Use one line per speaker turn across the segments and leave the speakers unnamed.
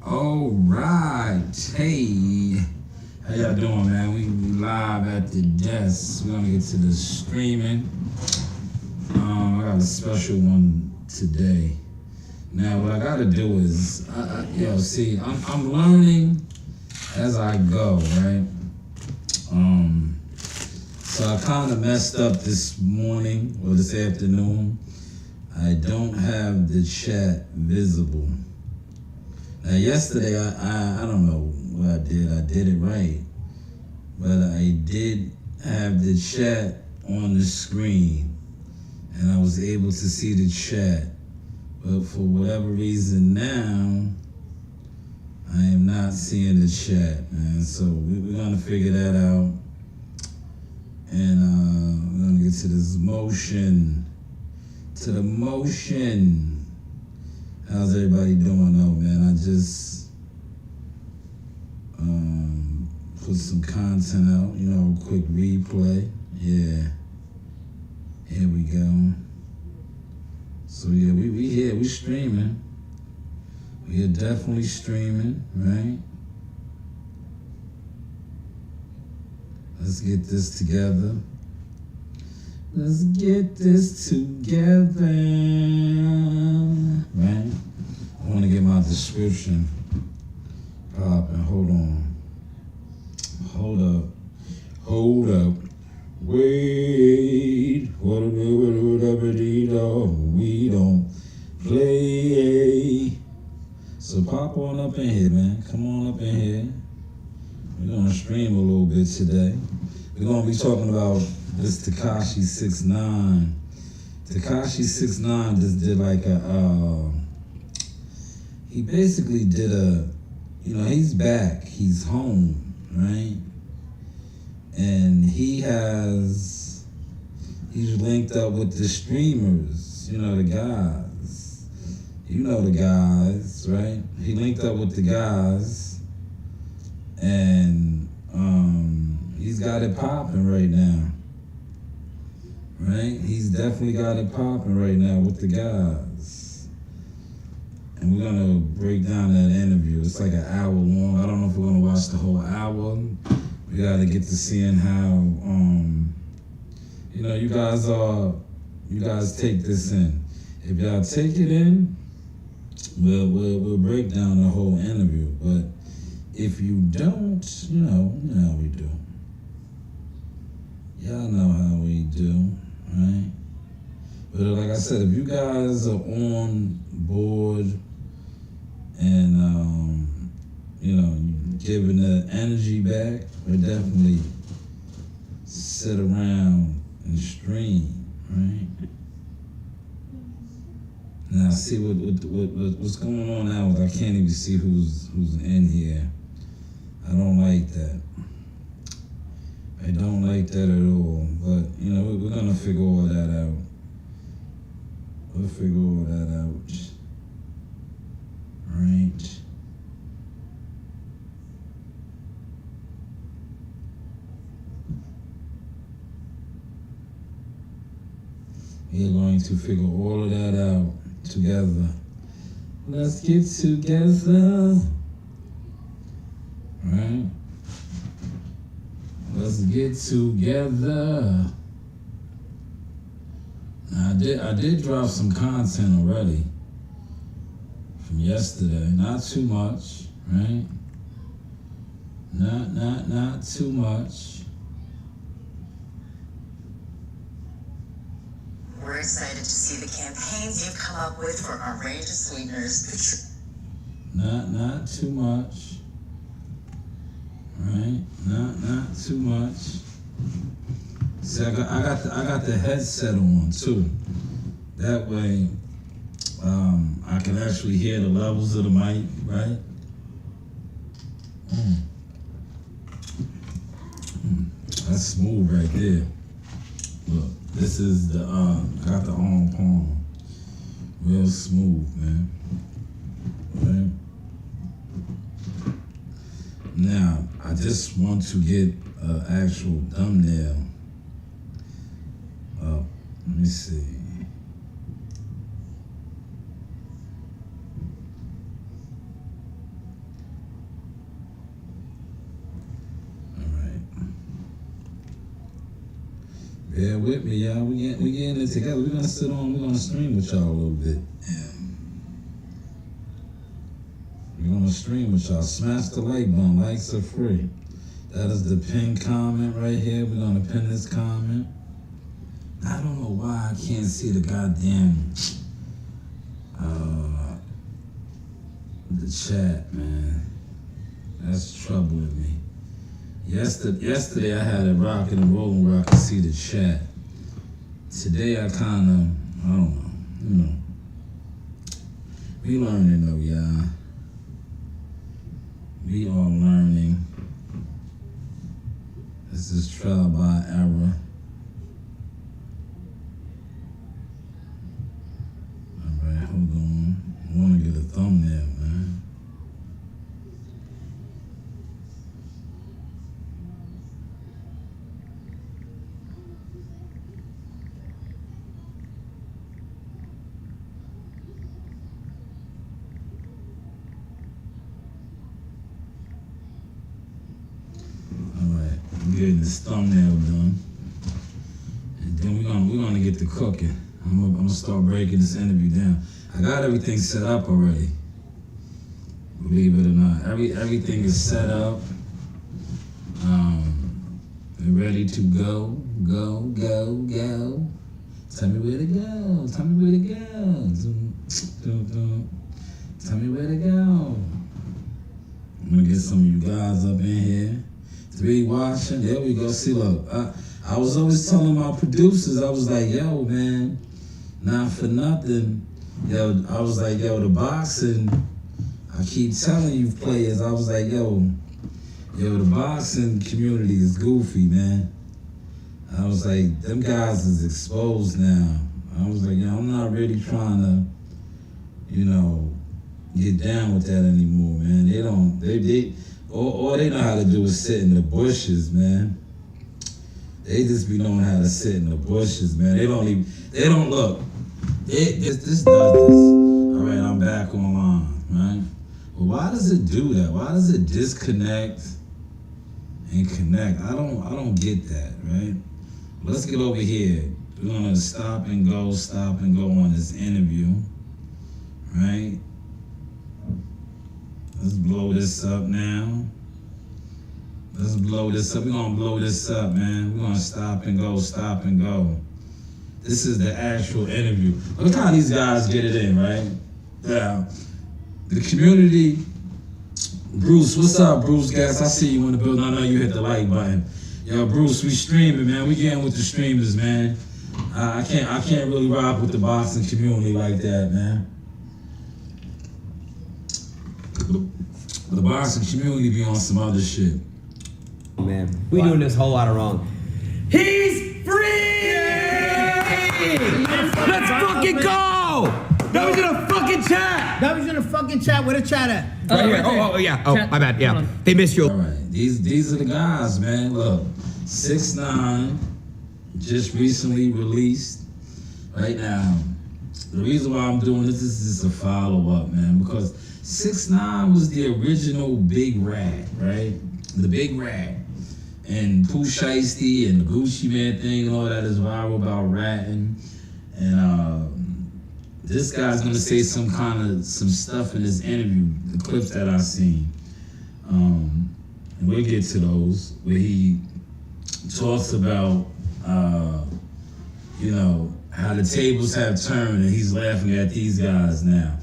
All right, hey, how y'all doing, man? We live at the desk. We're gonna get to the streaming. I got a special one today. Now, what I gotta do is, I'm learning as I go, right? So I kind of messed up this morning or this afternoon. I don't have the chat visible. Now, yesterday, I don't know what I did. I did it right. But I did have the chat on the screen. And I was able to see the chat. But for whatever reason now, I am not seeing the chat, man. So we're going to figure that out. And we're going to get to this motion. To the motion. How's everybody doing though, man? I just put some content out, quick replay. Yeah. Here we go. So yeah, we here, we streaming. We are definitely streaming, right? Let's get this together. Let's get this together, right? I want to get my description popping. Hold on. Hold up. Wait. We don't play. So pop on up in here, man. Come on up in here. We're going to stream a little bit today. We're going to be talking about this Tekashi 6ix9ine. Tekashi 6ix9ine just did like he basically did he's back. He's home, right? And he's linked up with the streamers, the guys. The guys, right? He linked up with the guys and he's got it popping right now. Right? He's definitely got it popping right now with the guys. And we're gonna break down that interview. It's like an hour long. I don't know if we're gonna watch the whole hour. We gotta get to seeing how you guys take this in. If y'all take it in, we'll break down the whole interview. But if you don't, you know how we do. Y'all know how we do, right? But like I said, if you guys are on board and, giving the energy back, we'll definitely sit around and stream, right? Now, see what's going on now is I can't even see who's in here. I don't like that. I don't like that at all. But, we're going to figure all that out. We'll figure all that out. Right? We're going to figure all of that out together. Let's get together. Right? Let's get together. Now, I did drop some content already from yesterday. Not too much, right? Not too much.
We're excited to see the campaigns you've come up with for our range of sweeteners.
Not too much. Right? Not too much. See, I got the headset on too. That way, I can actually hear the levels of the mic, right? That's smooth right there. Look, this is the I got the arm palm. Real smooth, man. Right? Now, I just want to get an actual thumbnail up. Let me see. Bear with me, y'all. We getting it together. We're gonna stream with y'all a little bit.
Yeah.
We're gonna stream with y'all. Smash the like button. Likes are free. That is the pinned comment right here. We're gonna pin this comment. I don't know why I can't see the goddamn the chat, man. That's trouble with me. Yesterday I had it rocking and rolling where I could see the chat. Today I don't know. We learning though, y'all. We are learning. This is trial by error. Alright, hold on. I wanna get a thumbnail, man. Getting this thumbnail done, and then we're gonna get to cooking. I'm gonna start breaking this interview down. I got everything set up already. Believe it or not, everything is set up. We're ready to go. Tell me where to go. Tell me where to go. Tell me where to go. I'm gonna get some of you guys up in here. 3 watching, there we go. See, look, I was always telling my producers, I was like, yo, man, not for nothing. Yo, I was like, yo, the boxing, I keep telling you players, I was like, yo, the boxing community is goofy, man. I was like, them guys is exposed now. I was like, yo, I'm not really trying to, get down with that anymore, man. All they know how to do is sit in the bushes, man. They just be knowing how to sit in the bushes, man. They don't look. This does this. All right, I'm back online, right? But why does it do that? Why does it disconnect and connect? I don't get that, right? Let's get over here. We're gonna stop and go on this interview, right? Let's blow this up now. Let's blow this up. We're gonna blow this up, man. We're gonna stop and go. This is the actual interview. Look how these guys get it in, right? Yeah. The community. Bruce, what's up, Bruce? Guys, I see you in the building. I know you hit the like button. Yo, Bruce, we streaming, man. We getting with the streamers, man. I can't really rock with the boxing community like that, man. The boxing community be on some other shit.
Man, we doing this whole lot of wrong. He's free! Let's fucking go! That was in a fucking chat. Where the chat at? Right here. Oh, yeah. Oh, my bad. Yeah, they missed you.
All right, these are the guys, man. Look, 6ix9ine just recently released. Right now, the reason why I'm doing this is just a follow-up, man, because 6ix9ine was the original big rat, right? The big rat. And Pooh Shiesty and the Gucci Man thing and all that is viral about ratting. And this guy's gonna say some stuff in this interview, the clips that I've seen. And we'll get to those, where he talks about, how the tables have turned and he's laughing at these guys now.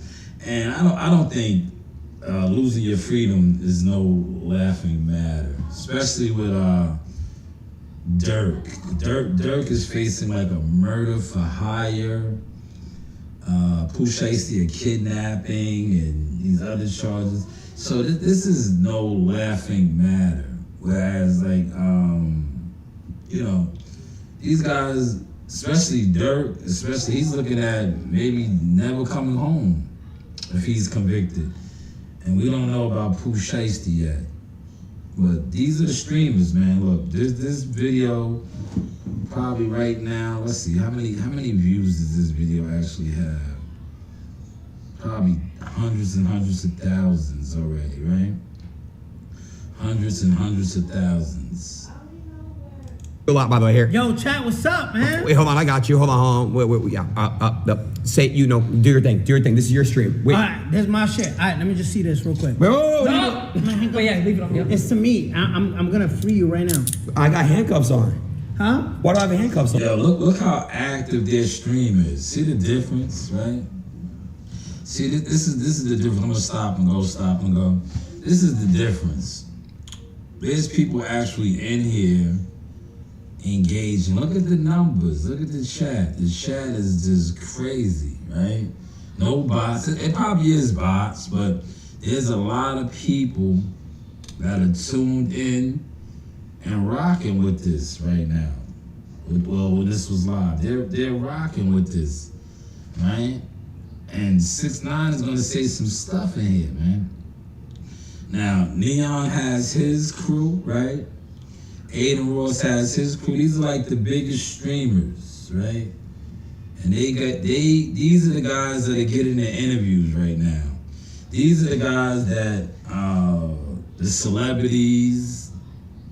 And I don't think losing your freedom is no laughing matter, especially with Dirk. Dirk is facing like a murder for hire, Pooh Shiesty a kidnapping, and these other charges. So this is no laughing matter. Whereas these guys, especially Dirk, he's looking at maybe never coming home if he's convicted. And we don't know about Pooh Shiesty yet. But these are the streamers, man. Look, this video probably right now, let's see, how many views does this video actually have? Probably hundreds and hundreds of thousands already, right? Hundreds and hundreds of thousands.
A lot, by the way, here.
Yo, chat, what's up, man?
Wait, hold on, I got you. Hold on. Wait, yeah. Say, do your thing. This is your stream. Wait.
All right, there's my shit. All right, let me just see this real quick.
Wait.
Wait, yeah, leave it up. It's to me. I'm gonna free you right now.
I got handcuffs on.
Huh?
Why do I have handcuffs on?
Yo, look how active their stream is. See the difference, right? See, this is the difference. I'm gonna stop and go. This is the difference. There's people actually in here engaging. Look at the numbers. Look at the chat. The chat is just crazy, right? No bots. It probably is bots, but there's a lot of people that are tuned in and rocking with this right now. Well, when this was live, they're rocking with this, right? And 6ix9ine is gonna say some stuff in here, man. Now, Neon has his crew, right? Adin Ross has his crew. These are like the biggest streamers, right? And these are the guys that are getting the interviews right now. These are the guys that, the celebrities,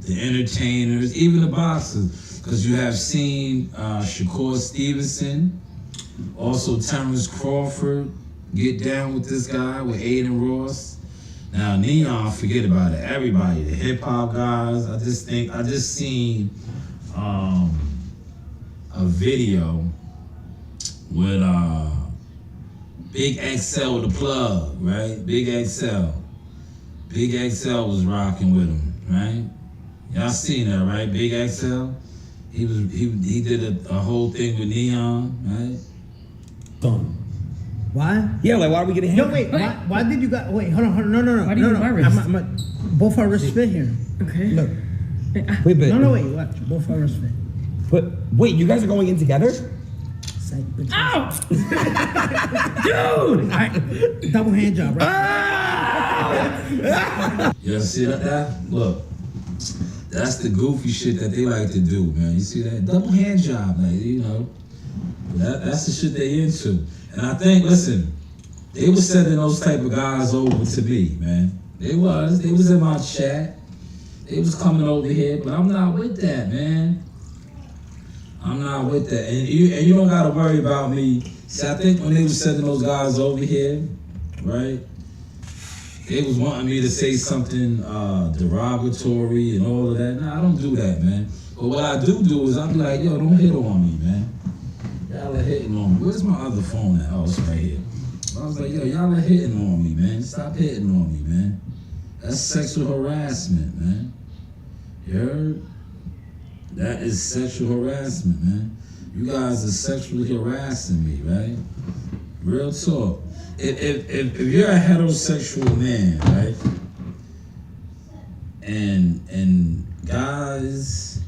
the entertainers, even the boxers. Because you have seen Shakur Stevenson, also Terrence Crawford, get down with this guy, with Adin Ross. Now Neon, forget about it. Everybody, the hip hop guys. I just seen a video with Big XL, the plug, right? Big XL was rocking with him, right? Y'all seen that, right? Big XL. He did a whole thing with Neon, right?
Why?
Yeah, like why are we getting hit?
No, wait. Why did you guys? Wait, hold on. No.
Why do you use my wrist?
Both our wrists fit here.
Okay.
Look.
Wait, but
No, wait. Watch. Both our wrists fit.
But wait, you guys are going in together?
Ow!
Dude! All right. Double hand job, right?
You see that? Look. That's the goofy shit that they like to do, man. You see that? Double hand job, like, you know. That's the shit they into. And I think, listen, they was sending those type of guys over to me, man. They was in my chat. They was coming over here, but I'm not with that, man. I'm not with that. And you don't gotta worry about me. See, I think when they was sending those guys over here, right? They was wanting me to say something derogatory and all of that. Nah, I don't do that, man. But what I do is I be like, yo, don't hit on me, man. Y'all are hitting on me. Where's my other phone at? Oh, it's right here. I was like, yo, y'all are hitting on me, man. Stop hitting on me, man. That's sexual harassment, man. You heard? That is sexual harassment, man. You guys are sexually harassing me, right? Real talk. If you're a heterosexual man, right? And guys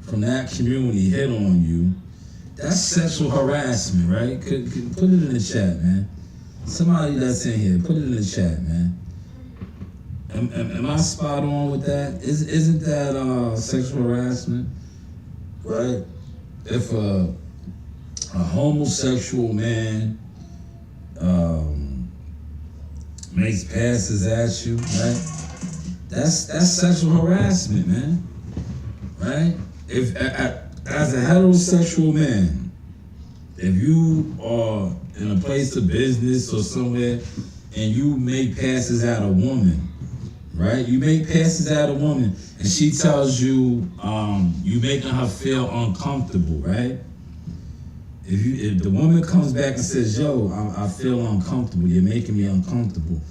from that community hit on you, that's sexual harassment, right? Could put it in the chat, man. Somebody that's in here, put it in the chat, man. Am I spot on with that? Isn't that sexual harassment, right? If a homosexual man makes passes at you, right? That's sexual harassment, man. Right? If as a heterosexual man, if you are in a place of business or somewhere and you make passes at a woman, right? You make passes at a woman and she tells you you making her feel uncomfortable, right? If the woman comes back and says, yo, I feel uncomfortable, you're making me uncomfortable,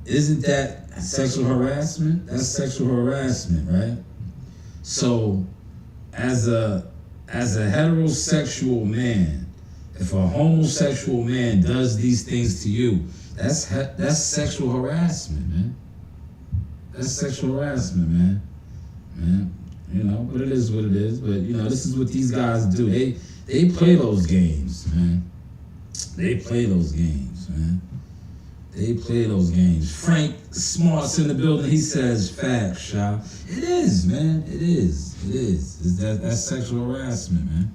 isn't that sexual harassment? That's sexual harassment, right? So as a heterosexual man, if a homosexual man does these things to you, that's sexual harassment, man. That's sexual harassment, man. You know, but it is what it is. But you know, this is what these guys do. They play those games, man. They play those games, man. They play those games. Frank Smart's in the building. He says, facts, Sha. It is, man. It is. That's sexual harassment, man.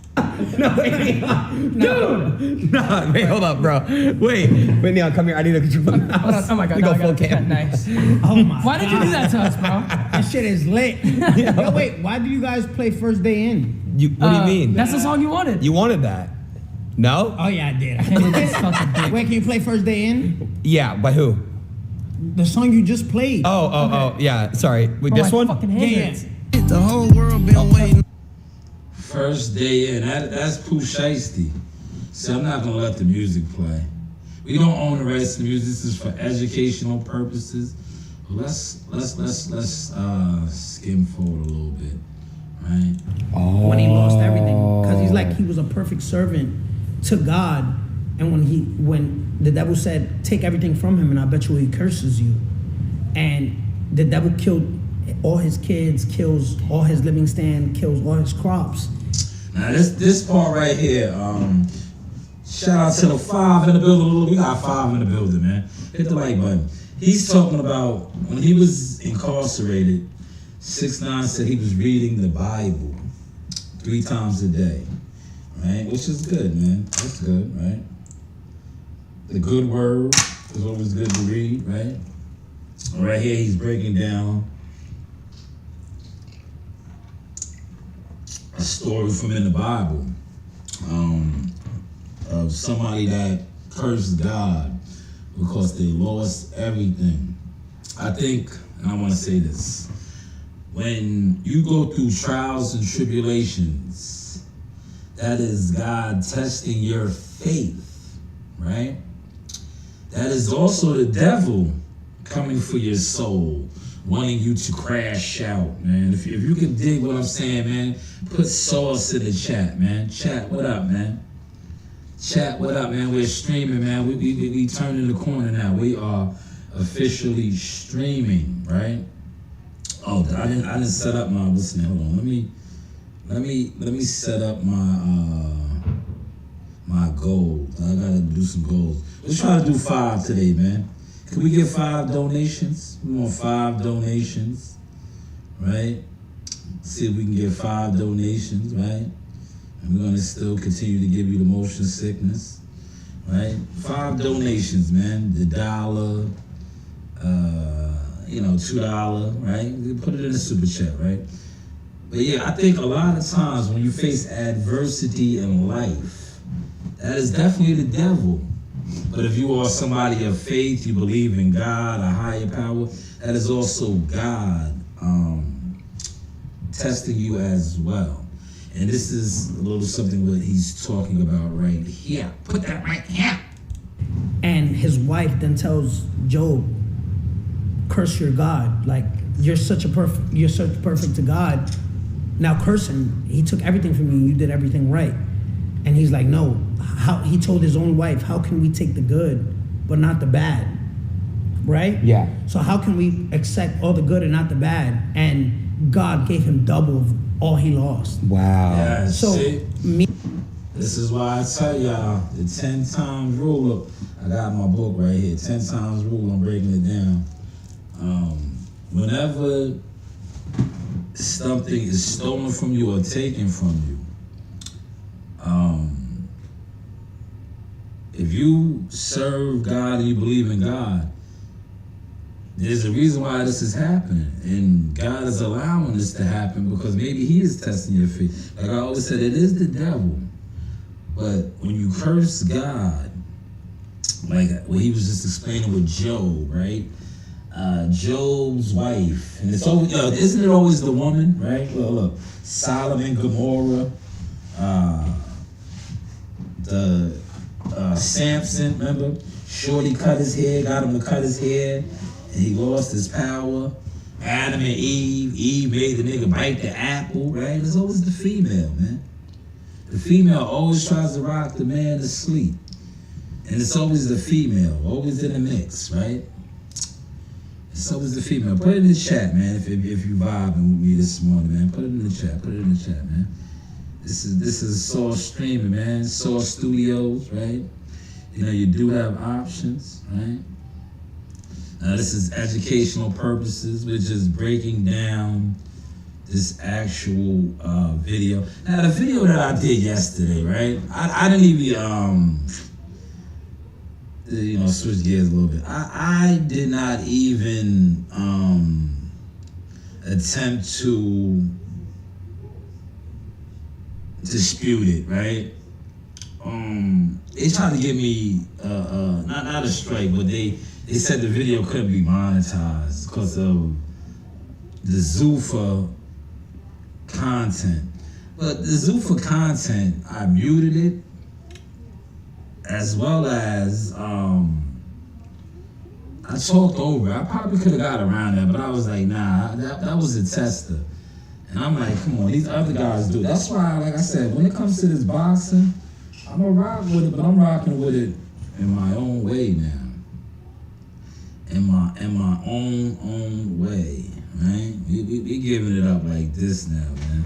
Dude! Nah, wait, hold up, bro. Wait, Neon, come here. I need to get you from the house.
Oh my god,
We go full cam.
Nice.
Oh my
Why did you do that to us, bro?
That shit is lit. Yo, wait, why do you guys play First Day In?
What do you mean?
That's the song you wanted.
You wanted that? No?
Oh yeah, I did.
Wait,
Can you play First Day In?
Yeah, by who?
The song you just played.
Oh, yeah. Sorry. Wait, this one?
Fucking hands.
The whole world been waiting.
First Day In. That's Pooh Shiesty. See, I'm not gonna let the music play. We don't own the rights to the music. This is for educational purposes. Let's skim forward a little bit, right?
When he lost everything, because he's like, he was a perfect servant to God, and when the devil said, take everything from him and I bet you he curses you, and the devil killed all his kids, kills all his living stand, kills all his crops.
Now this part right here, shout out to the 5 in the building. We got 5 in the building, man. Hit the like button. He's talking about when he was incarcerated, 6ix9ine said he was reading the Bible 3 times a day, right? Which is good, man. That's good, right? The good word is always good to read, right? Right here, he's breaking down a story from in the Bible of somebody that cursed God because they lost everything. I think, and I want to say this, when you go through trials and tribulations, that is God testing your faith, right? That is also the devil coming for your soul, wanting you to crash out, man. If you can dig what I'm saying, man, put sauce in the chat, man. Chat, what up, man? Chat, what up, man? We're streaming, man. We turning the corner now. We are officially streaming, right? Oh, I didn't set up my listening. Hold on, let me set up my goal. I gotta do some goals. Let's try to do 5 today, man. Can we get 5 donations? We want 5 donations, right? See if we can get 5 donations, right? And we're gonna still continue to give you the motion sickness, right? 5 donations, man. The $1, $2, right? We put it in the super chat, right? But yeah, I think a lot of times when you face adversity in life, that is definitely the devil. But if you are somebody of faith, you believe in God, a higher power, that is also God testing you as well. And this is a little something that he's talking about right here. Put that right here.
And his wife then tells Job, curse your God. Like, you're so perfect to God. Now curse him. He took everything from you. You did everything right. And he's like, no. He told his own wife, how can we take the good but not the bad? Right?
Yeah.
So how can we accept all the good and not the bad? And God gave him double of all he lost.
Wow.
Yeah,
So
this is why I tell y'all the 10 times rule. Look, I got my book right here. 10 times rule. I'm breaking it down. Whenever something is stolen from you or taken from you, if you serve God and you believe in God, there's a reason why this is happening. And God is allowing this to happen because maybe he is testing your faith. Like I always said, it is the devil. But when you curse God, like what he was just explaining with Job, right? Job's wife, and it's always, isn't it always the woman, right? Well, look, Solomon, Gomorrah, Samson, remember? Shorty cut his hair, got him to cut his hair, and he lost his power. Adam and Eve made the nigga bite the apple, right? It's always the female, man. The female always tries to rock the man to sleep. And it's always the female, always in the mix, right? It's always the female. Put it in the chat, man, if you vibing with me this morning, man. Put it in the chat, man. This is Source streaming, man. Source Studios, right? You know, you do have options, right? This is educational purposes. We're just breaking down this actual video. Now, the video that I did yesterday, right? I didn't even, switch gears a little bit. I did not even attempt to dispute it, right? They tried to give me not a strike, but they said the video couldn't be monetized because of the Zuffa content. But the Zuffa content, I muted it, as well as I talked over. I probably could have got around that, but I was like, nah, that was a tester. And I'm like, come on, these other guys do it. That's why, like I said, when it comes to this boxing, I'm gonna rock with it, but I'm rocking with it in my own way now. In my own way, right? We giving it up like this now, man.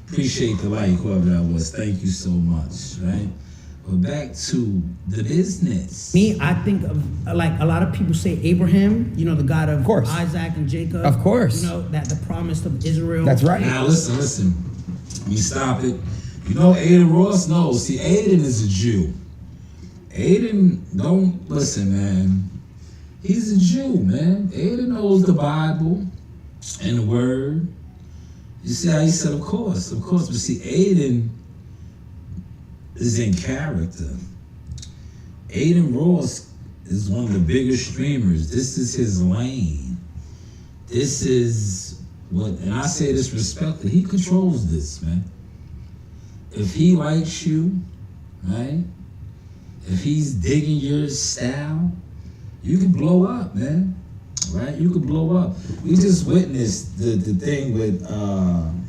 Appreciate the like, whoever that was. Thank you so much, right? But back to the business.
Me, I think of, like, a lot of people say Abraham, the God of
course.
Isaac and Jacob.
Of course.
That the promise of Israel.
That's right.
Now listen. Let me stop it. Adin Ross knows. See, Adin is a Jew. Adin, don't listen, man. He's a Jew, man. Adin knows the Bible and the Word. You see how he said, of course. But see, Adin is in character. Adin Ross is one of the biggest streamers. This is his lane. This is what, and I say this respectfully, he controls this, man. If he likes you, right? If he's digging your style, you can blow up, man. Right? You can blow up. We just witnessed the thing with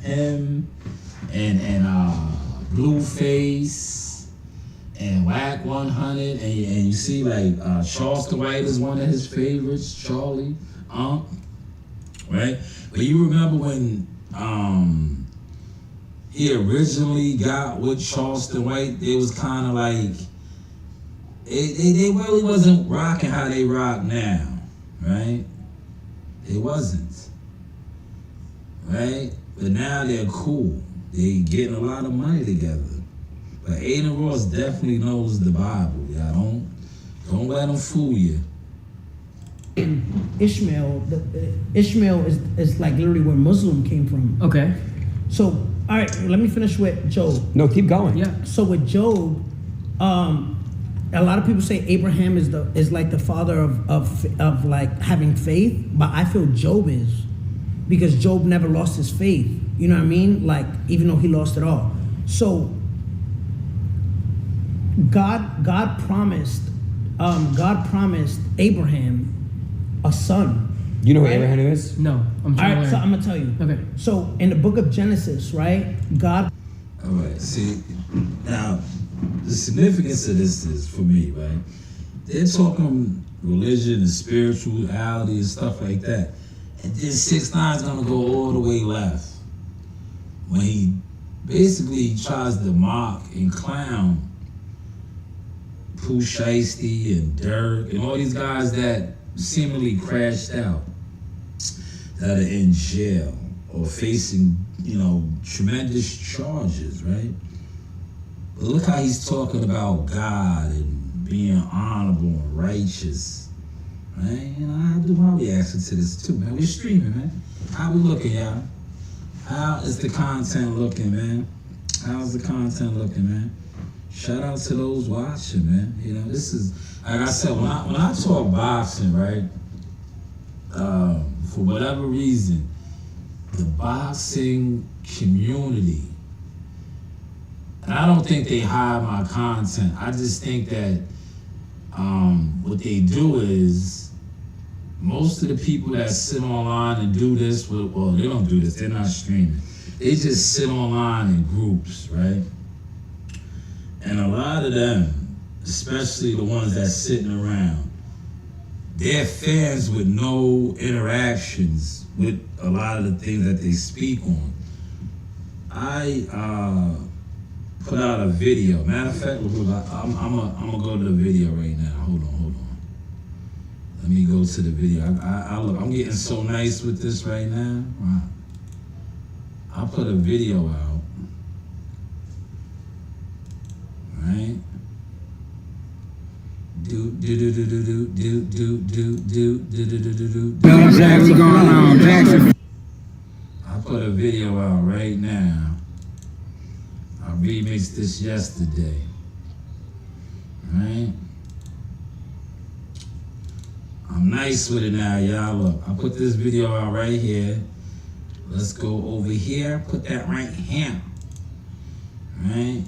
him and Blueface and Whack 100, and you see like Charleston White is one of his favorites, Charlie, right? But you remember when he originally got with Charleston White, it was kind of like they really wasn't rocking how they rock now, right? It wasn't, right? But now they're cool. They getting a lot of money together. But Adin Ross definitely knows the Bible. Y'all don't let him fool you.
Ishmael is like literally where Muslim came from.
Okay.
So, all right, let me finish with Job.
No, keep going.
Yeah.
So with Job, a lot of people say Abraham is like the father of like having faith, but I feel Job is, because Job never lost his faith. You know what I mean? Like, even though he lost it all. So God promised Abraham a son.
You know who
right?
Abraham is?
No, I'm
All
trying
right,
to
so
learn.
I'm gonna tell you.
Okay.
So in the book of Genesis, right? God.
All right, see, now, the significance of this is, for me, right? They're talking religion and spirituality and stuff like that. And then 6ix9ine's gonna go all the way left when he basically tries to mock and clown Pooh Shiesty and Dirk and all these guys that seemingly crashed out, that are in jail or facing, tremendous charges, right? But look how he's talking about God and being honorable and righteous, right? I do my reaction to this too, man. We're streaming, man. How we looking, y'all? How is the content looking, man? How's the content looking, man? Shout out to those watching, man. This is, like I said, when I talk boxing, right? For whatever reason, the boxing community, and I don't think they hide my content. I just think that what they do is, most of the people that sit online and do this, well, they don't do this, they're not streaming. They just sit online in groups, right? And a lot of them, especially the ones that's sitting around, they're fans with no interactions with a lot of the things that they speak on. I put out a video. Matter of fact, I'm gonna go to the video right now. Hold on. Let Let me go to the video. Look, I'm getting so nice with this right now. Wow. I'll put a video out. Right? Do.
What's going on, Jackson?
I put a video out right now. I remixed this yesterday. Right? I'm nice with it now, y'all. Look, I put this video out right here. Let's go over here. Put that right here. Right?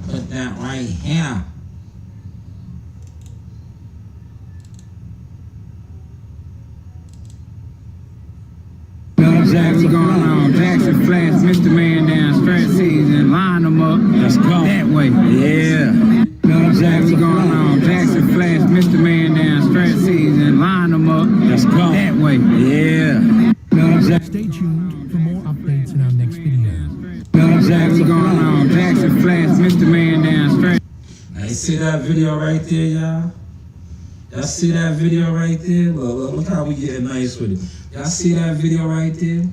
Put that right here.
What's going on? Jackson Flash, Mr. Man down stretch season. Line them up. Let's go. That way. Yeah. What's going on? Jackson Flash, Mr. Man down stretch season. Line them up. Let's go. That way. Yeah.
Stay tuned for more updates in our next video.
What's going on? Jackson Flash, Mr. Man down stretch.
Now you see that video right there, y'all? Y'all see that video right there? Look how we getting nice with it. Y'all see that video right there?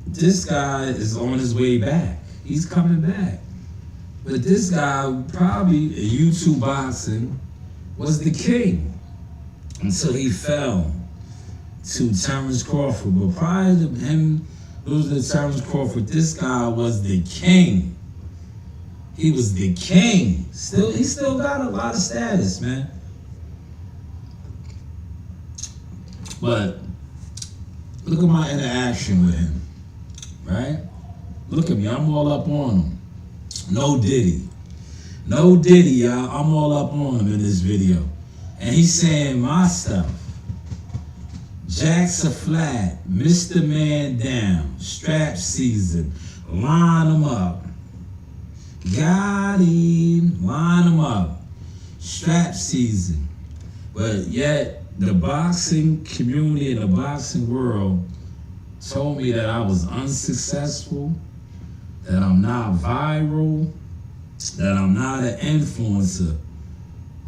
This guy is on his way back. He's coming back. But this guy, probably in YouTube boxing, was the king until he fell to Terrence Crawford. But prior to him losing to Terrence Crawford, this guy was the king. He was the king. He still got a lot of status, man. But look at my interaction with him, right? Look at me, I'm all up on him. No Diddy, y'all. I'm all up on him in this video. And he's saying my stuff. Jacks are flat, Mr. Man down, strap season, line him up. Got him, line him up. Strap season. But yet, the boxing community and the boxing world told me that I was unsuccessful, that I'm not viral, that I'm not an influencer.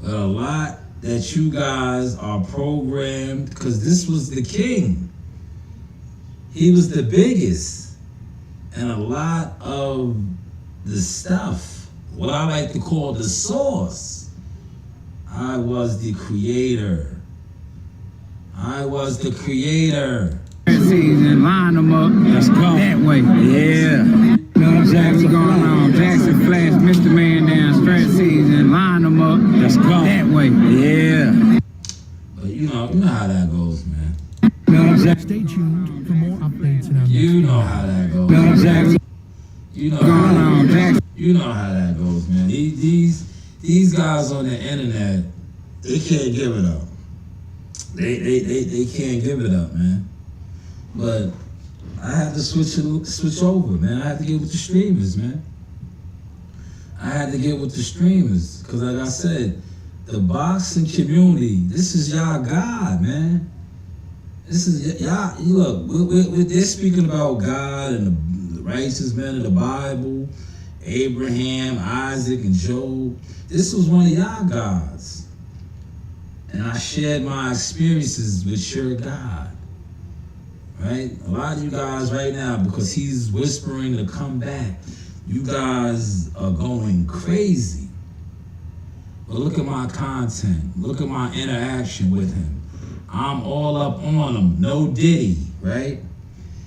But a lot that you guys are programmed, because this was the king. He was the biggest. And a lot of the stuff, what I like to call the source, I was the creator. I was the creator.
Season, line them up. Let's go. That way. Yeah. What's going on? Jackson Flash, Mr. Man down stretch season. Line them up. Let's go. That way. Yeah.
But you know how that goes, man.
Stay tuned for more updates in our next
You know
video.
how that goes. You know how that goes, man. These guys on the internet, they can't give it up. They can't give it up, man. But I had to switch over, man. I had to get with the streamers, man. I had to get with the streamers. Because like I said, the boxing community, this is y'all God, man. This is y'all, look, they're speaking about God and the righteous men of the Bible, Abraham, Isaac, and Job. This was one of y'all gods. And I shared my experiences with your God. Right? A lot of you guys right now, because he's whispering to come back, you guys are going crazy. But look at my content. Look at my interaction with him. I'm all up on him. No Diddy, right?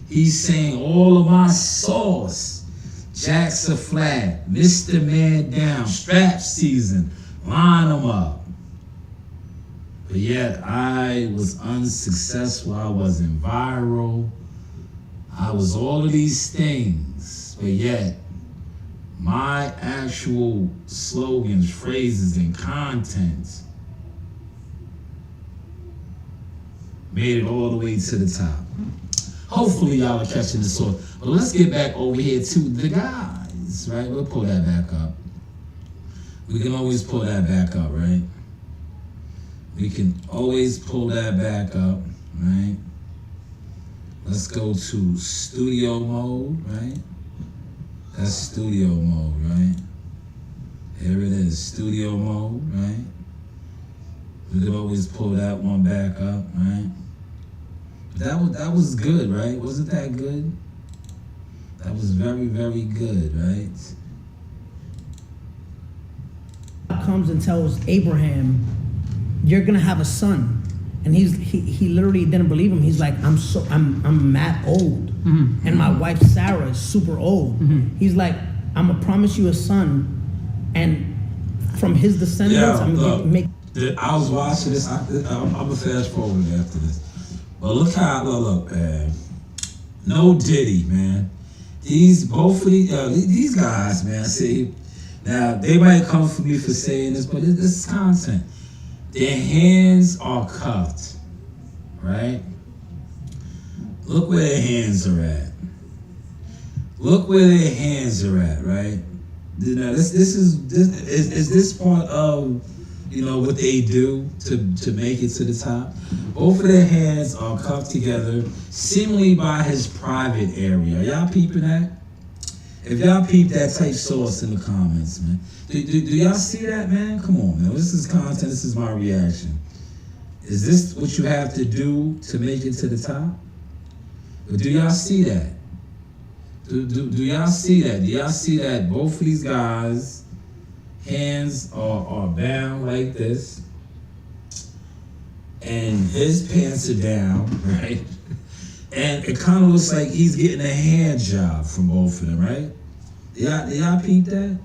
He's saying all of my sauce. Jacks are flat. Mr. Man down. Strap season. Line them up. But yet I was unsuccessful. I wasn't viral. I was all of these things. But yet my actual slogans, phrases, and content made it all the way to the top. Hopefully y'all are catching the source. But let's get back over here to the guys, right? We'll pull that back up. We can always pull that back up, right? We can always pull that back up, right? Let's go to studio mode, right? That's studio mode, right? the studio mode, right? We could always pull that one back up, right? But that was good, right? Wasn't that good? That was very, very good, right?
Comes and tells Abraham, "You're gonna have a son," and he literally didn't believe him. He's like, I'm mad old, and my wife Sarah is super old. He's like, "I'm gonna promise you a son, and from his descendants, I'm gonna make."
I was watching this. I'm gonna fast forward after this, but look, man. No Diddy, man. Both of these guys, man. See. Now, they might come for me for saying this, but this is content. Their hands are cuffed, right? Look where their hands are at. Look where their hands are at, right? Now, this is this part of, what they do to make it to the top? Both of their hands are cuffed together, seemingly by his private area. Are y'all peeping that? If y'all peep that, type source in the comments, man. Do y'all see that, man? Come on, man. This is content. This is my reaction. Is this what you have to do to make it to the top? But do y'all see that? Do y'all see that? Do y'all see that both of these guys' hands are bound like this, and his pants are down, right? And it kind of looks like he's getting a hand job from both of them, right? Y'all peep that?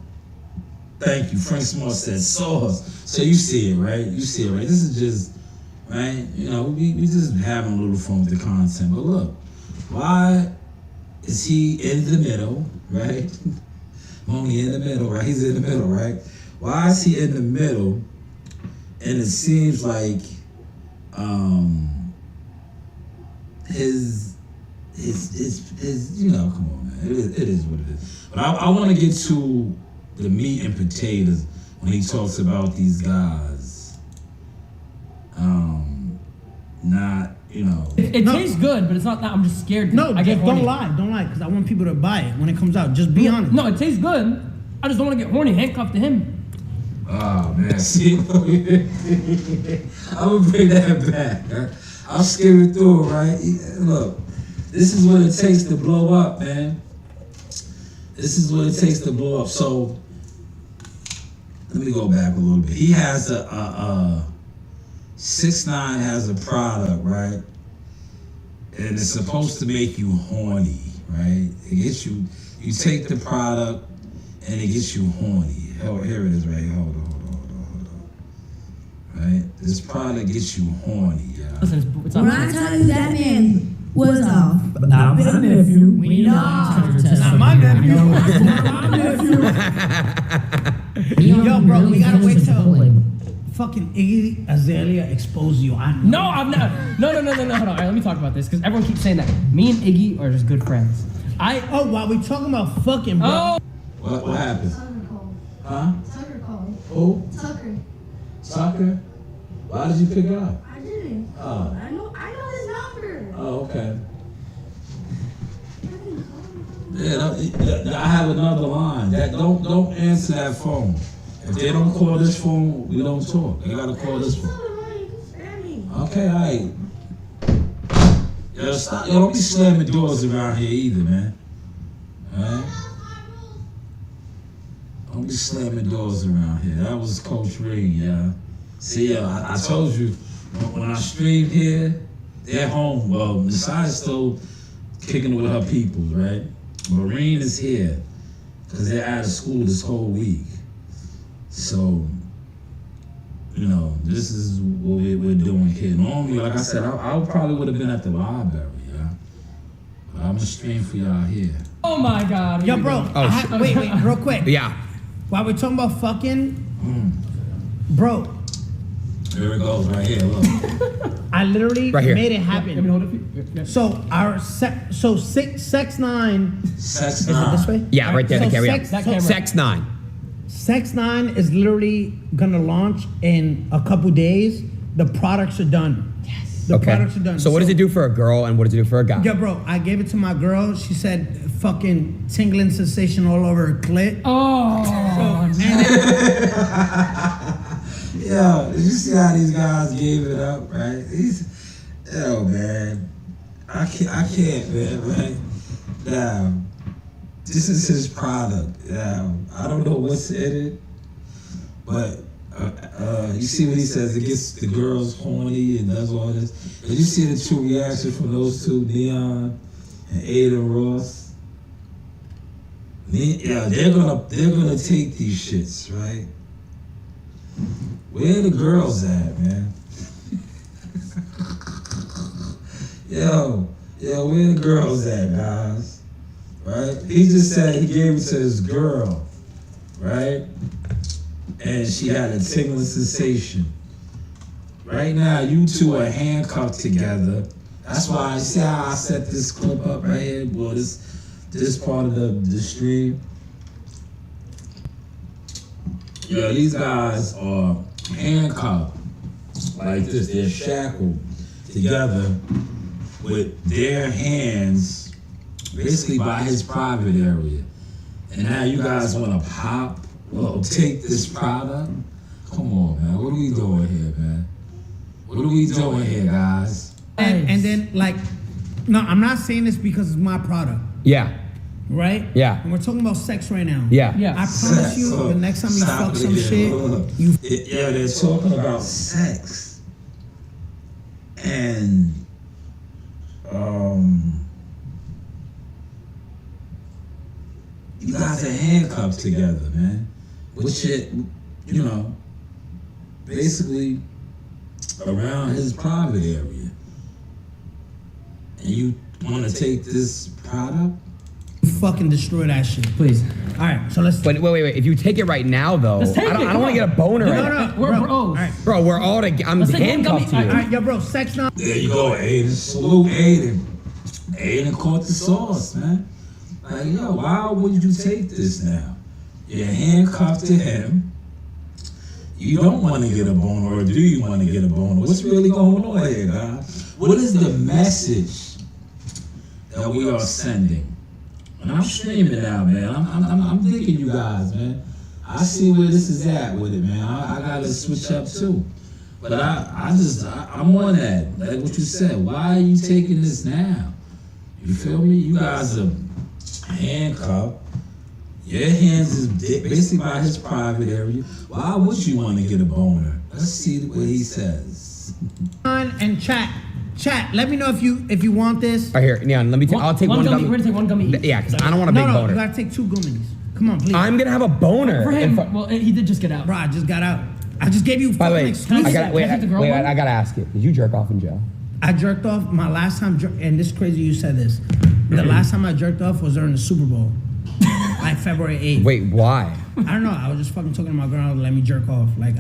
Thank you. Frank Smart said sauce. So you see it, right? You see it, right? This is just, right? We just having a little fun with the content. But look, why is he in the middle, right? Only in the middle, right? He's in the middle, right? Why is he in the middle? And it seems like his come on, man. It is what it is. But I want to get to the meat and potatoes when he talks about these guys. Not,
It tastes good, but it's not that. I'm just scared.
No,
I get horny.
don't lie, because I want people to buy it when it comes out. Just be honest.
No, it tastes good. I just don't want to get horny, handcuffed to him.
Oh man, see, I'm gonna bring that back. I'll skip it through, right? Look, this is what it takes to blow up, man. This is what it takes to blow up. So, let me go back a little bit. He has 6ix9ine has a product, right? And it's supposed to make you horny, right? It gets you take the product and it gets you horny. Here it is, right? Hold on. Right? This product gets you horny, y'all.
Listen, it's
When I tell you that man was off.
Not my nephew.
We know.
Not my nephew. Yo, bro, we gotta wait till fucking Iggy Azalea expose you. I know.
No, I'm not. No. Hold on. All right, let me talk about this because everyone keeps saying that. Me and Iggy are just good friends.
While we talking about fucking, bro.
Oh.
What happened?
Tucker called.
Huh?
Tucker called.
Who?
Tucker.
Tucker? Why did you pick it up?
I didn't.
Oh.
I know his number.
Oh, okay. Yeah, I have another line. Don't answer that phone. If they don't call this phone, we don't talk. They gotta call this phone. Okay, all right. Yo, stop. Yo, don't be slamming doors around here either, man. All right? Don't be slamming doors around here. That was Coach Reed, yeah. See, I told you, when I streamed here, they're home. Well, Messiah's still kicking it with her people, right? Marine is here because they're out of school this whole week. So, this is what we're doing here. Normally, like I said, I probably would have been at the library, yeah. But I'm going to stream for y'all here.
Oh my God.
Yo, bro. Wait, real quick.
Yeah.
While we're talking about fucking, bro.
There it goes, right here. Look.
I literally
Right here.
made it happen.
Let me hold it for you.
So Six9. Is it this way?
Yeah, right there.
So
The camera.
Sex-
That camera.
Six9.
Six9 is literally gonna launch in a couple days. The products are done. Yes. The products are done.
So what does it do for a girl and what does it do for a guy?
Yeah, bro. I gave it to my girl. She said, "Fucking tingling sensation all over her clit."
Oh.
Yo, did you see how these guys gave it up, right? Yo, man. I can't, man, right? Now, this is his product. Now, I don't know what's in it, but you see what he says? It gets the girls horny and does all this. Did you see the two reactions from those two, Neon and Adin Ross? Yeah, they're gonna take these shits, right? Where the girls at, man? yo, where the girls at, guys? Right? He just said he gave it to his girl, right? And she had a tingling sensation. Right now, you two are handcuffed together. That's why I see how I set this clip up right here. Well, this part of the stream. Yeah, these guys are handcuffed like this. They're shackled together with their hands basically by his private area. And now you guys want to pop or take this product? Come on, man. What are we doing here, man? What are we doing here, guys?
And then, like, no, I'm not saying this because it's my product.
Yeah.
Right?
Yeah.
And we're talking about sex right now.
Yeah.
I promise you, the next time you fuck some shit,
yeah, they're talking about sex. And, you guys are handcuffed together, man. With shit, you know, basically around his private area. And you want to take this product?
fucking destroy that shit.
Please.
All right, so let's.
But wait. If you take it right now, though,
Let's take
I
it,
don't want to get a boner.
No,
We're
bro.
bros.
All right.
Bro, we're all together. I'm
Let's take one
handcuffed to
gummy.
you.
All right, yo, bro, sex now.
There you go, Adin. Salute Adin. Adin caught the sauce, man. Like, yo, why would you take this now? You're handcuffed to him. You don't want to get a boner, or do you want to get a boner? What's really going on here, guys? What is the message that we are sending? And I'm streaming now, man. I'm digging you guys, man. I see where this is at with it, man. I gotta switch up too. But I'm on that. Like what you said. Why are you taking this now? You feel me? You guys are handcuffed. Your hands is basically by his private area. Why would you want to get a boner? Let's see what he says.
And chat, let me know if you want this.
Right here, Neon, let me take. I'll take one gummy.
We're gonna take one gummy each.
Yeah, because I don't want a big
No,
boner.
you gotta take 2 gummies. Come on, please.
I'm gonna have a boner.
For him, well, he did just get out.
Bro, I just got out. I just gave you
By the way,
exclusive.
I gotta
Can I take the girl one?
I gotta ask it. Did you jerk off in jail?
I jerked off my last time, and this is crazy you said this. The last time I jerked off was during the Super Bowl, like February 8th.
Wait, why?
I don't know. I was just fucking talking to my girl to let me jerk off. Like,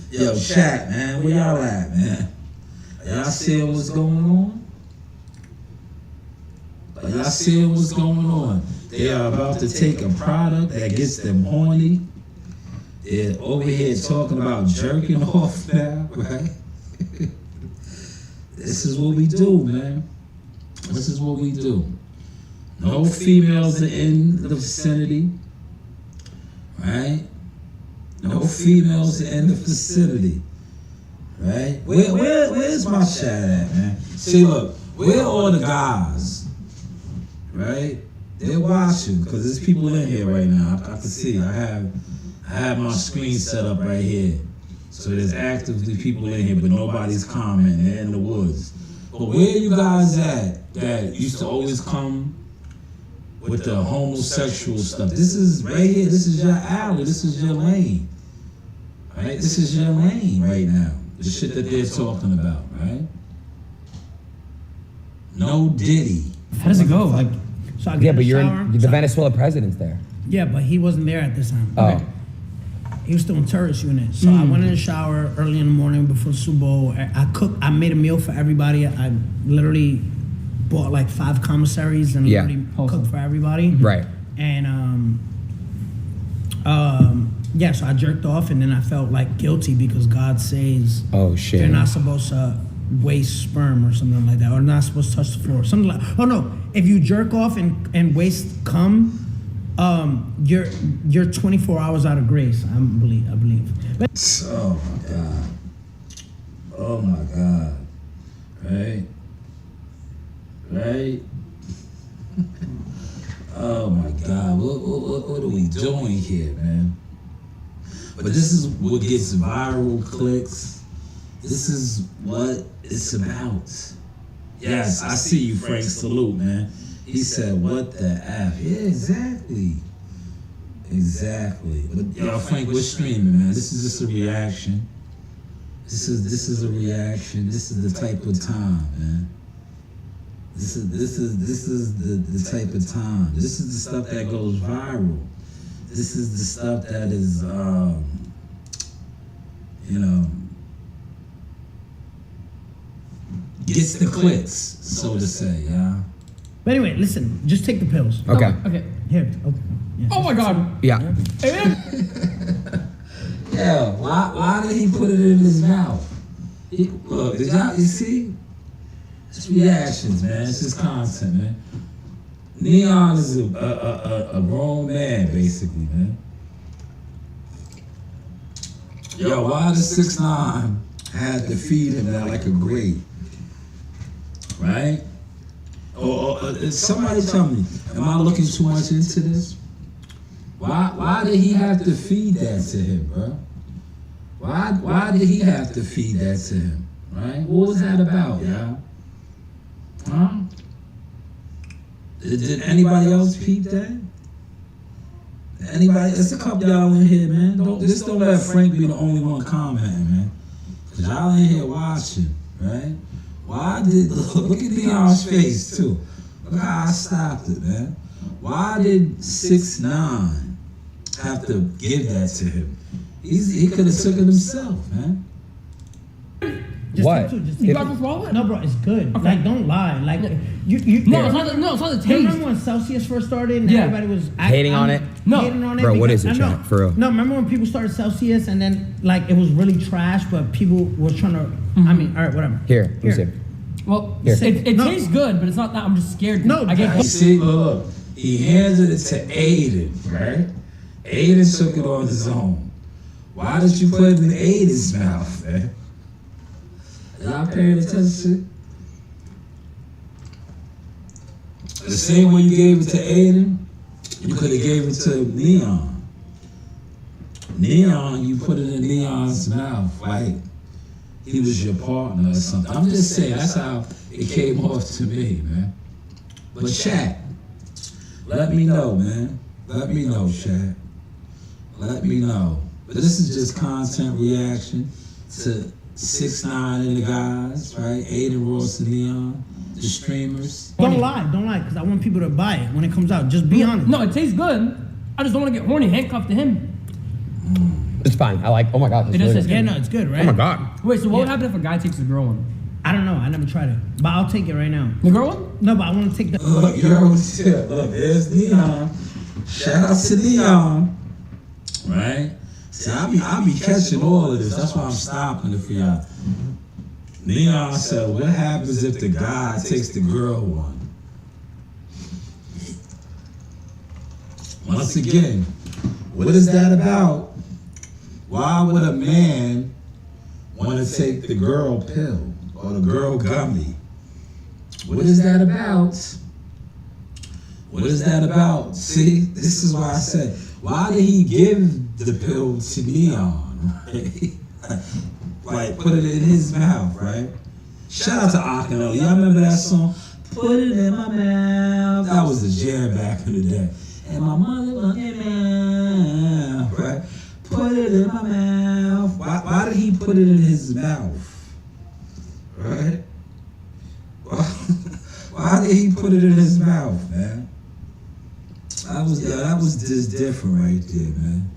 Yo, chat, man. Where y'all at, man? Are y'all seeing what's going on? Are y'all seeing what's going on? They are about to take a product that gets them horny. They're over here talking about jerking off now, right? This is what we do, man. This is what we do. No females are in the vicinity, right? No females are in the vicinity, right? Where's my chat at, man? See, look, where are all the guys, right? They're watching because there's people in here right now. I can see. I have my screen set up right here, so there's actively people in here, but nobody's commenting. They're in the woods. But where are you guys at that used to always come with the homosexual stuff? This is right here. This is your alley. This is your lane. Right? This is your lane right now. The shit that they're talking about, right? No Diddy.
How does it go? Like,
so I get
but
in the
you're
shower.
in the Venezuela president's there.
Yeah, but he wasn't there at this time.
Oh.
He was still in tourist unit. So I went in the shower early in the morning before the Super Bowl. I cooked. I made a meal for everybody. I literally bought like 5 commissaries and literally cooked for everybody.
Right.
And yeah, so I jerked off, and then I felt like guilty because God says you're not supposed to waste sperm or something like that, or not supposed to touch the floor. Something like, oh no, if you jerk off and waste cum, You're 24 hours out of grace. I believe. But
Oh my God. Oh my God. Right? Right? Oh my God. What are we doing here, man? But this is what gets viral clicks. This is what it's about. Yes, I see you, Frank. Salute, man. He said, what the F? Yeah, exactly. Exactly. But yo, Frank, we're streaming, man. This is just a reaction. This is a reaction. This is the type of time, man. This is the type of time. This is the stuff that goes viral. This is the stuff that is gets the clicks, so to say, yeah.
But anyway, listen. Just take the pills.
Okay.
Okay.
Here. Okay. Yeah.
Oh my God.
Yeah.
Yeah, why did he put it in his mouth? Look, did y'all, you see? It's reactions, man. It's just content, man. N3on is a grown man, basically, man. Yo, why does 6ix9ine had to feed him that like a grape? Right? Or somebody tell me, am I looking too much into this? Why did he have to feed that to him, bro? Why did he have to feed that to him? Right? What was that about, y'all? Huh? Did anybody else peep that? Anybody? There's a couple y'all in here, man. Don't let Frank be the only one commenting, man. Cause y'all in here watching, right? Why did look at N3on's face too? Look how I stopped it, man. Why did 6ix9ine have to give that to him? He could have took it himself, man.
Just
What?
take two, just
You
take
got
two.
this wallet?
No, bro, it's good.
Okay.
Like, don't lie. Like, you.
No, it's not the taste.
Remember when Celsius first started and
Yeah.
everybody was
Hating on it?
No.
hating on it?
Bro, what
because-
is it,
I know.
Chad? For real?
No, remember when people started Celsius and then like it was really trash, but people were trying to. I mean, all right, whatever.
Here, let me see.
Well,
Here.
it
No.
tastes good, but it's not that. I'm just scared.
No,
I get.
You see, look, he handed it to Adin, right? Adin took it on his own. Why did you put it in Aiden's mouth, man? Y'all paying attention? The same way you gave it to Adin, you could have gave it to N3on. N3on, you put it in N3on's mouth like he was your partner or something. I'm just saying, that's how it came off to me, man. But chat, let me know, man. Let me know, chat. Let me know. But this is just content reaction to 6ix9ine and the guys, right? Adin Ross and N3on, the streamers.
Don't lie, because I want people to buy it when it comes out. Just be honest.
No, it tastes good. I just don't want to get horny, handcuffed to him.
It's fine. I like. Oh my God.
It does taste
Yeah,
good.
no, it's good, right?
Oh my God.
Wait, so what would happen if a guy takes the girl one?
I don't know. I never tried it, but I'll take it right now.
The girl one?
No, but I want to take the.
Look, yo, shit. Look, there's N3on. Shout out to N3on. Right? See, I be catching all of this. That's why I'm stopping it for y'all. N3on said, what happens if the guy takes the girl one? Once again, what is that about? Why would a man want to take the girl pill or the girl gummy? What is that about? What is that about? See, this is why I said, why did he give the pill to N3on, right? Like, put it in his mouth, right? Shout out to Akano. Y'all remember that song? Put it in my mouth. That was the jam back in the day. And my motherfucking mouth, right? Put it in my mouth. Why did he put it in his mouth? Right? Why did he put it in his mouth, man? That was just different right there, man.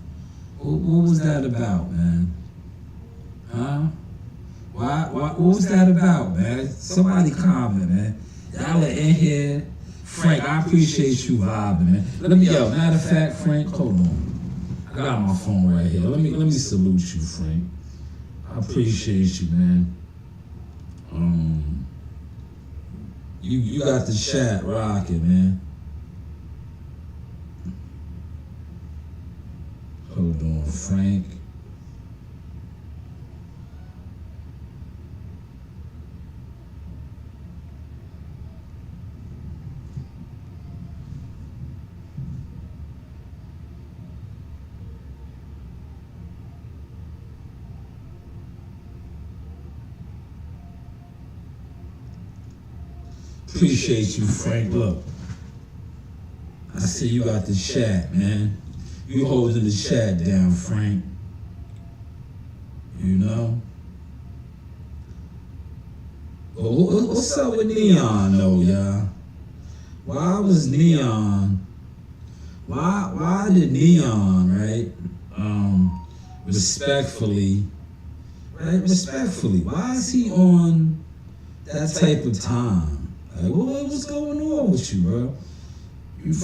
What was that about, man? Huh? What was that about, man? Somebody comment, man. Y'all are in here. Frank, I appreciate you vibing, man. Matter of fact, Frank, hold on. I got my phone right here. Let me salute you, Frank. I appreciate you, man. You got the chat rocking, man. Hold on, Frank. Appreciate you, Frank. Look, I see you got the chat, man. You holding the chat down, Frank. You know? But what's up with Neon, though, y'all? Why was Neon? Why did Neon, right? Respectfully, why is he on that type of time? Like, what's going on with you, bro?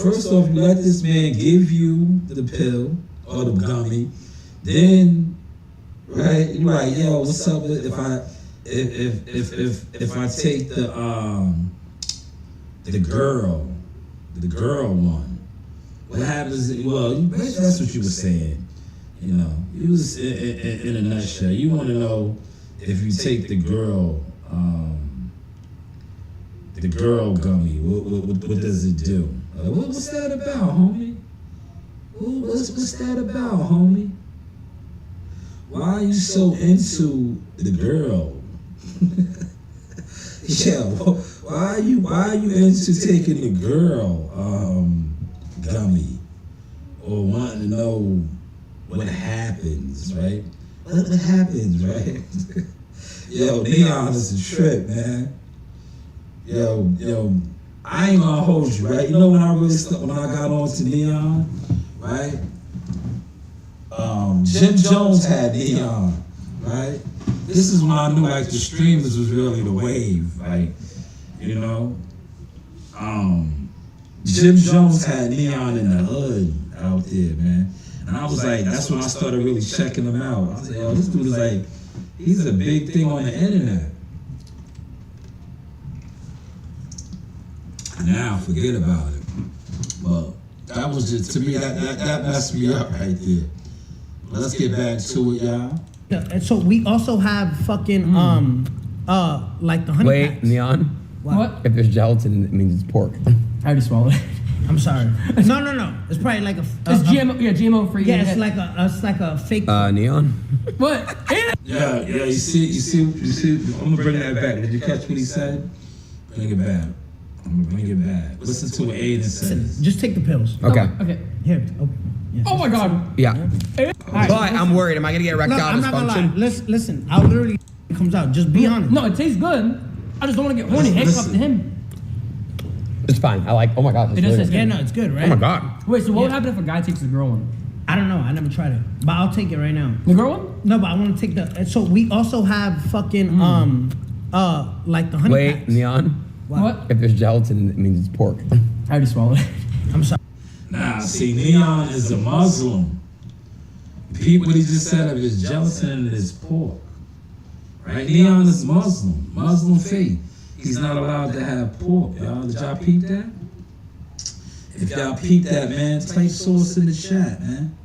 First off, you let this man give you the pill or the gummy, then, right? You're like, yo, what's up if I take the girl one? What happens? Well, basically that's what you were saying. You know, it was in a nutshell. You want to know if you take the girl gummy, what does it do? What's that about, homie? What's that about, homie? Why are you so into the girl? Yeah, why are you into taking the girl gummy, or wanting to know what happens, right? What happens, right? Yo, Neon is a trip, man. Yo, I ain't gonna hold you, right? You know when I got on to Neon, right? Jim Jones had Neon, right? This is when I knew like the streamers was really the wave, like, you know? Jim Jones had Neon in the hood out there, man. And I was like, that's when I started really checking him out. I was like, yo, this dude is like, he's a big thing on the internet. Now forget about it. But that was just, to me, that messed me up right there. Let's get back to it, y'all.
Yeah, and so we also have fucking like the honey
Wait,
packs.
Neon?
What?
If there's gelatin, it means it's pork.
I already swallowed it.
I'm sorry. No. It's probably like a.
It's GMO. Yeah, GMO free.
Yeah, it's like a fake.
Neon?
What?
Yeah. You see. I'm gonna bring that back. Did you catch what he said? Bring it back. I'm gonna bring it back. Listen to what Adin says.
Just take the pills.
Okay.
Okay.
Here. Oh, yeah.
Oh my God.
Yeah.
Right,
But I'm worried. Am I gonna get erectile
I'm not gonna lie.
dysfunction?
Listen. I'll literally it comes out. Just be honest.
No, it tastes good. I just don't want to get horny. Handcuffed to him.
It's fine. I like. Oh my God.
It does taste
Yeah,
good.
no, it's good, right?
Oh my God.
Wait, so what would happen if a guy takes the girl one?
I don't know. I never tried it, but I'll take it right now.
The girl one?
No, but I want to take the. So we also have fucking like the honey
Wait,
packs.
Neon?
What?
If there's gelatin, it means it's pork.
I already swallowed it.
I'm sorry.
Nah, see, Neon is a Muslim. Repeat what he just said of his gelatin and his pork. Right? Neon is Muslim faith. He's not allowed to have pork, y'all. Did y'all peep that? If y'all peep that, man, type source in the chat, man.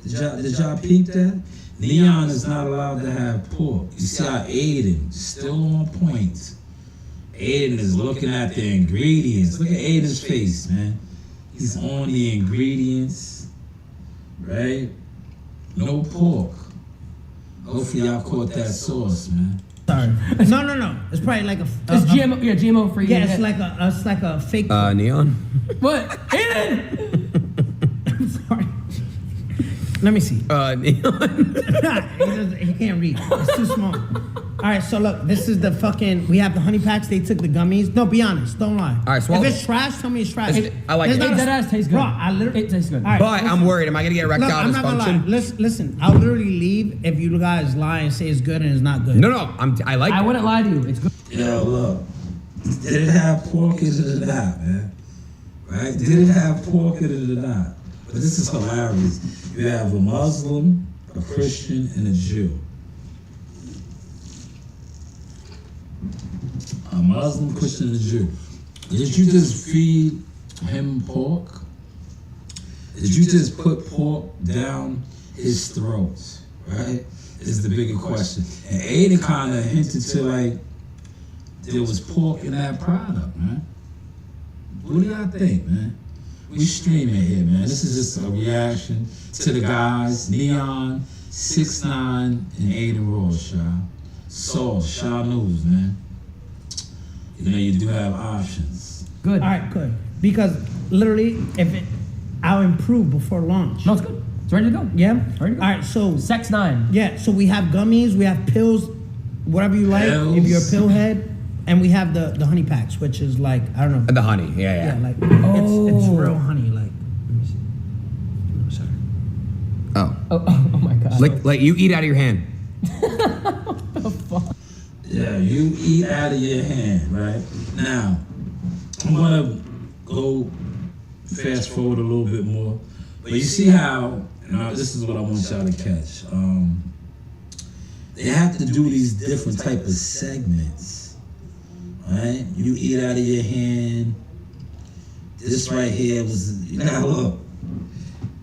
Did y'all peep that? Neon is not allowed to have pork. You see how Adin, still on point. Adin is looking at the ingredients. Look at Adin's face, man. He's on the ingredients, right? No pork. Hopefully y'all caught that sauce, man.
Sorry. No. It's probably like a.
It's GMO. Yeah, GMO free.
Yeah, it's like a fake.
Neon?
What? Adin!
I'm sorry. Let me see.
Neon?
He can't read. It's too small. All right, so look, this is the fucking. We have the honey packs. They took the gummies. No, be honest. Don't lie.
All right, swallow.
If it's trash, tell me it's trash.
I like it.
That ass tastes good.
Bro, I literally.
It tastes good.
All right,
But I'm worried. Am I gonna get erectile
Look, I'm not gonna lie.
dysfunction?
Listen. I'll literally leave if you guys lie and say it's good and it's not good.
No. I like
I
it.
wouldn't lie to you. It's good.
Yo, look. Did it have pork? Is it or not, man? Right? Did it have pork? Is it or not? But this is hilarious. You have a Muslim, a Christian, and a Jew. A Muslim, Christian, and a Jew. Did you just feed him pork? Did you just put pork down his throat, right? Is the bigger question. And Adin kind of hinted to like there was pork in that product, man. What do y'all think, man? We streaming here, man. This is just a reaction to the guys, N3on, 6ix9ine, and Adin Ross, y'all. So, Shanewz, man. You know, you do have options.
Good.
All right, good. Because literally, I'll improve before launch.
No, it's good. It's ready to go.
Yeah?
Ready to go.
All right, so.
Shanewz.
Yeah, so we have gummies, we have pills, whatever you like,
Pills.
if you're a pill head. And we have the honey packs, which is like, I don't know.
And the honey, yeah.
Yeah, like,
Oh.
it's real honey, like. Let me see. No, sorry.
Oh.
Oh my god.
Like you eat out of your hand.
Yeah, you eat out of your hand, right? Now, I'm gonna go fast forward a little bit more. But you see how, this is what I want y'all to catch. They have to do these different type of segments, right? You eat out of your hand. This right here was, look,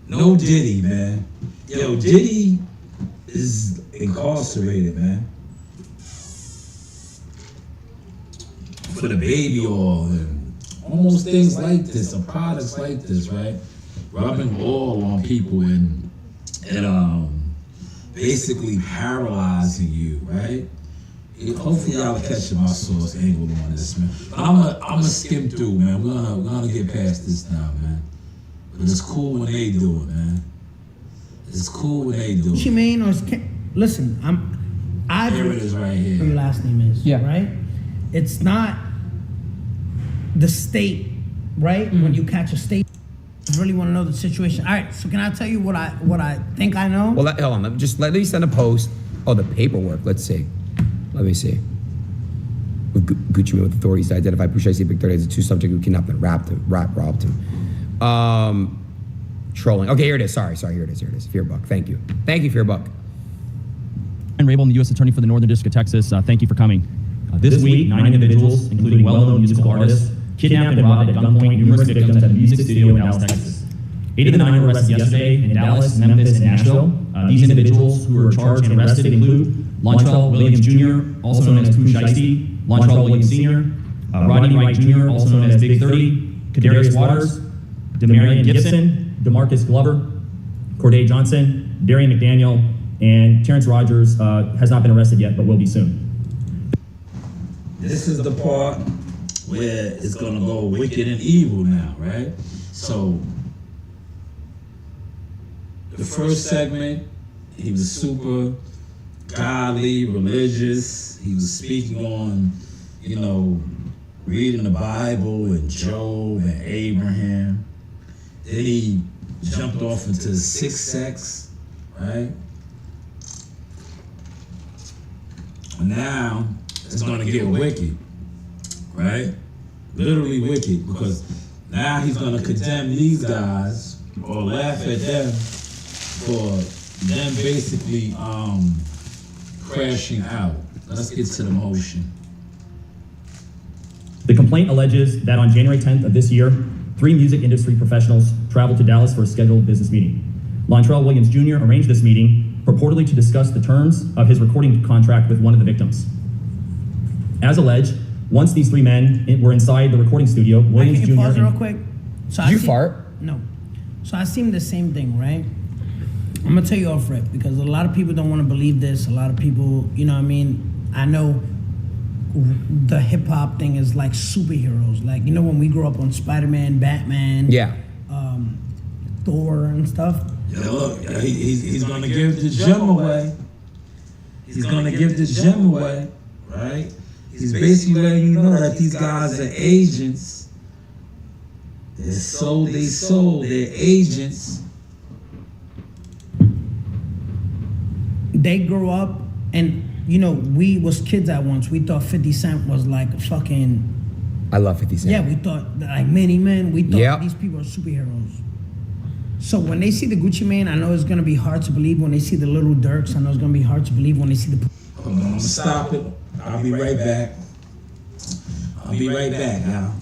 no Diddy, man. Yo, Diddy is incarcerated, man. For the baby oil and almost things like this, or products like this, right? Rubbing oil on people and basically paralyzing you, right? Hopefully y'all are catching my source angle on this, man. But I'm gonna skim through, man. We're gonna get past this now, man. But it's cool when they do it, man. It's cool when they do
What you
it.
mean? Or listen,
Here it is right
Your
here.
last name is,
Yeah.
right? It's not the state, right? When you catch a state, you really want to know the situation. All right, so can I tell you what I think I know?
Well, hold on. Let me send a post. Oh, the paperwork. Let's see. Let me see. With Gucci Mane with authorities to identify Boucher Big 30 as the two subjects who kidnapped and robbed him. Trolling. Okay, here it is. Sorry. Here it is. Fearbuck. Thank you, Fearbuck.
And Rabel, I'm the U.S. Attorney for the Northern District of Texas. Thank you for coming. This week, 9 individuals, including well-known musical artists, kidnapped and robbed at gunpoint numerous victims at a music studio in Dallas, Texas. 8 of the 9 were arrested yesterday in Dallas, Memphis, and Nashville. These individuals who were charged and arrested include Lontrell Williams Jr., also known as Pooh Shiesty, Lontrell Williams Sr., Rodney Wright Jr., also known as Big 30, Kadarius Waters, Demarion Gibson, DeMarcus Glover, Corday Johnson, Darian McDaniel, and Terrence Rogers has not been arrested yet, but will be soon.
This is the part where it's gonna go wicked and evil now, right? So the first segment, he was super godly, religious. He was speaking on, reading the Bible and Job and Abraham. Then he jumped off into sixth sex, right? Now it's gonna get wicked, right? Literally wicked, because now he's gonna condemn these guys or laugh at them for them basically crashing out. Let's get to the motion.
The complaint alleges that on January 10th of this year, 3 music industry professionals traveled to Dallas for a scheduled business meeting. Lontrell Williams Jr. arranged this meeting purportedly to discuss the terms of his recording contract with one of the victims. As alleged, once these 3 men were inside the recording studio, Williams
Can you
Jr.
pause real quick? So
Did you fart?
No. So I seen the same thing, right? I'm gonna tell you off rip, because a lot of people don't want to believe this. A lot of people, I know the hip hop thing is like superheroes. Like, when we grew up on Spider-Man, Batman,
Yeah.
Thor and stuff.
Yeah, look, he's gonna give the gem away. He's gonna give the gem away, right? He's basically letting you know that these guys are agents. They're agents.
They grew up, and we was kids at once. We thought 50 Cent was like a fucking.
I love 50 Cent.
Yeah, we thought like Many Men. We thought
Yep.
these people are superheroes. So when they see the Gucci Mane, I know it's gonna be hard to believe. When they see the Little Dirks, I know it's gonna be hard to believe. When they see the.
Hold on, I'm gonna stop it. I'll be right back. I'll be right back now.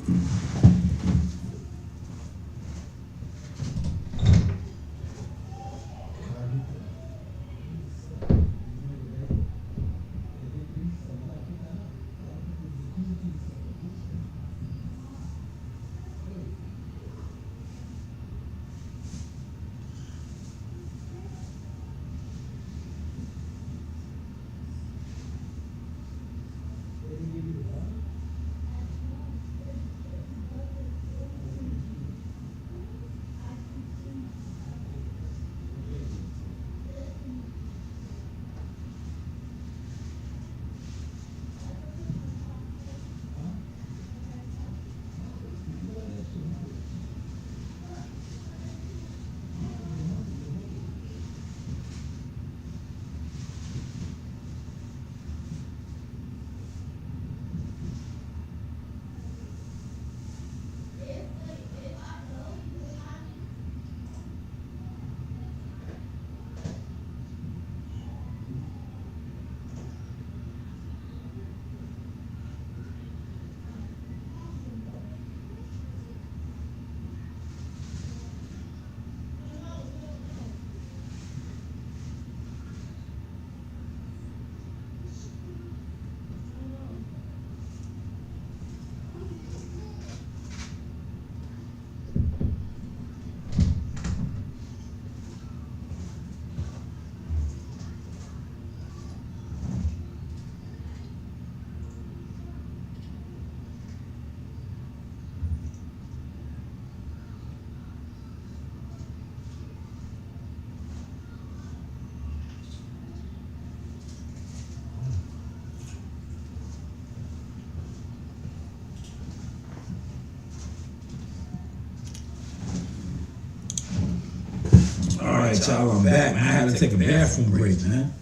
right, y'all, I'm back, man. I had to take a bathroom break, man.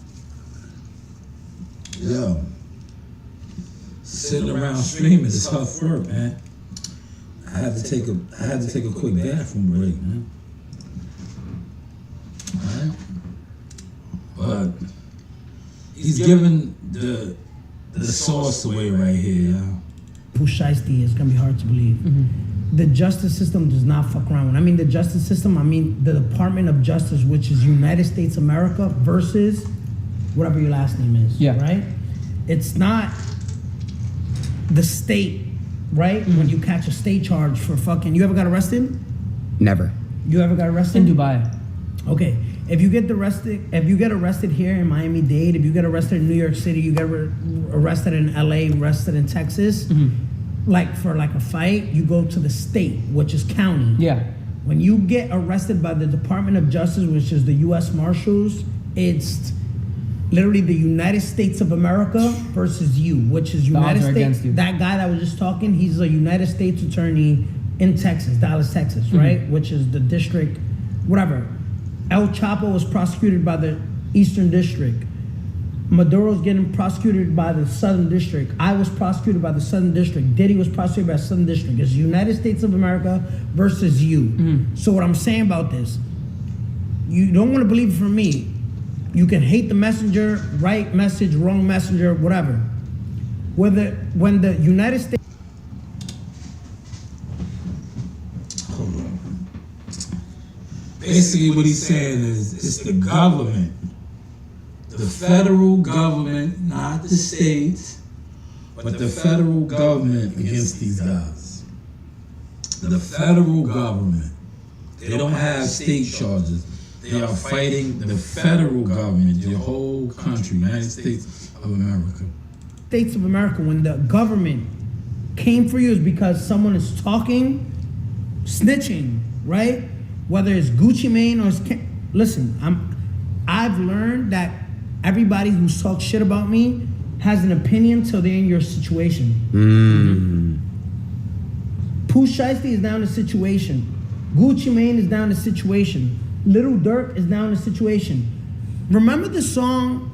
Yo. Sitting around streaming is tough work, man. I had to take a quick bathroom break, man. Alright? But he's giving the sauce away right here, y'all.
Pusheisty is gonna be hard to believe. The justice system does not fuck around. When I mean the justice system, I mean the Department of Justice, which is United States America versus whatever your last name is. Yeah. Right? It's not the state, right? When you catch a state charge for fucking, you ever got arrested?
Never.
You ever got arrested?
In Dubai.
Okay. If you get arrested here in Miami-Dade, if you get arrested in New York City, you get arrested in LA, arrested in Texas, like for like a fight, you go to the state, which is county.
Yeah.
When you get arrested by the Department of Justice, which is the U.S. Marshals, it's literally the United States of America versus you, which is United States. That guy that was just talking, he's a United States attorney in Texas, Dallas, Texas, right? Which is the district, whatever. El Chapo was prosecuted by the Eastern District. Maduro's getting prosecuted by the Southern District. I was prosecuted by the Southern District. Diddy was prosecuted by the Southern District. It's United States of America versus you. So what I'm saying about this, you don't want to believe it from me. You can hate the messenger, right message, wrong messenger, whatever. When the United States...
Hold on. Basically what he's saying is it's the government. The federal government, not the states, but the federal government against these guys. The federal government. They don't have state charges. They are fighting the federal government, the whole country, United States of America.
States of America, when the government came for you, is because someone is talking, snitching, right? Whether it's Gucci Mane or it's... Listen, I've learned that everybody who talks shit about me has an opinion till they're in your situation. Pooh Shiesty is down the situation. Gucci Mane is down the situation. Little Durk is down the situation. Remember the song?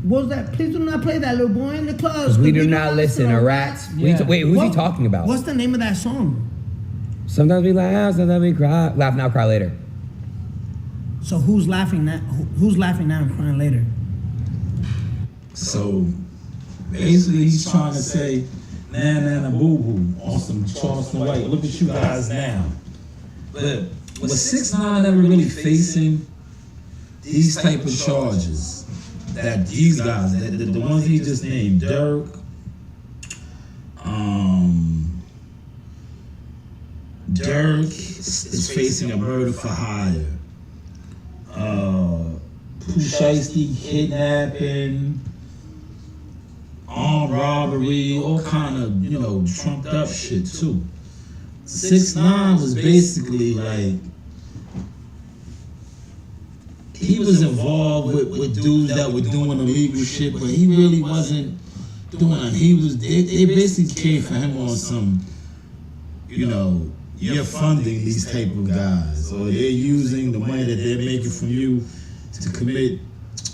What was that? Please do not play that, little boy in the club.
Because we do not listen to rats.
Yeah.
Wait, who's he talking about?
What's the name of that song?
Sometimes we laugh, sometimes we cry. Laugh now, cry later.
So who's laughing now? Who's laughing now and crying later?
So basically he's trying to say, nah, nah, nah, boo boo, on some Charleston White. Look at you guys now. But was 6ix9ine never really facing these type of charges that these guys, the ones he just named, Durk, Durk is facing a murder for hire. Pooh Shiesty, kidnapping, armed robbery, all kind of, trumped up shit too. 6ix9ine was basically like, he was involved with dudes that were doing illegal shit, but he really wasn't doing it. They basically came for him on some, you're funding these type of guys, or they're using the money that they're making from you to commit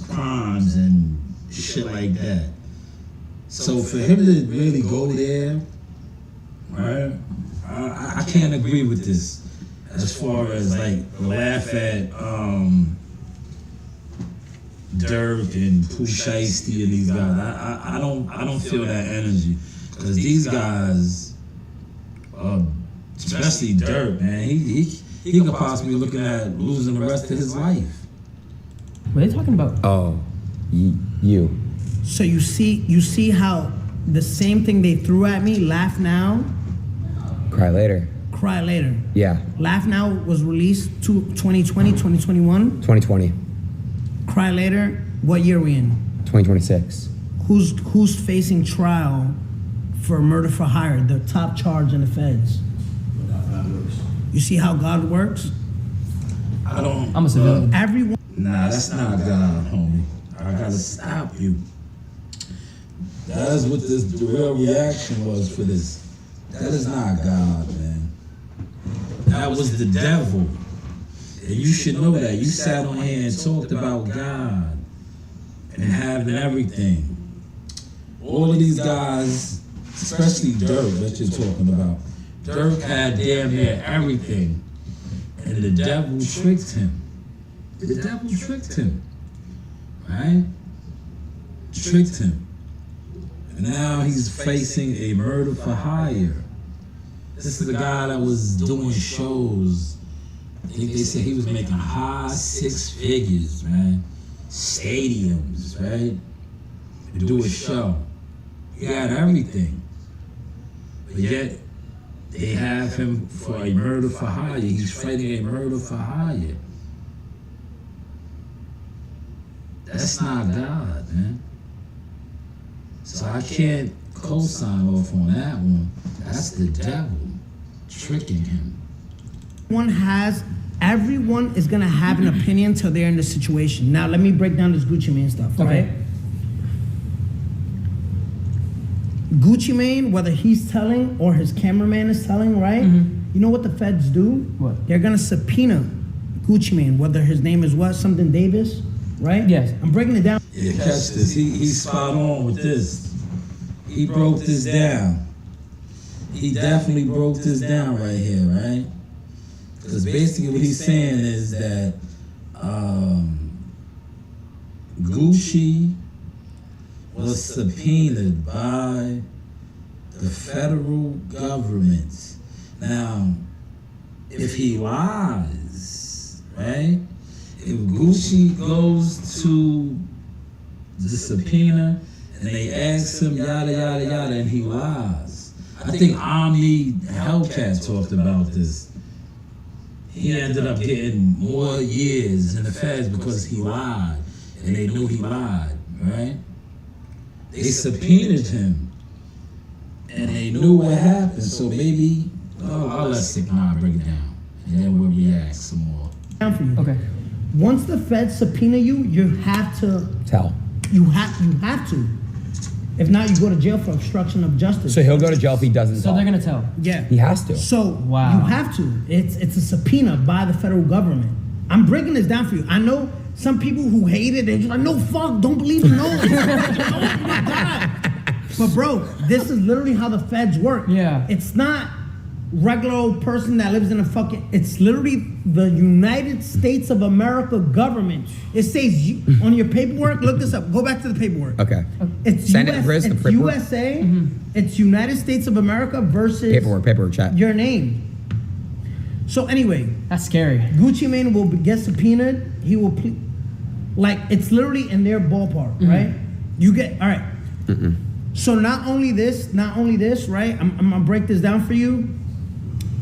crimes and shit like that. So for him to really go there, right? I can't agree with this as far as like laugh at Durk and Pooh Shiesty and these guys. I don't feel that energy, because these guys, especially Durk, man, he could possibly be looking at losing the rest of his life.
What are they talking about?
Oh, you.
So you see how the same thing they threw at me, laugh now,
Cry later.
cry later.
Yeah.
Laugh Now was released 2020, 2021.
2020.
Cry Later, what year are we in?
2026.
Who's facing trial for murder for hire, the top charge in the feds? You see how God works?
I'm a civilian.
Everyone.
Nah, that's not God, homie. I gotta stop you. That is what the real reaction was for this. That is not God, man. That was the devil. And you should know that. You sat on here and talked about God and having everything. All of these guys, especially Dirk that you're talking about, Dirk had damn near everything. And the devil tricked him. The devil tricked him. Right? Tricked him. And now he's facing a murder for hire. This is the guy that was doing shows. They said he was making high 6 figures, man. Stadiums, right? To do a show. He had everything. But yet, they have him for a murder for hire. He's fighting a murder for hire. That's not God, man. So I can't co-sign off on that one. That's the devil tricking him.
Everyone is gonna have an opinion till they're in the situation. Now let me break down this Gucci Mane stuff, right? Gucci Mane, whether he's telling or his cameraman is telling, right? You know what the feds do?
What?
They're gonna subpoena Gucci Mane, whether his name is what, something Davis, right?
Yes.
I'm breaking it down.
Yeah, catch this. He's spot on with this. He broke this down. He definitely broke this down right here, right? Because basically what he's saying is that Gucci was subpoenaed by the federal government. Now, if he lies, right? If Gucci goes to the subpoena and they ask him yada yada yada and he lies. I think Omni Hellcat talked about this. He ended up getting more years in the feds because he lied, and they knew he lied, right? They subpoenaed him, and they knew what happened. So maybe, I'll let Sigma break it down, and then we'll react some more.
Down for you.
Okay.
Once the feds subpoena you, you have to
Tell.
You have to. If not, you go to jail for obstruction of justice.
So he'll go to jail if he doesn't
So
tell.
they're gonna tell.
Yeah.
He has to.
So
Wow.
you have to. It's a subpoena by the federal government. I'm breaking this down for you. I know some people who hate it, they're just like, no, fuck, don't believe in no. Oh my God. But bro, this is literally how the feds work.
Yeah.
It's not regular old person that lives in a fucking, it's literally the United States of America government. It says on your paperwork, look this up, go back to the paperwork.
Okay.
It's
Send it,
US,
Chris, the
it's
paperwork.
USA, it's United States of America versus
Paperwork chat.
your name. So anyway,
That's scary.
Gucci Mane will get subpoenaed. He will like it's literally in their ballpark, right? You get all right. So not only this, right? I'm gonna break this down for you.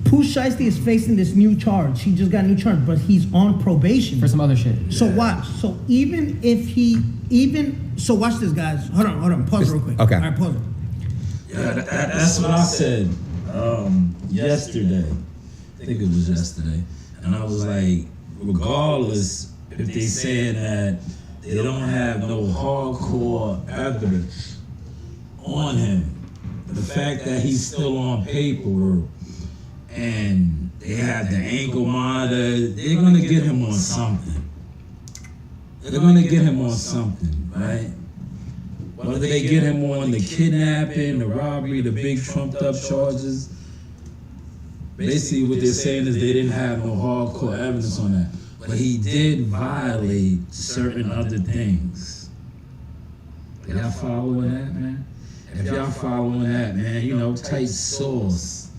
Pooh Shiesty is facing this new charge. He just got a new charge, but he's on probation
For some other shit.
So watch. So even if so watch this, guys. Hold on. Pause real quick.
Okay.
All right, pause it.
Yeah, that's what I said yesterday. I think it was yesterday. And I was like, regardless if they saying that they don't have no hardcore evidence on him, the fact that he's still on paperwork and they have the ankle monitor, they're gonna get him on something. They're gonna get him on something, right? Whether they get him on the kidnapping, the robbery, the big trumped up charges, basically what they're saying is they didn't have no hardcore evidence on that. But he did violate certain other things. Y'all following that, man? If y'all following that, man, you know, type source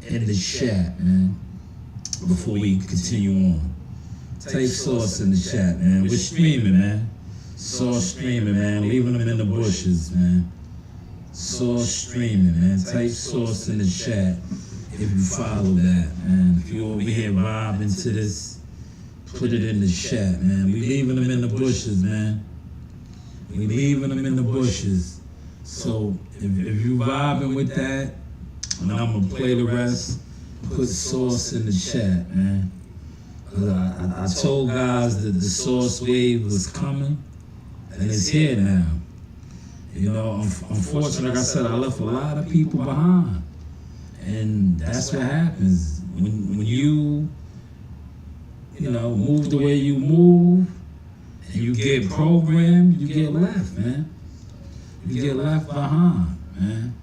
in the chat, man, before we continue on. Type source in the chat, man. We're streaming, man. Source streaming, man. Leaving them in the bushes, man. Source streaming, man. Type source in the chat if you follow that, man. If you over here vibing to this, put it in the chat, man. We leaving them in the bushes, man. We leaving them in the bushes. So if you vibing with that, and I'm gonna play the rest, put source in the chat, man. I told guys that the source wave was coming, and it's here now. You know, unfortunately, like I said, I left a lot of people behind. And that's what happens. When you move the way you move, and you get programmed, you get left, man. You get left behind, man.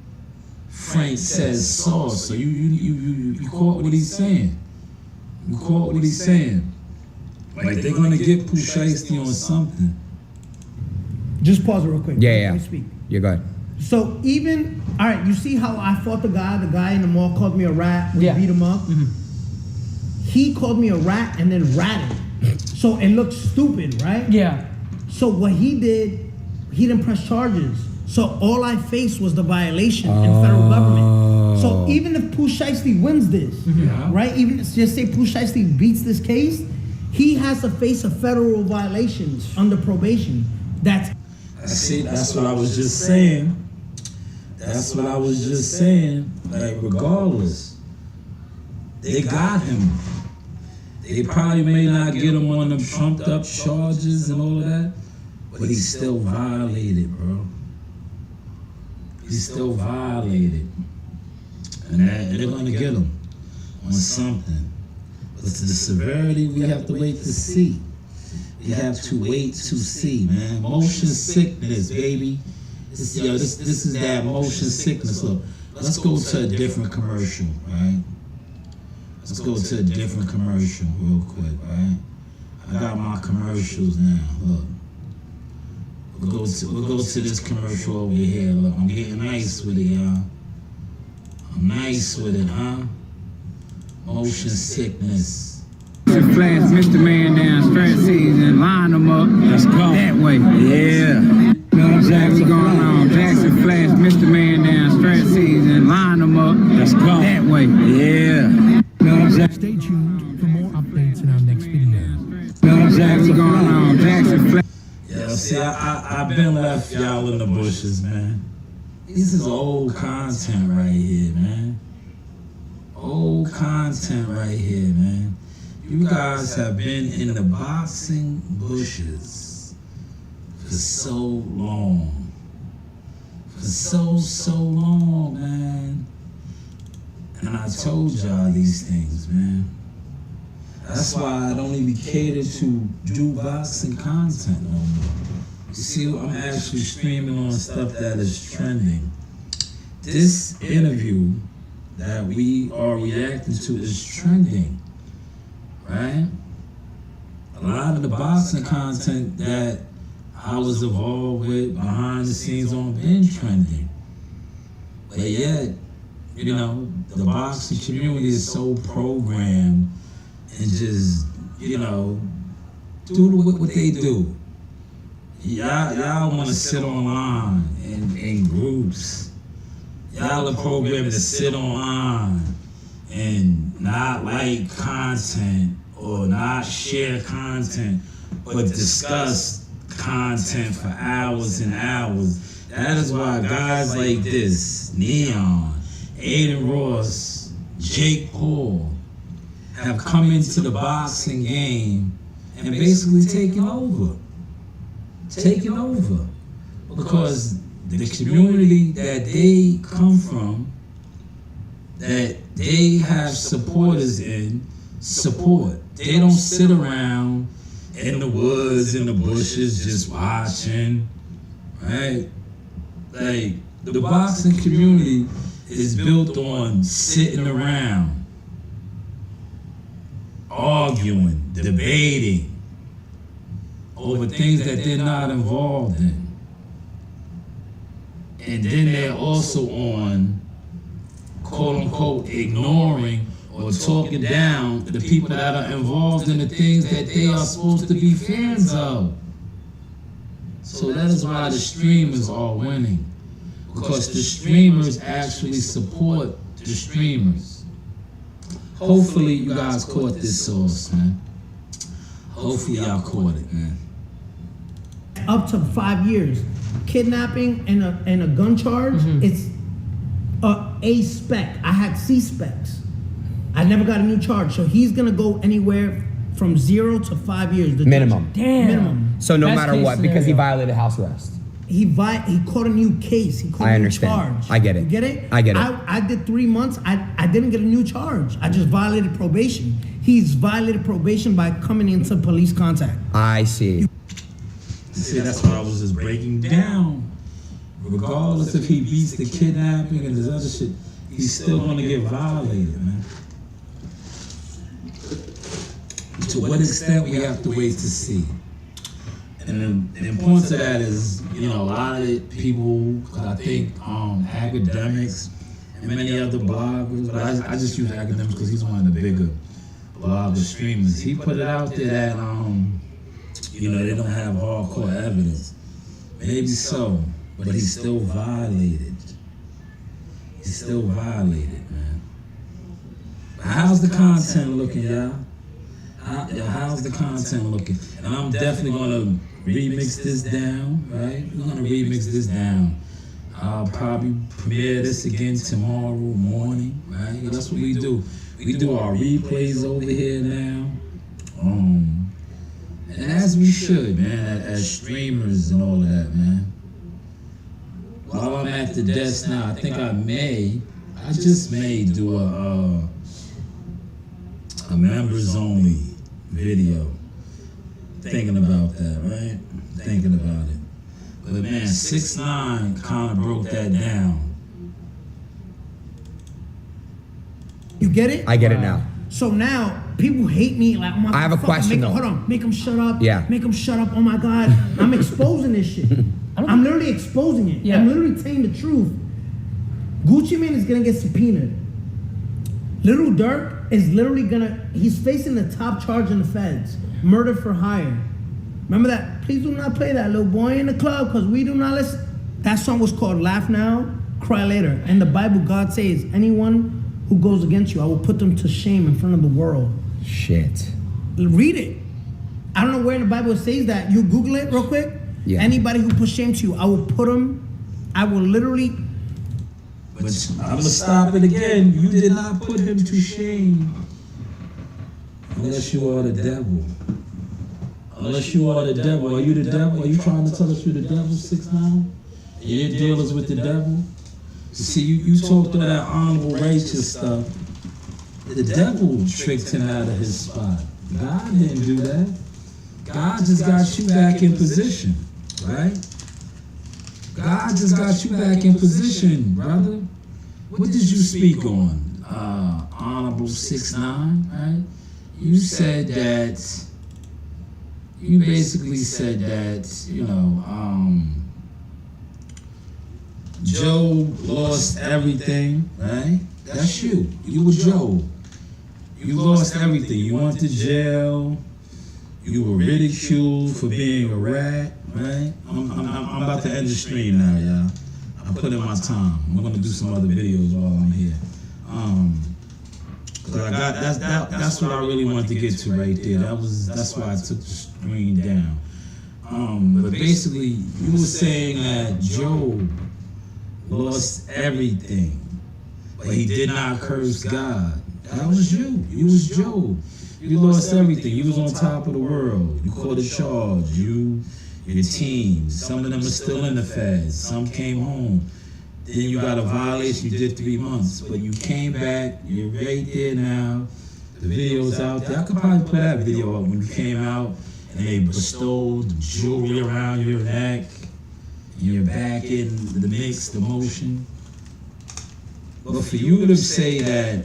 Frank says sauce, so you caught what he's saying. You caught what he's saying. Like they're gonna get Pooh Shiesty on something.
Just pause it real quick.
Yeah.
Let me speak.
Yeah, go ahead.
So even, all right, you see how I fought the guy in the mall called me a rat, we beat him up? He called me a rat and then ratted. So it looked stupid, right?
Yeah.
So what he did, he didn't press charges. So all I faced was the violation in federal government. So even if Pooh Shiesty wins this, right? Even just say Pooh Shiesty beats this case, he has to face a federal violations under probation. That's
what I was just saying. That's what I was just saying. Like regardless, they got him. They probably may not get him on them trumped up charges and all of that, but he still violated, bro. He still violated. And they're gonna get him on something. But to the severity, we have to wait to see. We have to wait to see, man. Motion sickness, baby. This is that motion sickness. Look, let's go to a different commercial, right? Let's go to a different commercial real quick, right? I got my commercials now. Look. We'll go to this commercial over here. Look, I'm getting nice with it, y'all. I'm nice with it, huh? Motion sickness.
Flash Mr. Man down stretch season, line them up. Let's go. That way. Yeah. Jackson going on. Jackson Flash Mr. Man down stretch season, line them up. Let's go. That way. Yeah.
Stay tuned for more updates in our next video.
Jackson going on. Jackson Flash.
Yeah, see, I've been left y'all in the bushes, man. This is old content right here, man. Old content right here, man. You guys have been in the boxing bushes for so long. For so long, man. And I told y'all these things, man. That's why I don't even cater to do boxing content no more. You see, I'm actually streaming on stuff that is trending. This interview that we are reacting to is trending, right? A lot of the boxing content that I was involved with behind the scenes on been trending. But yet, the boxing community is so programmed and just, do what they do. Y'all want to sit online in groups. Y'all are programmed to sit online and not like content or not share content, but discuss content for hours and hours. That is why guys like this, Neon, Adin Ross, Jake Paul, have come into the boxing game and basically taken over. Because the community that they come from, that they have supporters in, support. They don't sit around in the woods, in the bushes, just watching, right? Like, the boxing community is built on sitting around, arguing, debating over things that they're not involved in. And then they're also on, quote unquote, ignoring or talking down the people that are involved in the things that they are supposed to be fans of. So that is why the streamers are winning. Because the streamers actually support the streamers. Hopefully you guys caught this sauce, man. Hopefully y'all caught it, man.
Up to 5 years. Kidnapping and a gun charge, it's A spec. I had C specs. I never got a new charge. So he's gonna go anywhere from 0 to 5 years.
Minimum.
Damn.
Minimum.
So no
Best
matter
case
what, because he
scenario.
violated house arrest.
he caught a new case. He caught a new charge.
I get it.
You get it?
I get it.
I did 3 months. I didn't get a new charge. I just violated probation. He's violated probation by coming into police contact.
I see.
See, that's what I was just breaking down. Regardless if he beats the kidnapping and this other shit, he's still gonna get violated, man. To what extent, we have to wait to see. And the importance of that is, you know, a lot of people, I think academics and many other bloggers, but I just use academics because he's one of the bigger blogger streamers. He put it out there that, you know, they don't have hardcore evidence. Maybe so, but he's still violated. He's still violated, man. How's the content looking, y'all? How's the content looking? And I'm definitely gonna remix this down, right? We're gonna remix this down. I'll probably premiere this again tomorrow morning, right? That's what we do. We do our replays over here now. And as we should, man, as streamers and all of that, man. While I'm at the desk now, I think I just may do a members only video. Thinking about that, right? Thinking about it. But man, 6ix9ine kind of broke that down.
You get it?
I get it now.
So now people hate me like, oh my God,
I have a question though.
Hold on, make them shut up.
Yeah.
Make them shut up. Oh my God, I'm exposing this shit. I'm literally exposing it.
Yeah.
I'm literally telling the truth. Gucci Mane is gonna get subpoenaed. Little Durk is literally he's facing the top charge in the feds, murder for hire. Remember that? Please do not play that, little boy in the club, because we do not listen. That song was called Laugh Now, Cry Later. In the Bible, God says, anyone who goes against you, I will put them to shame in front of the world.
Shit.
Read it. I don't know where in the Bible it says that. You Google it real quick.
Yeah.
Anybody who puts shame to you, I will literally.
But I'm gonna stop it again. You did not put him to shame. Unless you are the devil. Unless you are the devil. Are you the devil? Are you trying to tell us you're the devil, 6ix9ine? You're dealers with the devil? See, you talked all that honorable righteous stuff. The devil tricked him out of his spot. God didn't do that. God just got you back in position, right? God just got you back in position, brother. What did you speak on? Honorable 6ix9ine, right? You basically said that, you know, Job lost everything, right? That's you. You were Job. You lost everything. You went to jail. You were ridiculed for being a rat, right? I'm about to end the stream now, y'all. I put in my time. I'm gonna do some other videos while I'm here. Cause I got that's what I really wanted to get to right there. That's why I took the screen down. But basically, you were saying that Job lost everything, but he did not curse God. That was you. You was Job. You lost everything. You was on top of the world. You caught a charge. Your team. Some of them are still in the feds. Some came home. Then you got a violation. You did 3 months, but you came back. You're right there now. The video's out there. I could probably play that video up when you came out and they bestowed jewelry around your neck. And you're back in the mix, the motion. But for you to say that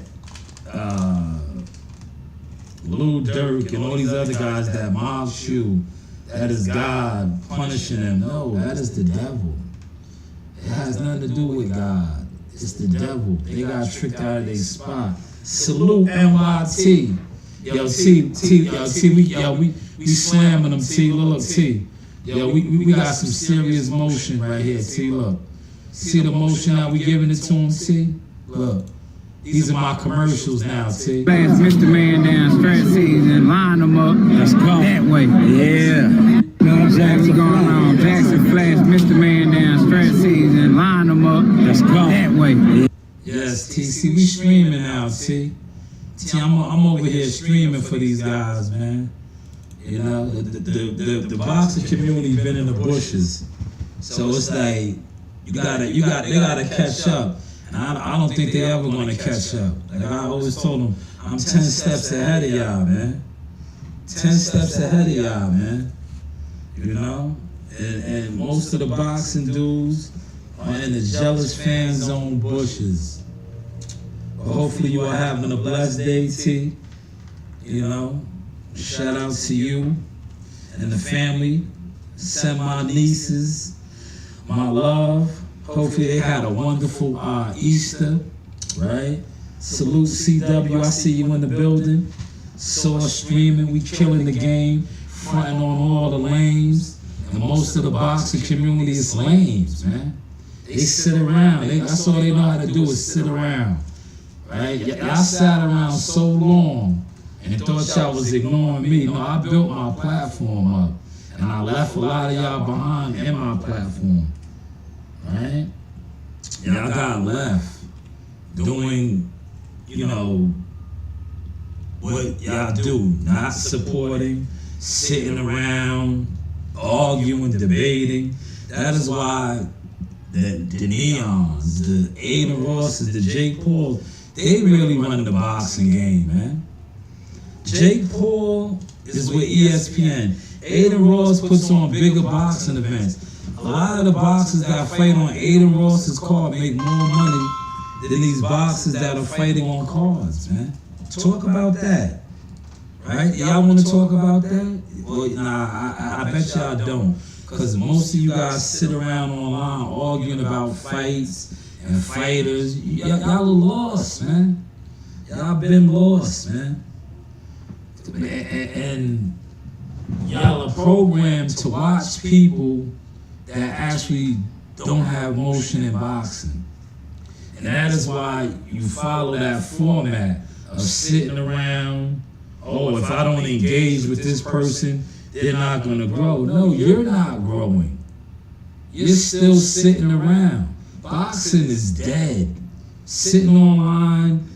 Lil Durk and all these other guys that mocked you, that is God punishing them. No, that is the devil. It has nothing to do with God. It's the devil. They got tricked out of their spot. Salute NYT. Yo, T, we slamming them, T. Look, T. Yo, we got some serious motion right here, T. Look. See the motion that we giving it to him, T? Look. These are my commercials now, T.
Flash Mr. Man down stretch season, line them up. Let's go. That way. Yeah. Know what I'm saying? What's going on? Jackson Flash Mr. Man down stretch season, line them up. Let's go. That way.
Yes, T. See, we streaming now, T. T, I'm over here streaming for these guys, man. You know, the boxing community been in the bushes. So it's like they gotta catch up. And I don't think they ever gonna catch up. Like I always told them, I'm 10 steps ahead of y'all, man. 10 steps ahead of y'all, man. You know? And most of the boxing dudes are in the jealous fan zone bushes. But hopefully you are having a blessed day, T. You know? Shout out to you and the family. Send my nieces my love. Hopefully they had a wonderful Easter, right? Salute CW, I see you in the building. Saw streaming, we killing the game, fronting on all the lames. And most of the boxing community is lames, man. They sit around, that's all they know how to do is sit around, right? Y'all sat around so long and thought y'all was ignoring me. No, I built my platform up and I left a lot of y'all behind in my platform. Right? Y'all got left doing, you know, what y'all do, not supporting, sitting around, arguing, debating. That is why the Neons, the Adin Rosses, the Jake Pauls, they really run the boxing game, man. Jake Paul is with ESPN. Adin Ross puts on bigger boxing events. A lot of the boxers that fight on Adin Ross's card make more money than these boxers that are fighting on cards, man. Talk about that, right? Y'all want to talk about that? Well, nah, I bet y'all don't. Because most of you guys sit around online arguing about fights and fighters. Y'all are lost, man. Y'all been lost, man. And y'all are programmed to watch people that actually don't have motion in boxing. And that is why you follow that format of sitting around, oh, if I don't engage with this person, they're not gonna grow. No, you're not growing. You're still sitting around. Boxing is dead. Sitting online,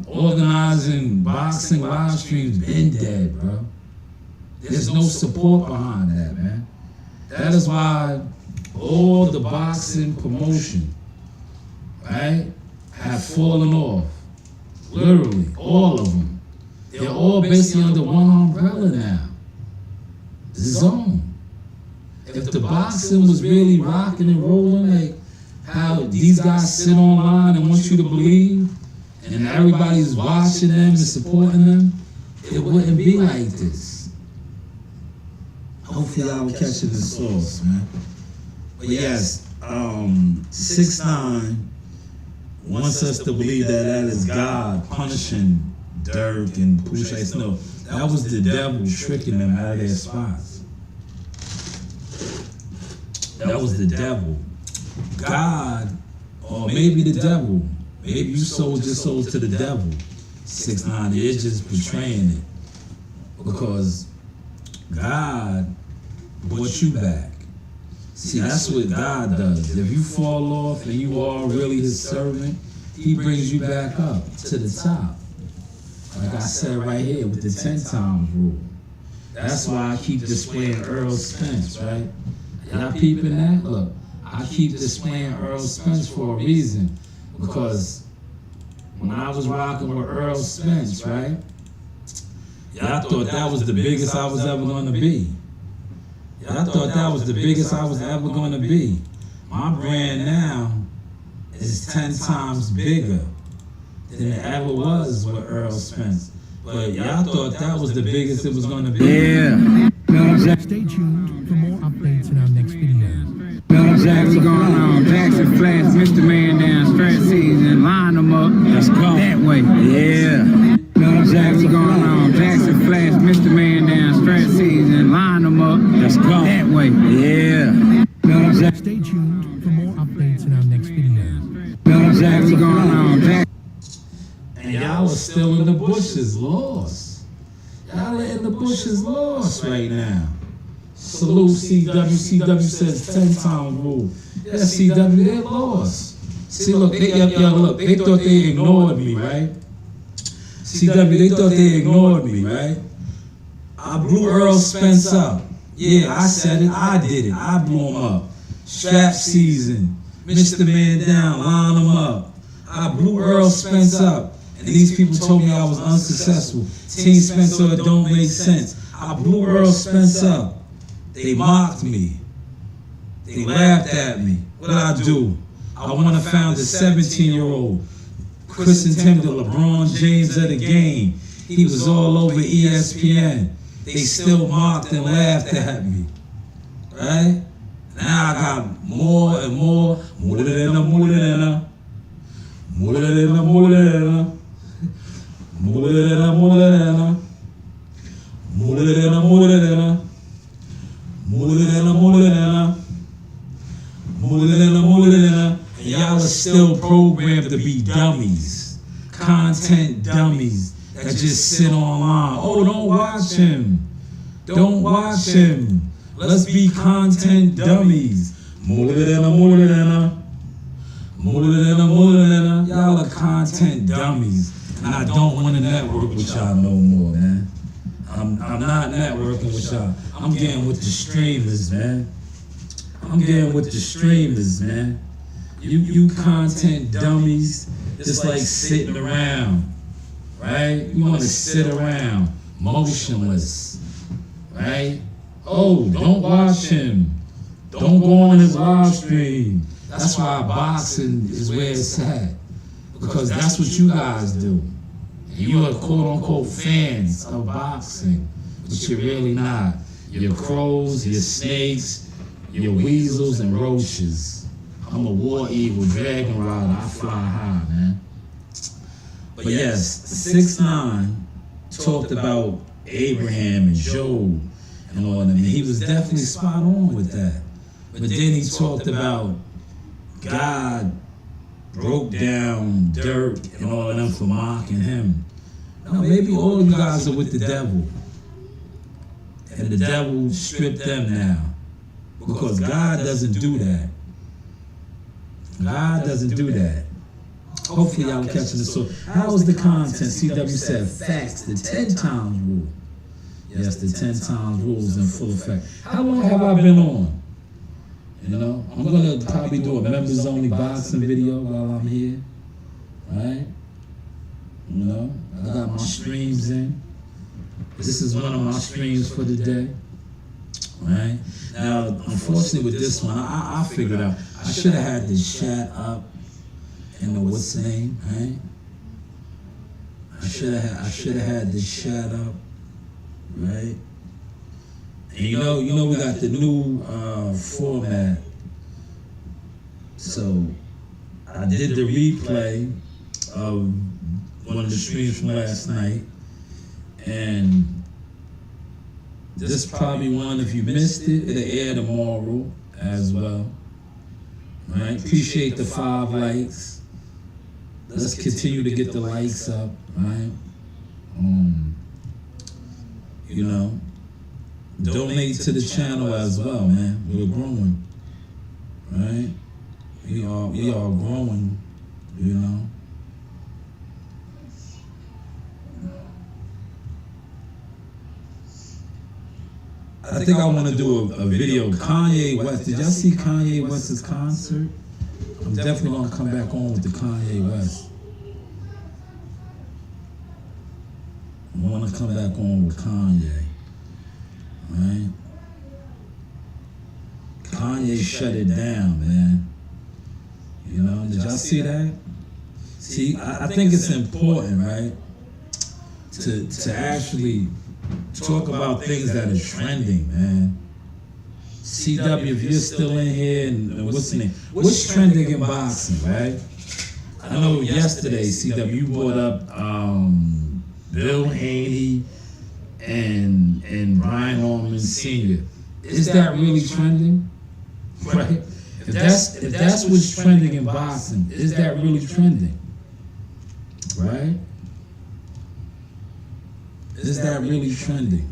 organizing boxing live streams, been dead, bro. There's no support behind that, man. That is why all the boxing promotion, right, have fallen off. Literally, all of them. They're all basically under one umbrella now. Zone. If the boxing was really rocking and rolling, like how these guys sit online and want you to believe, and everybody's watching them and supporting them, it wouldn't be like this. Hopefully y'all will catch the source, man. But yes, 6ix9ine wants us to believe that is God punishing Dirk and Pusha T. No, that was the devil tricking them out of their spots. That was the devil. God, or maybe the devil. Maybe you sold your soul to the devil. 6ix9ine is just portraying it. Because God brought you back. See, that's what God does. If you fall off and you are really his servant, he brings you back up to the top. Like I said right here with the 10 times rule. That's why I keep displaying Earl Spence, right? Y'all peeping that? Look, I keep displaying Earl Spence for a reason. Because when I was rocking with Earl Spence, right? Y'all thought that was the biggest I was ever going to be. Y'all thought that was the biggest I was ever going to be. My brand now is 10 times bigger than it ever was with Earl Spence. But y'all thought that was the biggest it was going to be.
Yeah.
Stay tuned for more updates in our next video.
What's going on? Jackson Flash, Mr. Man down stretch season. Line them up. Let's go. That way. Yeah. What's going on? Jackson Flash, Mr. Man down stretch season. Line them up. Let's go. That way. Yeah.
Stay tuned for more updates in our next video.
What's going on?
And y'all are still in the bushes, lost. Y'all are in the bushes, lost right now. Salute CW. CW says 10 times rule. Yeah, CW, they're lost. See, look, they thought they ignored me, right? CW, they thought they ignored me, right? I blew Earl Spence up. Yeah, I said it, I did it, I blew him up. Strap season. Mr. Man down, line them up. I blew Earl Spence up. And these people told me I was unsuccessful. Team Spencer, it don't make sense. I blew Earl Spence up. They mocked me. They laughed at me. What did I do? I want to found a 17-year-old. Chris and Tim, the LeBron James of the game. He was all over ESPN. They still mocked and laughed at me. Right? Now I got more and more. And y'all are still programmed to be dummies. Content dummies that just sit online. Oh, don't watch him. Don't watch him. Let's be content dummies. Y'all are content dummies. And I don't want to network with y'all no more, man. I'm not networking with y'all. I'm getting with the streamers, man. I'm getting with the streamers, man. You content dummies just like sitting around, right? You want to sit around motionless, right? Oh, don't watch him. Don't go on his live stream. That's why boxing is where it's at. Because that's what you guys do. And you are quote-unquote fans of boxing, but you're really not. You're crows, you're snakes, you're weasels and roaches. I'm a war eagle, dragon rider, I fly high, man. But yes, 6ix9ine talked about Abraham and Job and all of them. And he was definitely spot on with that. But then he talked about God broke down Dirk and all of them for mocking him. Now maybe all of you guys are with the devil. And the devil stripped them now. Because God doesn't do that. God doesn't do that. Hopefully y'all are catching the story. How was the content? CW said facts, the 10 times rule. Yes, the 10 times rule is in full effect. How long have I been on? You know, I'm going to probably do a members only boxing video while I'm here. Right? You know, I got my streams in. This is one of my streams for the day. Right? Now, unfortunately with this one, I figured out I should have had this chat up in the what's the name, right? I should have had this chat up, right? And you know we got the new format. So I did the replay of one of the streams from last night, and this is probably one, if you missed it, it'll air tomorrow as well. Right? Appreciate the 5 likes. Let's continue to get the likes up, right? You know, donate to the channel as well, man. We're growing, right? We are growing, you know. I think I want to do a video. Kanye West. Did y'all see Kanye West's concert? I'm definitely going to come back on with the Kanye West. I want to come back on with Kanye. Right? Kanye shut it down, man. You know, did y'all see that? See, I think it's important, right? To actually talk about things that are trending, man. CW, if you're still in here, and what's the name? What's trending in boxing, right? I know yesterday, CW, you brought up Bill Haney and Brian Allman Sr. Is that really trending? Right? If that's what's trending in boxing, is that really trending? Right? Is that really trending?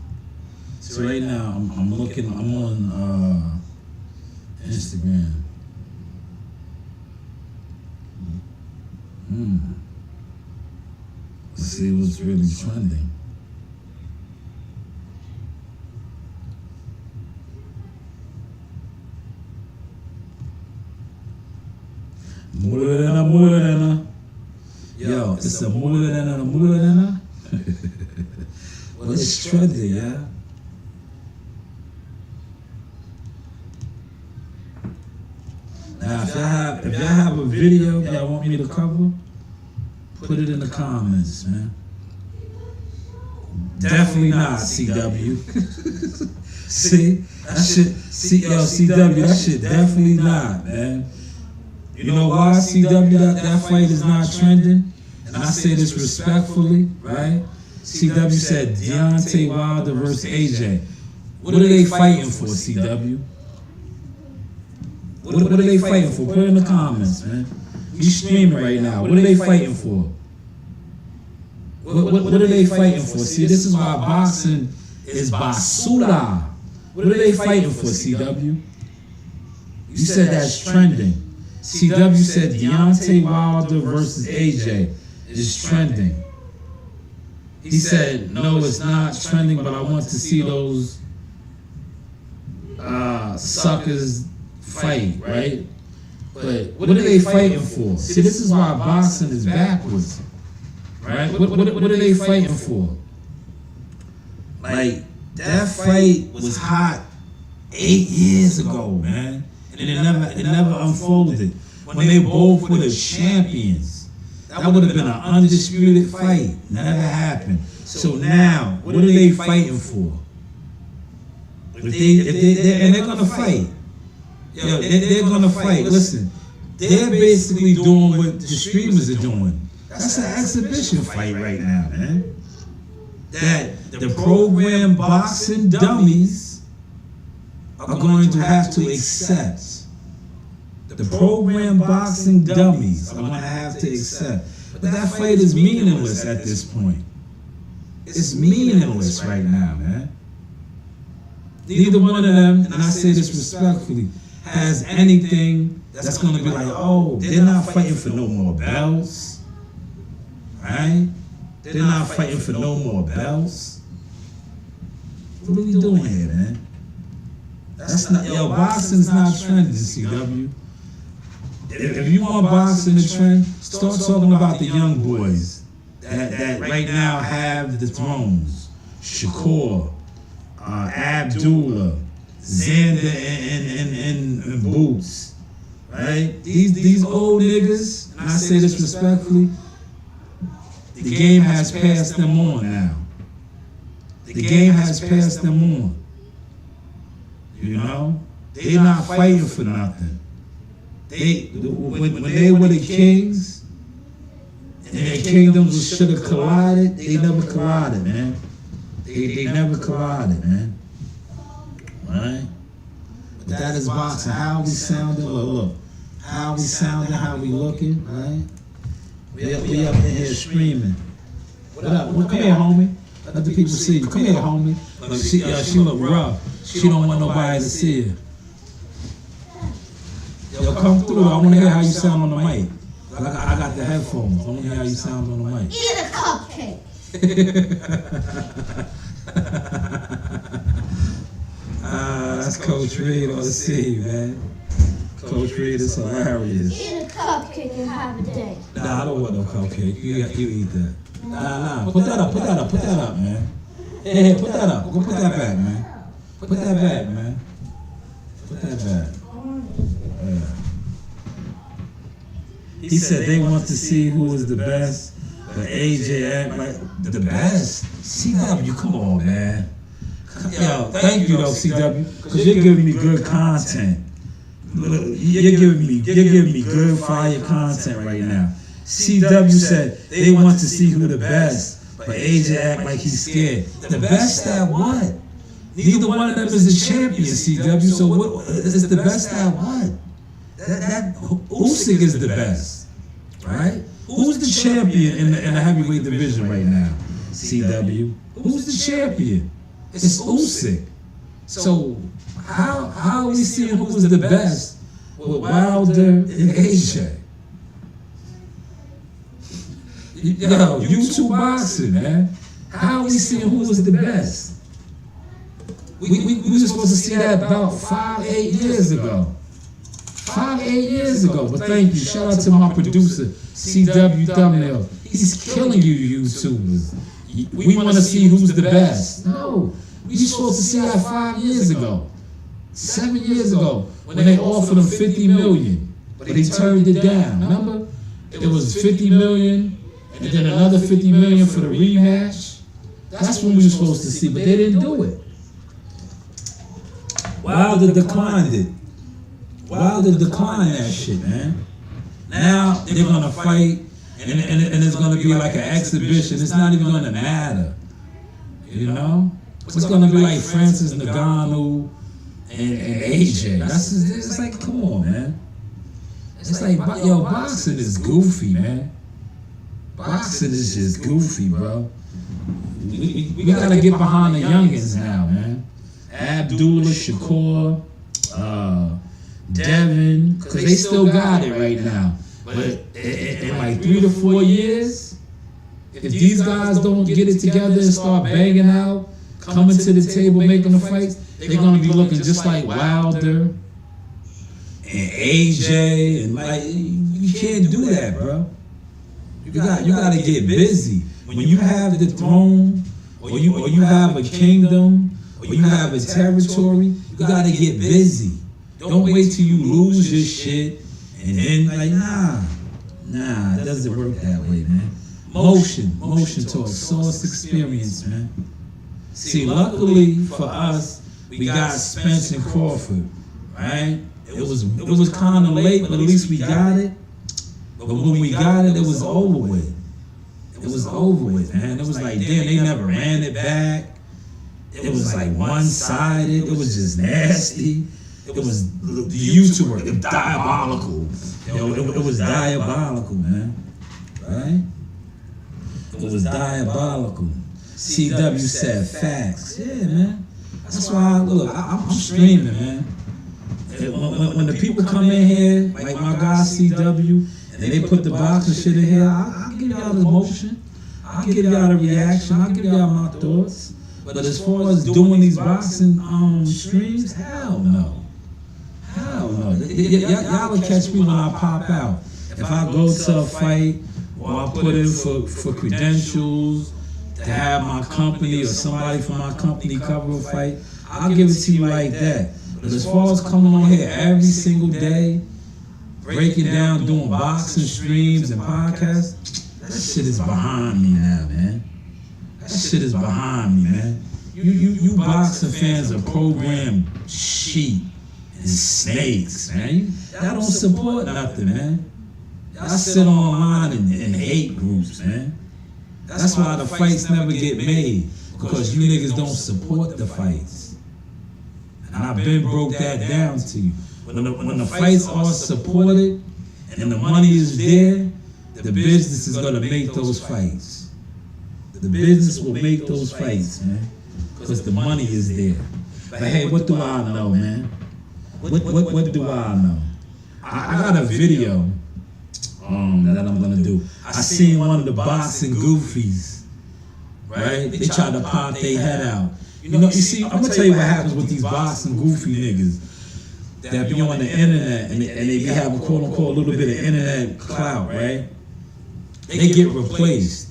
So right now, I'm on Instagram. Let's see what's really trending. Murana. Yo, it's a Murana. Well, it's trending, yeah. Now, if y'all have a video y'all want me to cover, put it in the comments, man. Definitely not CW. See, that shit, CW, that shit definitely not, man. You know why CW that fight is not trending? And I say this respectfully, right? CW said Deontay Wilder versus AJ. What are they fighting for, CW? What are they fighting for? Put it in the comments, man. We streaming right now. What are they fighting for? What are they fighting for? See, this is why boxing is basura. What are they fighting for, CW? You said that's trending. CW said Deontay Wilder versus AJ is trending. He said, no, it's not trending, but I want to see those suckers fight, right? But what are they fighting for? See, this is why boxing is backwards, right? What are they fighting for? Like, that fight was hot 8 years ago, man. And it never unfolded. When they both were the champions, that would have been an undisputed fight. Never happened. So now, what are they fighting for? If they're gonna fight. Yo, they're gonna fight. Listen, they're basically doing what the streamers are doing. That's an exhibition fight right now, man. That the program boxing dummies are going to have to accept. The program boxing dummies are going to have to accept. But that fight is meaningless at this point. It's meaningless right now, man. Neither one of them, and I say this respectfully, has anything that's going to be like, oh, they're not fighting for no more belts, right? They're not fighting for no more belts. What are we doing here, man? That's not, yo, boxing's not trending, CW. If you want boxing to trend, start talking about the young boys that right now have the thrones. Shakur, Abdullah, Xander, and Boots, right? These old niggas, and I say this respectfully, the game has passed them on now. The game has passed them on. You know? They're not fighting for nothing. When they were the kings, and their kingdoms should have collided, they never collided, man. They never collided, man. Right? But that is boxing. How we sounding? Look. How we sounding, how we looking, right? We up in here screaming. What up? Well, come here, homie. Let the people see you. Come here, homie. She look rough. She don't want nobody to see her. Yo, come through. I want to hear how you sound on the mic. I got the headphones. I want to hear how you sound on the mic.
Eat a cupcake.
That's Coach Reed on the scene, man. Coach Reed is hilarious.
Eat a cupcake and have a day.
Nah, I don't want no cupcake. You eat that. Nah. Put that up, man. Hey, put that up. Go put that back, man. Put that back, man. Put that back. Yeah. He said they want to see who is the best, but AJ act like the best. CW, come on, man. Yo, thank you though, CW, because you're giving me good content. You're giving me good fire content right now. CW said they want to see who the best, but AJ act like he's scared. The best at what? Neither one of them is a champion, CW. So what is the best at what? That Usyk is the best, right? Who's the champion in the heavyweight division right now? CW. Who's the champion? It's Usyk. So how are we seeing who was the best with Wilder and AJ? Yo, YouTube boxing, man. How are we seeing who was the best? We were supposed to see that about 5-8 years ago. 5 to 8 years ago. But thank you. Shout out to my producer, CW Thumbnail. He's killing you YouTubers. We want to see who's the best. No, we supposed to see that 5 years ago, 7 years ago, when they offered him $50 million, but he turned it down. Remember, it was $50 million, and then another $50 million for the rematch. That's when we were supposed to see, but they didn't do it. Wilder declined it. Wilder declined that shit, man. Now they're gonna fight, and it's gonna be like an exhibition. It's not even gonna matter, you know. It's gonna be like Francis Ngannou and AJ. It's like, come on, man. It's like, yo, boxing is goofy, man. Boxing is just goofy, bro. We gotta get behind the youngins now, man. Abdullah, Shakur, Devin, because they still got it right now. But in like 3 to 4 years, if these guys don't get it together and start banging out, coming to the table, making the fights, they're gonna be looking just like Wilder and AJ, and like, you can't do that, bro. You gotta get busy. When you have the throne, or you have a kingdom, or you have a territory, you gotta get busy. Don't wait till you lose your shit and then like, nah, it doesn't work that way, man. Motion talk, source experience, man. See, luckily for us, we got Spence and Crawford, right? It was kind of late, but at least we got it. But when we got it, it was over with. It was over with, man. It was like, damn, they never ran it back. It was like one-sided. It was just nasty. It was the YouTuber. It was diabolical. It was diabolical, man. Right? It was diabolical. CW said facts. Yeah, man. That's why, I'm streaming, man. When the people come in here, like my guy CW, and they put the boxing shit in here, I'll give y'all the emotion. I'll give y'all the reaction. I'll give y'all my thoughts. But as far as doing these boxing streams, hell no. Hell no. Y'all will catch me when I pop out. If I go to a fight, or I put in for credentials, to have my company or somebody from my company cover a fight, I'll give it to you like that. But as far as coming on here every single day, breaking down, doing boxing streams and podcasts, that shit is behind me now, man. That shit is behind me, man. You boxing fans are programmed sheep and snakes, man. Y'all don't support nothing, man. Y'all sit online in hate groups, man. That's why the fights never get made, because you niggas don't support the fights. And I've been broke that down to you. When the fights are supported and the money is there, the business is gonna make those fights. The business will make those fights, man, because the money is there. But hey, what do I know, man? What do I know? I got a video that I'm gonna do. I seen one of the boxing goofies, right? They tried to pop their head out. You see, I'm gonna tell you what happens with these boxing goofy niggas that be on the internet and they be having quote unquote a little bit of internet clout, right? They get replaced.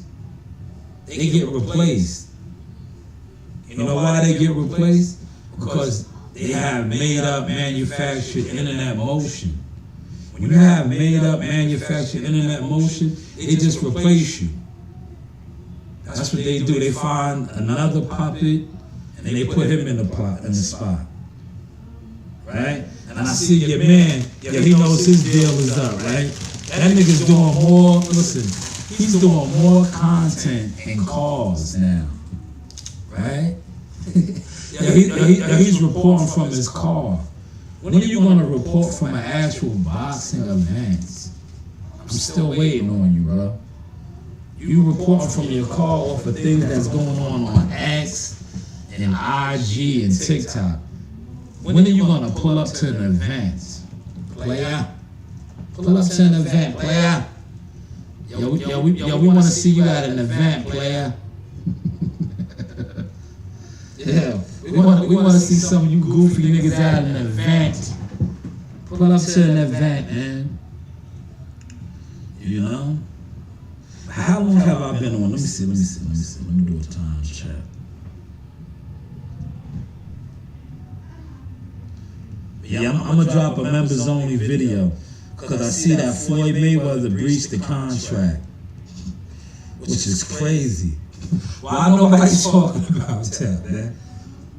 They get replaced. You know why they get replaced? Because they have made up manufactured internet motion. When you have made up manufactured internet motion, they just replace you. That's what they do. They find another puppet and they put him in the spot. Right? And I see your man, he knows his deal is up, right? That nigga's doing more, listen, he's doing more content and calls now. Right? He's reporting from his car. When are you gonna report from an actual boxing event? I'm still waiting on you, bro. You reporting from your car off of things that's going on X and IG and TikTok. When are you gonna pull up to an event? Player. Pull up to an event, player. Yo, we wanna see you at an event, player. Yeah, we wanna see some of you goofy niggas at an event. Pull pull up to an event, man. You know? How long have I been on? Let me see. Let me do a time check. Yeah, I'm gonna drop a members only video because I see that Floyd Mayweather breached the contract, which is crazy. Why nobody's talking about that, man?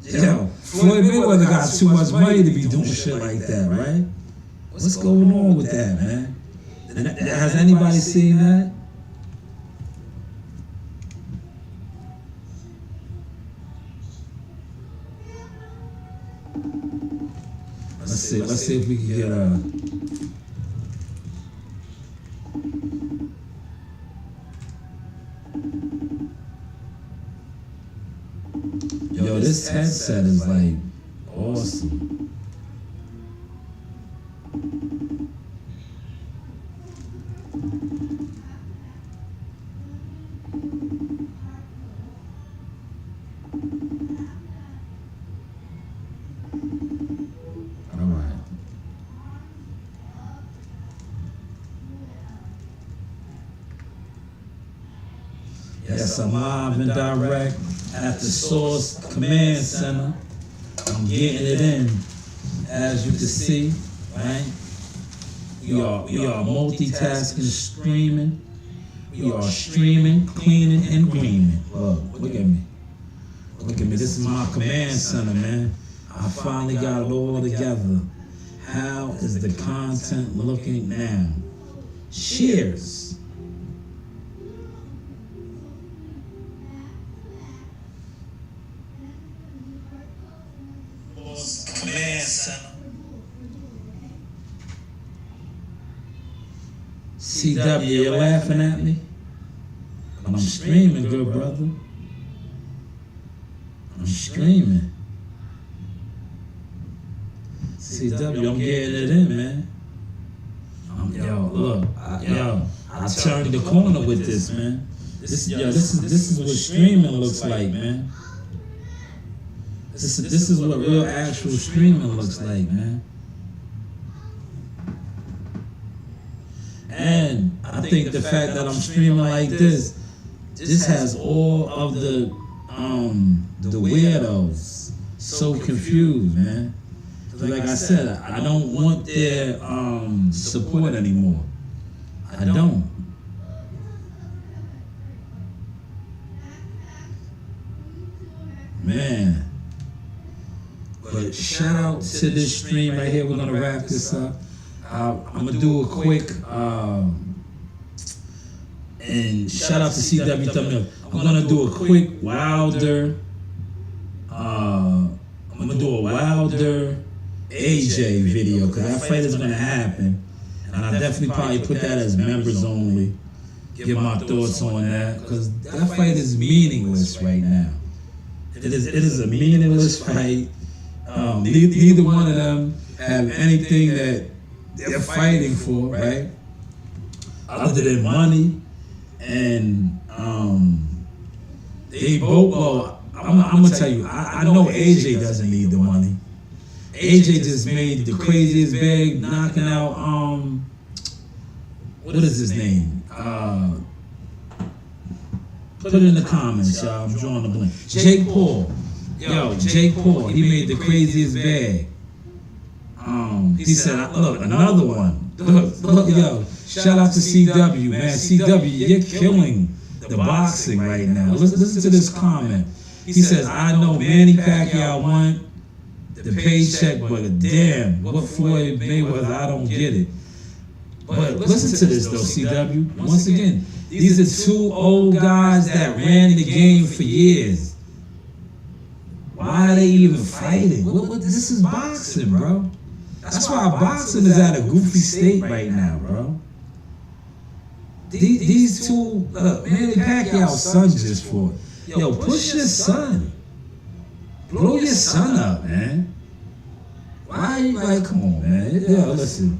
Yo, Floyd Mayweather got too much money to be doing shit like that, right? What's going on with that, man? Has anybody seen that? Let's see if we can get Yo, this headset is like awesome. Yes, I'm live and direct at the Source Command Center. I'm getting it in, as you can see, right? We are multitasking, streaming. We are streaming, cleaning, and greening. Look at me. Look at me. This is my command center, man. I finally got it all together. How is the content looking now? Cheers. Command center. CW, you're laughing at me? But I'm streaming, good brother. I'm streaming. CW, I'm getting it in, man. I turned the corner with this, man. This is what streaming looks like, man. This is what real actual streaming looks like, man. And I think the fact that I'm streaming like this has all of the weirdos so confused, man. Like I said, I don't want their support anymore. I don't. Man. But shout out to this stream right here. We're gonna wrap this up. I'm gonna do a quick and shout out to CW Thumbnail. I'm gonna do a quick Wilder. I'm gonna do a Wilder AJ video because that fight is gonna happen, and I definitely probably put that as members only. Give my thoughts on that because that fight is meaningless right now. It is a meaningless fight. Neither one of them have anything that they're fighting for, right? Other than money, and they both. Well, I'm gonna tell you, I know AJ doesn't need the money. AJ just made the craziest bag, knocking out what is his name? Put it in the comments, y'all. I'm drawing a blank. Jake Paul. Yo, Jake Paul, he made the craziest bag. He said, look, another one. Look, yo, shout out to CW, man. CW, you're killing the boxing right now. Listen to this comment. He says, I know Manny Pacquiao won the paycheck, but damn, what Floyd Mayweather, I don't get it. But listen to this, though, CW. Once again, these are two old guys that ran the game for years. Why are they even fighting? This is boxing, bro. That's why boxing is at a goofy state right now, bro. These two, Manny Pacquiao's son just fought. Yo, push your son. Blow your son up, man. Why are you like, come on, man. Yo, listen.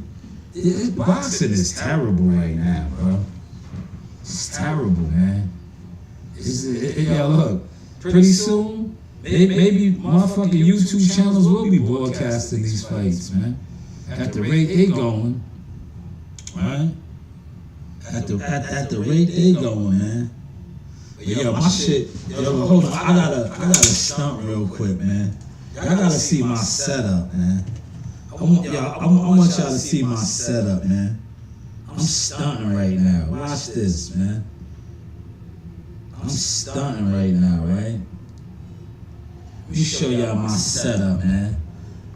Boxing is terrible right now, bro. It's terrible, man. Yo, look, pretty soon, maybe motherfucking YouTube channels will be broadcasting these fights, man. at the rate they going, right? At the rate they going, man. But yo, my shit. Yo, hold on. I gotta stunt real quick, man. Y'all gotta see my setup, man. I want y'all to see my setup, man. I'm stunting right now. Watch this, man. I'm stunting right now, right? Let me show y'all my setup, man.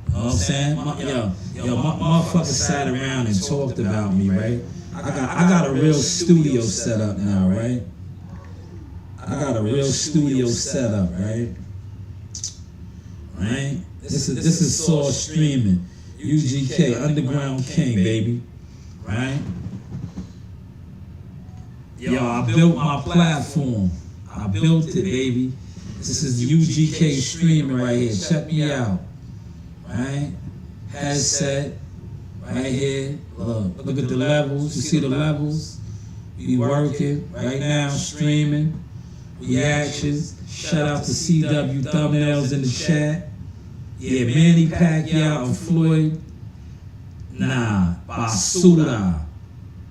You know what I'm saying? My motherfucker sat around and talked about me, right? I got a real studio set up now, right? I got a real studio set up, right? Right? This is Saw streaming. UGK, Underground King, baby. Right? Yo, I built my platform. I built it, baby. This is UGK streaming right here. Check me out. Right? Headset. Right here. Look at the levels. You see the levels? We working right now, streaming. Reactions. Shout out to CW thumbnails in the chat. Yeah, Manny Pacquiao and Floyd. Nah, Basuda.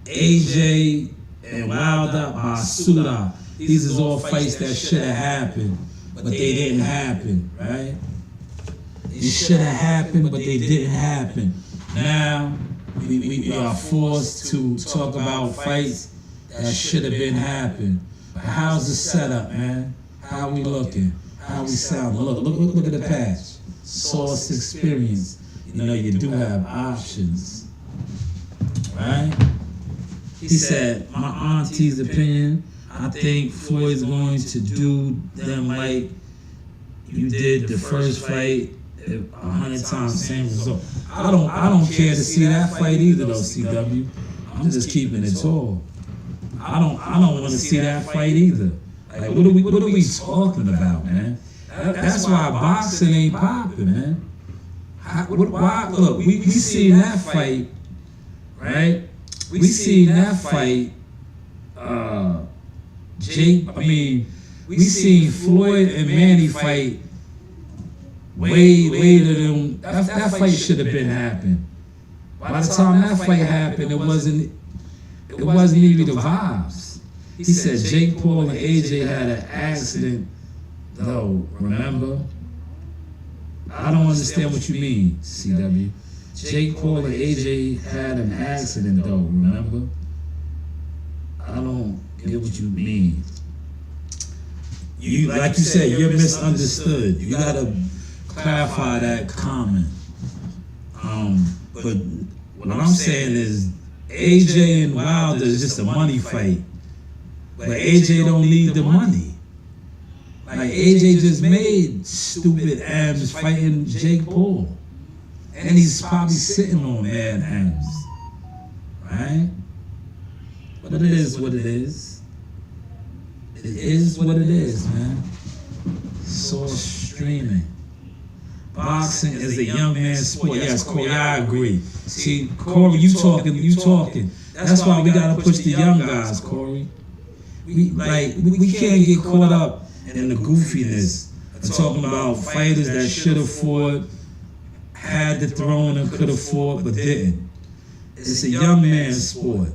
AJ and Wilder, Basuda. These is all fights that should have happened, but they didn't happen, right? It should have happened, but they didn't happen. Now, we are forced to talk about fights that should have been happened. But how's the setup, man? How we looking? How we sound? Look at the patch. Source experience. You know, you do have options, right? He said, my auntie's opinion, I think Floyd's going to do them like you did the first fight 100 times, same result. I don't care to see that fight either, though, CW. I'm just keeping it tall. I don't want to see that fight either. Like, what are we talking about, man? That's why boxing ain't popping, man. Why? Look, we seen that fight, right? We seen that fight. We seen Floyd and Manny fight way later than that fight should have been happening. By the time that fight happened, it wasn't even the vibes. He said Jake Paul and AJ had an accident, though. Remember? I don't understand what you mean, CW. Jake Paul and AJ had an accident, though. Remember? I don't get what you mean. You, like you said, you're misunderstood. You gotta clarify that comment. But what I'm saying is, AJ and Wilder is just a money fight. But AJ don't need the money. Like, AJ just made stupid abs fighting Jake Paul. And he's probably sitting on mad abs. Right? But it is what it is. It is what it is, man. So streaming. Boxing is a young man's sport. Yes, Corey, I agree. See, Corey, you talking. That's why we gotta push the young guys, Corey. We can't get caught up in the goofiness of talking about fighters that should have fought, had the throne and could have fought, but didn't. It's a young man's sport.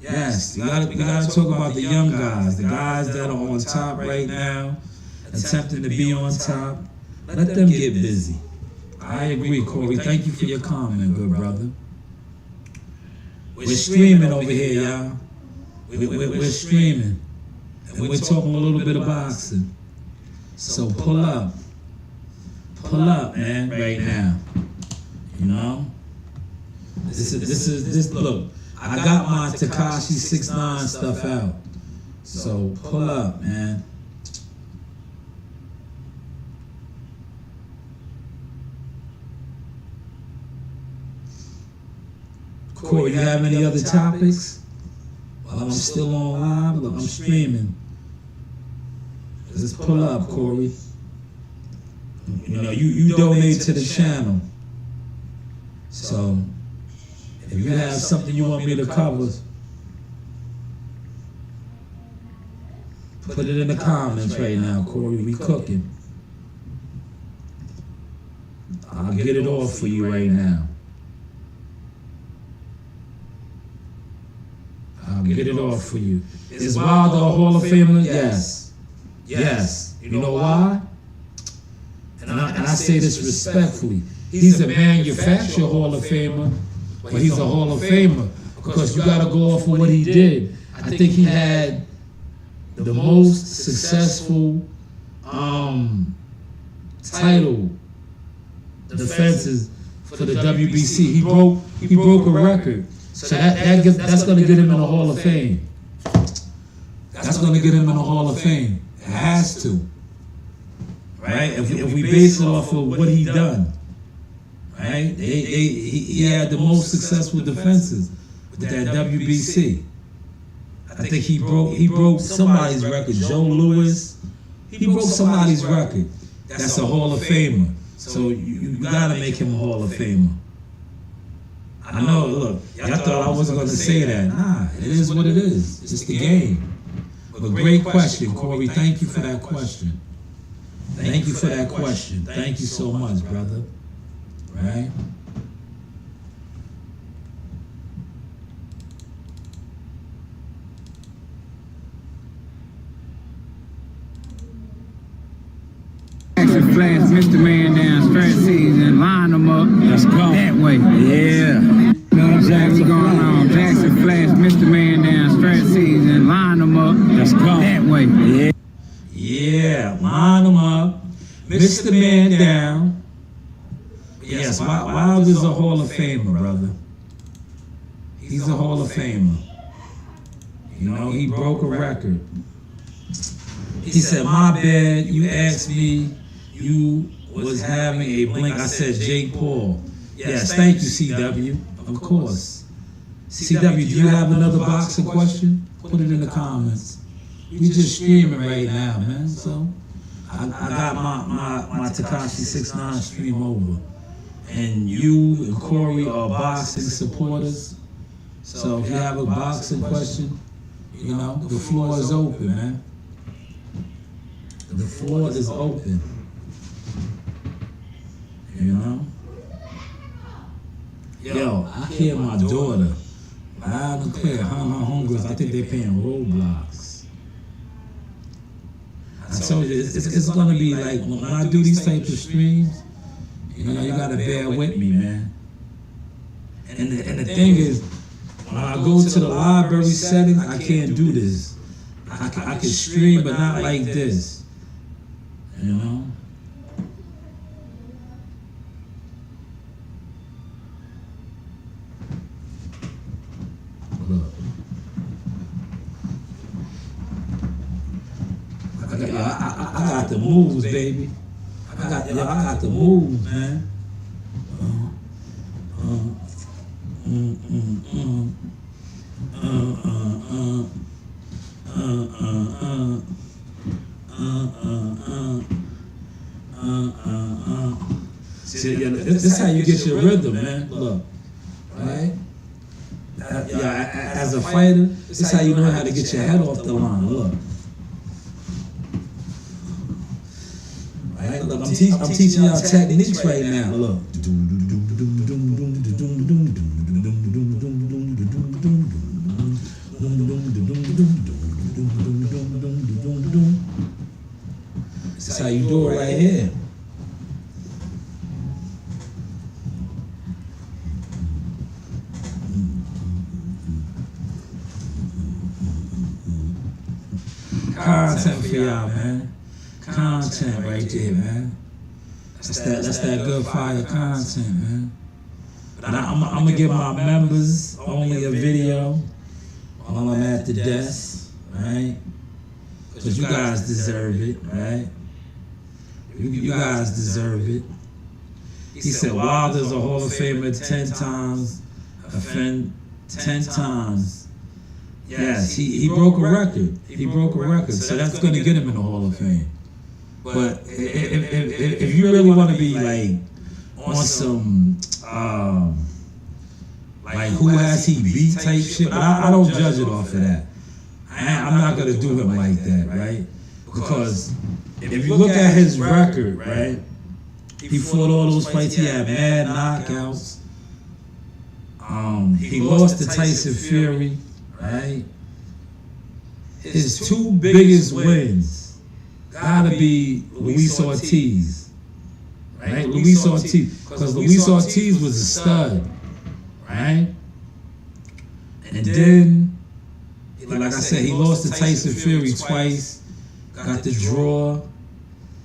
Yes, we gotta talk about the young guys, the guys that are on top right now, attempting to be on top. Let them get busy. I agree, Corey. Thank you for your comment, good brother. We're streaming over here, y'all. We're streaming. And we're talking a little bit of boxing. So pull up. Pull up, man, right now. You know? This look, I got my Tekashi 6ix9ine stuff out. So pull up, man. Corey, you have any other topics? While I'm still on live, look, I'm streaming. Just pull up, Corey. You know, you donate to the channel. So, if you have something you want me to cover, put it in the comments right now, Corey. We cooking. I'll get it off for you right now. get it off for you. Is Wilder a Hall of Famer? Yes. Yes. You know why? And I say this respectfully. He's a manufactured Hall of Famer, but he's a Hall of Famer because you got to go off of what he did. I think he had the most successful title defenses for the WBC. He broke a record, so that's going to get him in the Hall of Fame. That's going to get him in the Hall of Fame. It has to, right? If we base it off of what he done, right? He had the most successful defenses with that WBC. I think he broke somebody's record. Joe Louis, he broke somebody's record. That's a Hall of Famer. So you gotta make him a Hall of Famer. I know, look, y'all thought I wasn't gonna say that. Nah, it is what it is. It's the game. But great question, Corey. Thank you for that question. Thank you for that question. Thank you so much, brother. Right?
Flash Mr. Man down stretch season, line them up. Let's go. That way. Yeah. Jackson going on. Jackson Flash Mr. Man down stretch season, line them up. Let's go. That way. Yeah.
Yeah, line them up. Mr. Man down. Yes, Wilder's a Hall of Famer, brother. He's a Hall of Famer. You know, he broke a record. He said, my bad, you asked me, you was having a blink. I said, Jake Paul. Yes, thank you, CW. Of course. CW, do you have another boxing question? Put it in the comments. We just streaming right now, man. So I got my Tekashi 6ix9ine stream over. And you and Corey are boxing supporters. So if you have a boxing question, you know, the floor is open, man. The floor is open. You know? Yo, I hear my daughter loud and clear. Her and her homegirls, I think they're playing Roblox. I told you, it's gonna be like, when I do these types of streams, you know, you gotta bear with me, man. And the thing is, when I go to the library settings, I can't do this. I can stream, but not like this. You know? Look. I got the moves, baby. I got the moves, man. See, this is how you get your rhythm, man. Look, right? As a fighter, this is how you know how to get your head off the line. Look. Right? Look, I'm teaching y'all techniques right now. Look. This is how you do it right here. Content for y'all, man. Content right there, man. That's that good fire content, man. But I'm gonna give my members only a video while I'm at the desk, right? Because you guys deserve it, right? You guys deserve it. He said Wilder's a Hall of Famer 10 times, offend 10 times. Yes, he broke a record. He broke a record, so that's going to get him in the Hall of Fame. But if you really want to be like on some like who has he beat type shit, but I don't judge it off of that. I'm not going to do him like that, right? Because if you look at his record, right, he fought all those fights. He had mad knockouts. He lost to Tyson Fury. Right? his two biggest wins gotta be Luis Ortiz, right? Luis Ortiz, because Luis Ortiz was a stud, right? And then, like I said, he lost to Tyson Fury twice, got the draw,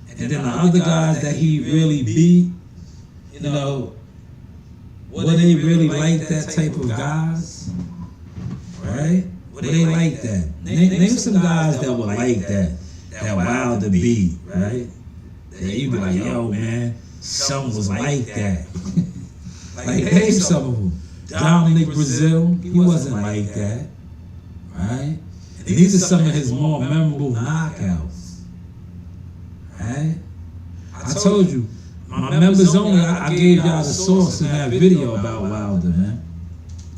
and then the other guys that he really beat, you know, were they really like that type of guys, right? Were they like that? Name some guys that were like that Wilder beat, right? That you'd be like, yo, man, some was like that. Like, name some of them. Dominic Brazil, he wasn't like that, right? And these are some of his more memorable knockouts, right? I told you, my members only, I gave y'all the source in that video about Wilder, man.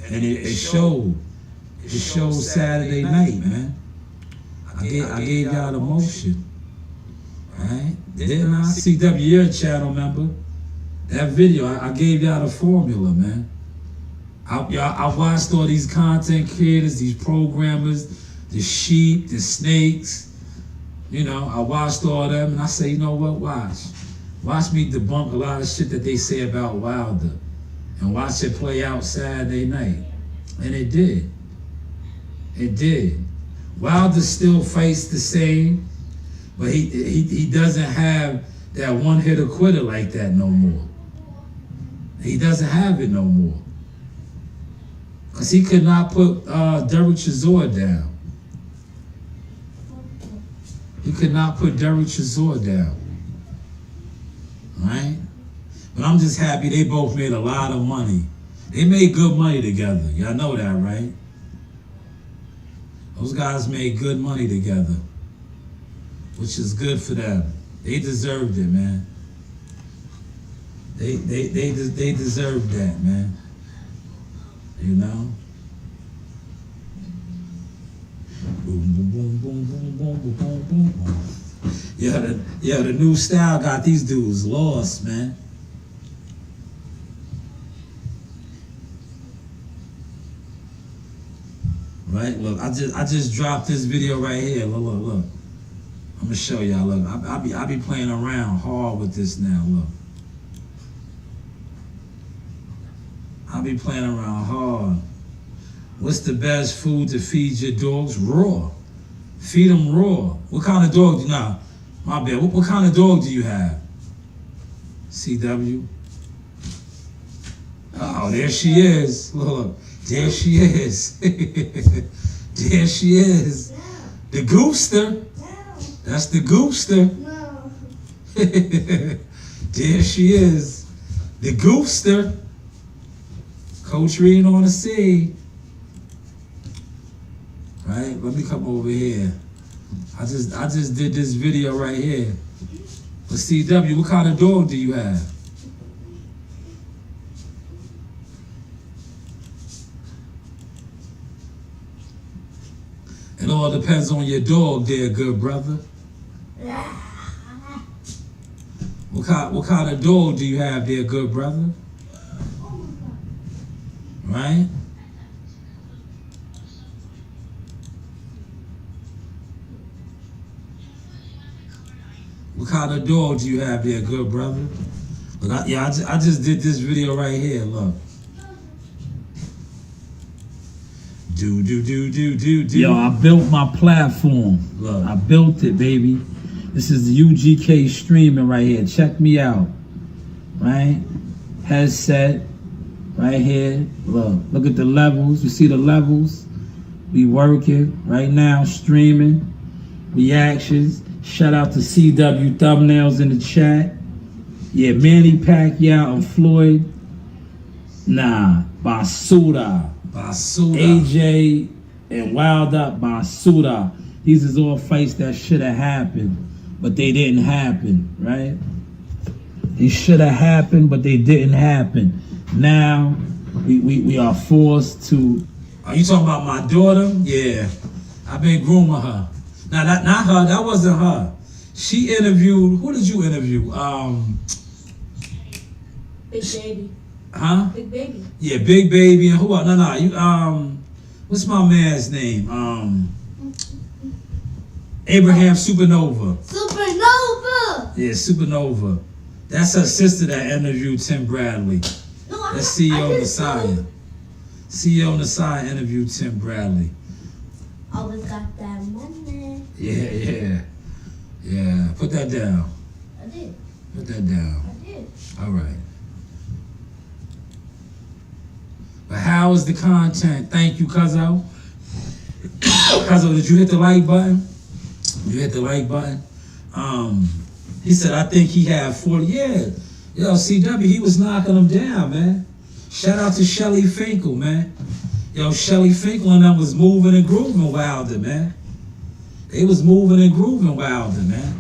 And it showed. It showed Saturday night, man. I gave y'all the motion, right? Didn't I? CW, you're a channel member. That video, I gave y'all the formula, man. I watched all these content creators, these programmers, the sheep, the snakes. You know, I watched all them and I say, you know what, watch me debunk a lot of shit that they say about Wilder and watch it play out Saturday night. And it did. It did. Wilder still fights the same, but he doesn't have that one-hitter quitter like that no more. He doesn't have it no more. Because he could not put Derek Chisora down. He could not put Derek Chisora down. Right? But I'm just happy they both made a lot of money. They made good money together. Y'all know that, right? Those guys made good money together, which is good for them. They deserved it, man. They deserved that, man. You know? Boom, boom, boom, boom, boom, boom, boom, boom, boom. Yeah, the new style got these dudes lost, man. Right? Look, I just dropped this video right here. Look. I'm gonna show y'all. Look, I be playing around hard with this now. Look. I be playing around hard. What's the best food to feed your dogs? Raw. Feed them raw. What kind of dog do you have? My bad. What kind of dog do you have? CW. Oh, there she is. Look, there she is. There she is. The goofster. That's the goofster. There she is. The goofster. Coach Reed on the scene. Right? Let me come over here. I just did this video right here. But CW, what kind of dog do you have? It all depends on your dog there, good brother. What kind of dog do you have there, good brother? Right? What kind of dog do you have there, good brother? Look, I just did this video right here, look. Do. Yo, I built my platform. Look, I built it, baby. This is the UGK streaming right here. Check me out. Right? Headset. Right here. Look at the levels. You see the levels? We working right now, streaming. Reactions. Shout out to CW Thumbnails in the chat. Yeah, Manny Pacquiao and Floyd. Nah, Basuda. AJ and Wilder, Basuda. These is all fights that should have happened, but they didn't happen, right? They should have happened, but they didn't happen. Now, we are forced to... Are you talking about my daughter? Yeah, I've been grooming her. Now, not her, that wasn't her. She interviewed, who did you interview?
Big Baby.
Huh?
Big Baby.
Yeah, Big Baby and who else? No, you, what's my man's name? Abraham Supernova.
Supernova.
Yeah, Supernova. That's her sister that interviewed Tim Bradley.
No,
That's CEO Messiah. CEO Messiah interviewed Tim Bradley.
Always got that money.
Yeah. Put that down.
I did.
Put that down.
I did.
All right. But how is the content? Thank you, Cuzzo. Cuzzo, did you hit the like button? You hit the like button? He said, I think he had 40. Yeah. Yo, CW, he was knocking them down, man. Shout out to Shelly Finkel, man. Yo, Shelly Finkel and them was moving and grooving Wilder, man. They was moving and grooving Wilder, man.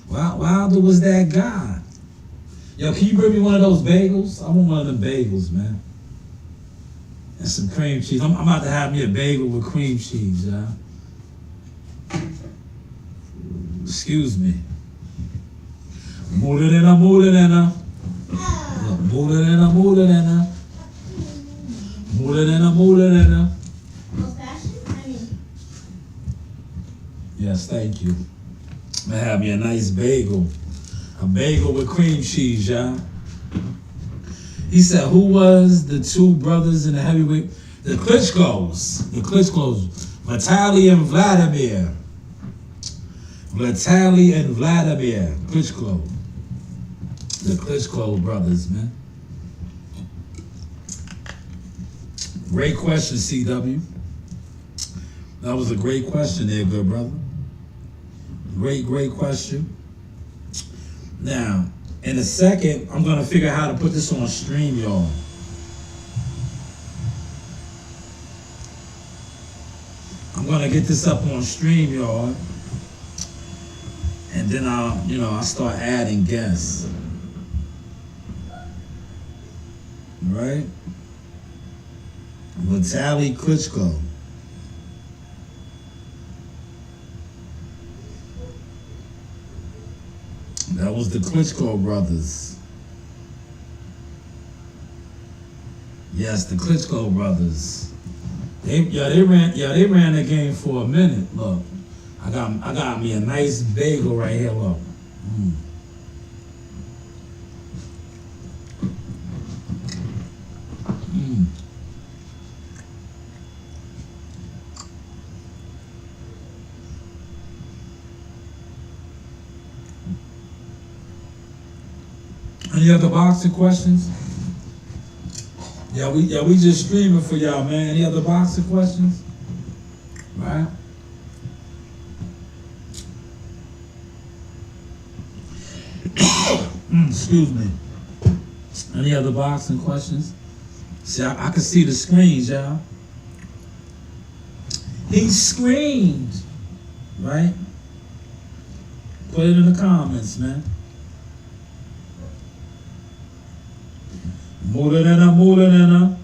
Wilder was that guy. Yo, can you bring me one of those bagels? I want one of them bagels, man. And some cream cheese. I'm about to have me a bagel with cream cheese, y'all. Excuse me. Mood it in a. Mood it in a. Yes, thank you. I'm gonna have me a nice bagel. A bagel with cream cheese, y'all. He said, who was the two brothers in the heavyweight? The Klitschko's. Vitaly and Vladimir. Klitschko. The Klitschko brothers, man. Great question, CW. That was a great question there, good brother. Great question. Now, in a second, I'm gonna figure out how to put this on stream, y'all. I'm gonna get this up on stream, y'all. And then I'll start adding guests. Right? Vitaly Klitschko. That was the Klitschko brothers. Yes, the Klitschko brothers. They ran the game for a minute. Look, I got me a nice bagel right here. Look. Any other boxing questions? Yeah, we just streaming for y'all, man. Any other boxing questions? Right? Excuse me. Any other boxing questions? See, I can see the screens, y'all. He screamed, right? Put it in the comments, man. Mullanena.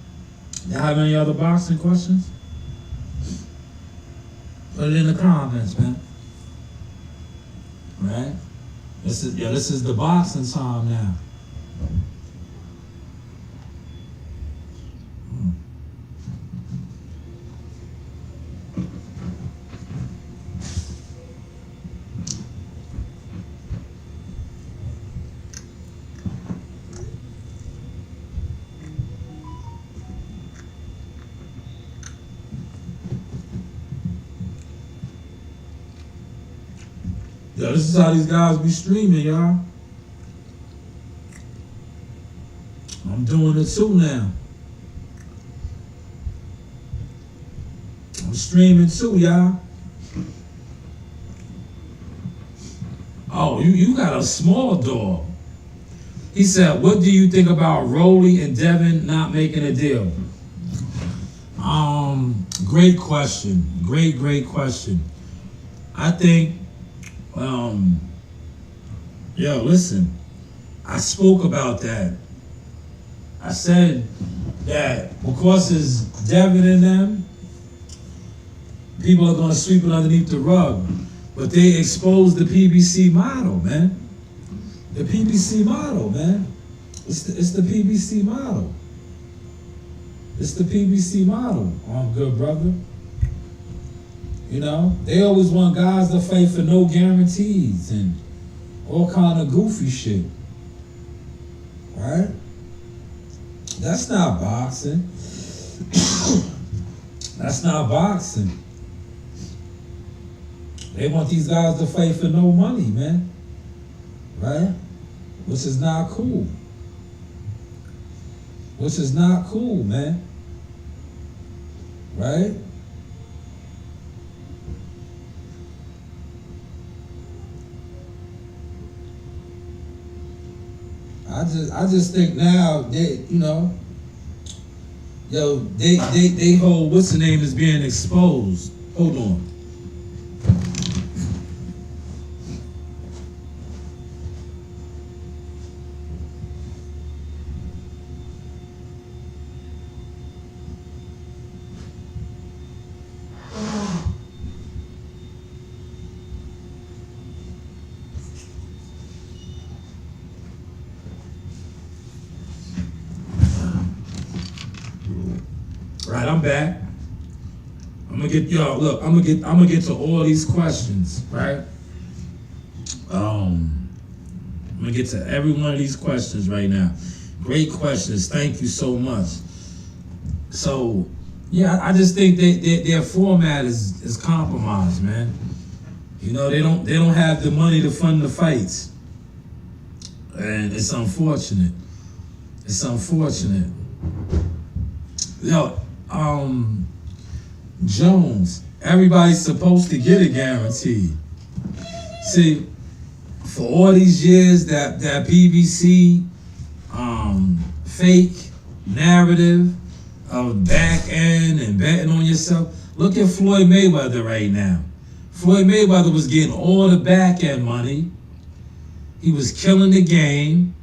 Y'all have any other boxing questions? Put it in the comments, man. Right? This is the boxing time now. Yo, this is how these guys be streaming, y'all. I'm doing it too now. I'm streaming too, y'all. Oh, you got a small dog. He said, what do you think about Rolly and Devin not making a deal? Great question. Great question. I think, yo, listen, I spoke about that. I said that because it's Devin in them, people are going to sweep it underneath the rug. But they exposed the PBC model, man. The PBC model, man. It's the PBC model. It's the PBC model, good brother. You know, they always want guys to fight for no guarantees and all kind of goofy shit. Right? That's not boxing. That's not boxing. They want these guys to fight for no money, man. Right? Which is not cool. Which is not cool, man. Right? I just think now they, you know, they hold what's the name is being exposed. Hold on. Right, I'm back. I'm gonna get y'all. Look, I'm gonna get to all these questions. Right. I'm gonna get to every one of these questions right now. Great questions. Thank you so much. So, yeah, I just think their format is compromised, man. You know, they don't have the money to fund the fights, and it's unfortunate. It's unfortunate. Yo. Jones, everybody's supposed to get a guarantee. See, for all these years that PBC fake narrative of back end and betting on yourself, look at Floyd Mayweather right now. Floyd Mayweather was getting all the back end money. He was killing the game,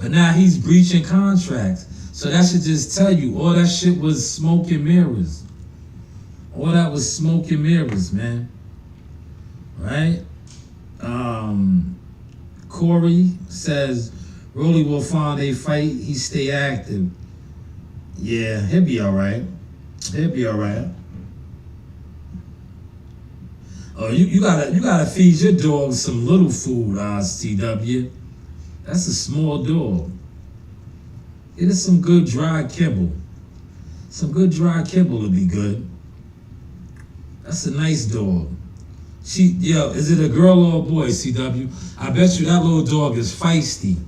but now he's breaching contracts. So that should just tell you, all that shit was smoke and mirrors. All that was smoke and mirrors, man. Right? Corey says, Rolly will find a fight, he stay active. Yeah, he'll be all right. He'll be all right. Oh, you gotta feed your dog some little food, CW. That's a small dog. Get it some good dry kibble. Some good dry kibble would be good. That's a nice dog. Is it a girl or a boy, CW? I bet you that little dog is feisty.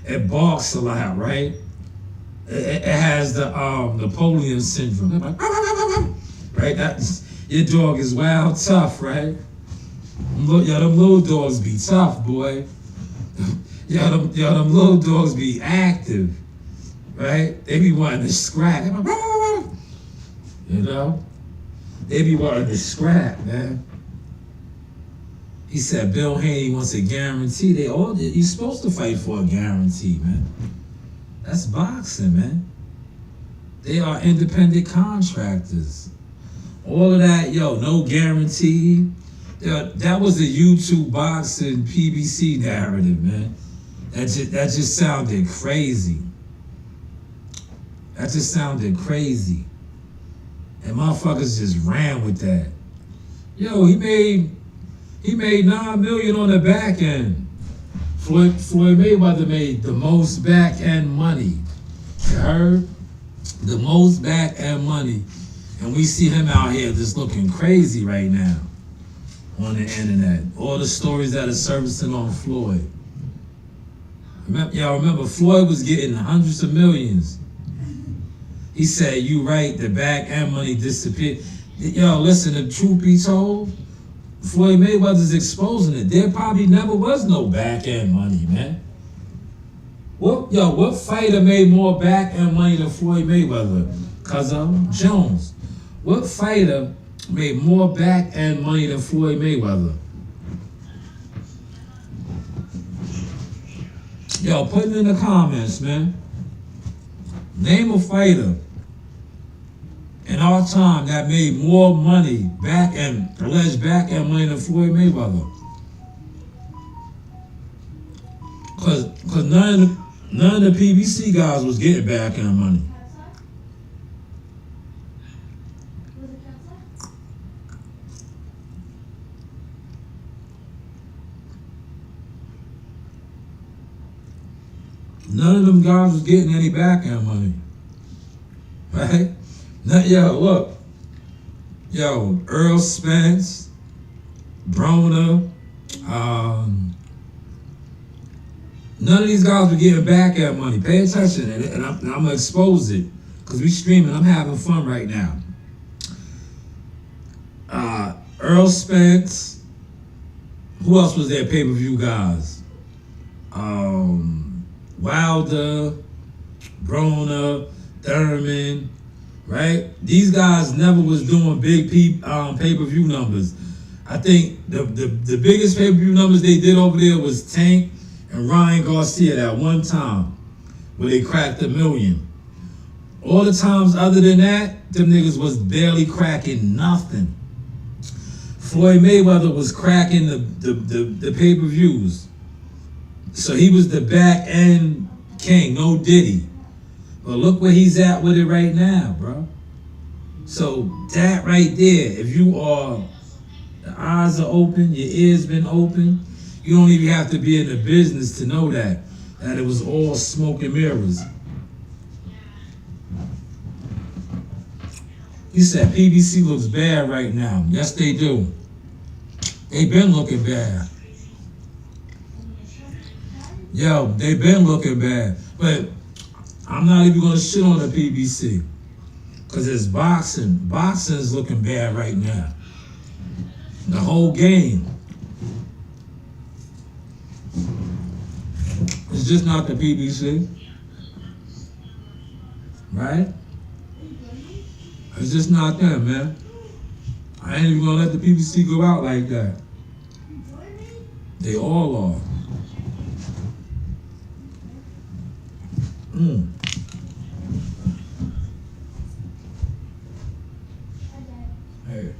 It barks a lot, right? It has the Napoleon syndrome. Right? Your dog is wild tough, right? Them little dogs be tough, boy. Them little dogs be active. Right? They be wanting to scrap. You know? They be wanting to scrap, man. He said Bill Haney wants a guarantee. You're supposed to fight for a guarantee, man. That's boxing, man. They are independent contractors. All of that, no guarantee. That was a YouTube boxing PBC narrative, man. That just sounded crazy. That just sounded crazy. And motherfuckers just ran with that. He made $9 million on the back end. Floyd Mayweather made the most back end money. You heard? The most back end money. And we see him out here just looking crazy right now on the internet. All the stories that are surfacing on Floyd. Remember Floyd was getting hundreds of millions. He said, you right, the back end money disappeared. Listen, the truth be told, Floyd Mayweather's exposing it. There probably never was no back end money, man. What fighter made more back end money than Floyd Mayweather? Jones. What fighter made more back end money than Floyd Mayweather? Put it in the comments, man. Name a fighter in our time that made more money, alleged back end money than Floyd Mayweather. Cause none of the PBC guys was getting back end money. None of them guys was getting any back-end money. Right? Now, yo, look. Yo, Earl Spence, Broner, none of these guys were getting back-end money. Pay attention, and I'm going to expose it. Because we streaming, I'm having fun right now. Earl Spence, who else was there, pay-per-view guys? Wilder, Broner, Thurman, right? These guys never was doing big pay-per-view numbers. I think the biggest pay-per-view numbers they did over there was Tank and Ryan Garcia that one time where they cracked $1 million. All the times other than that, them niggas was barely cracking nothing. Floyd Mayweather was cracking the pay-per-views. So he was the back-end king, no Diddy. But look where he's at with it right now, bro. So that right there, if you are, the eyes are open, your ears been open, you don't even have to be in the business to know that it was all smoke and mirrors. He said PBC looks bad right now. Yes, they do. They been looking bad. Yo, they been looking bad. But I'm not even gonna shit on the PBC. Cause it's boxing. Boxing is looking bad right now. The whole game. It's just not the PBC. Right? It's just not them, man. I ain't even gonna let the PBC go out like that. They all are. Hey.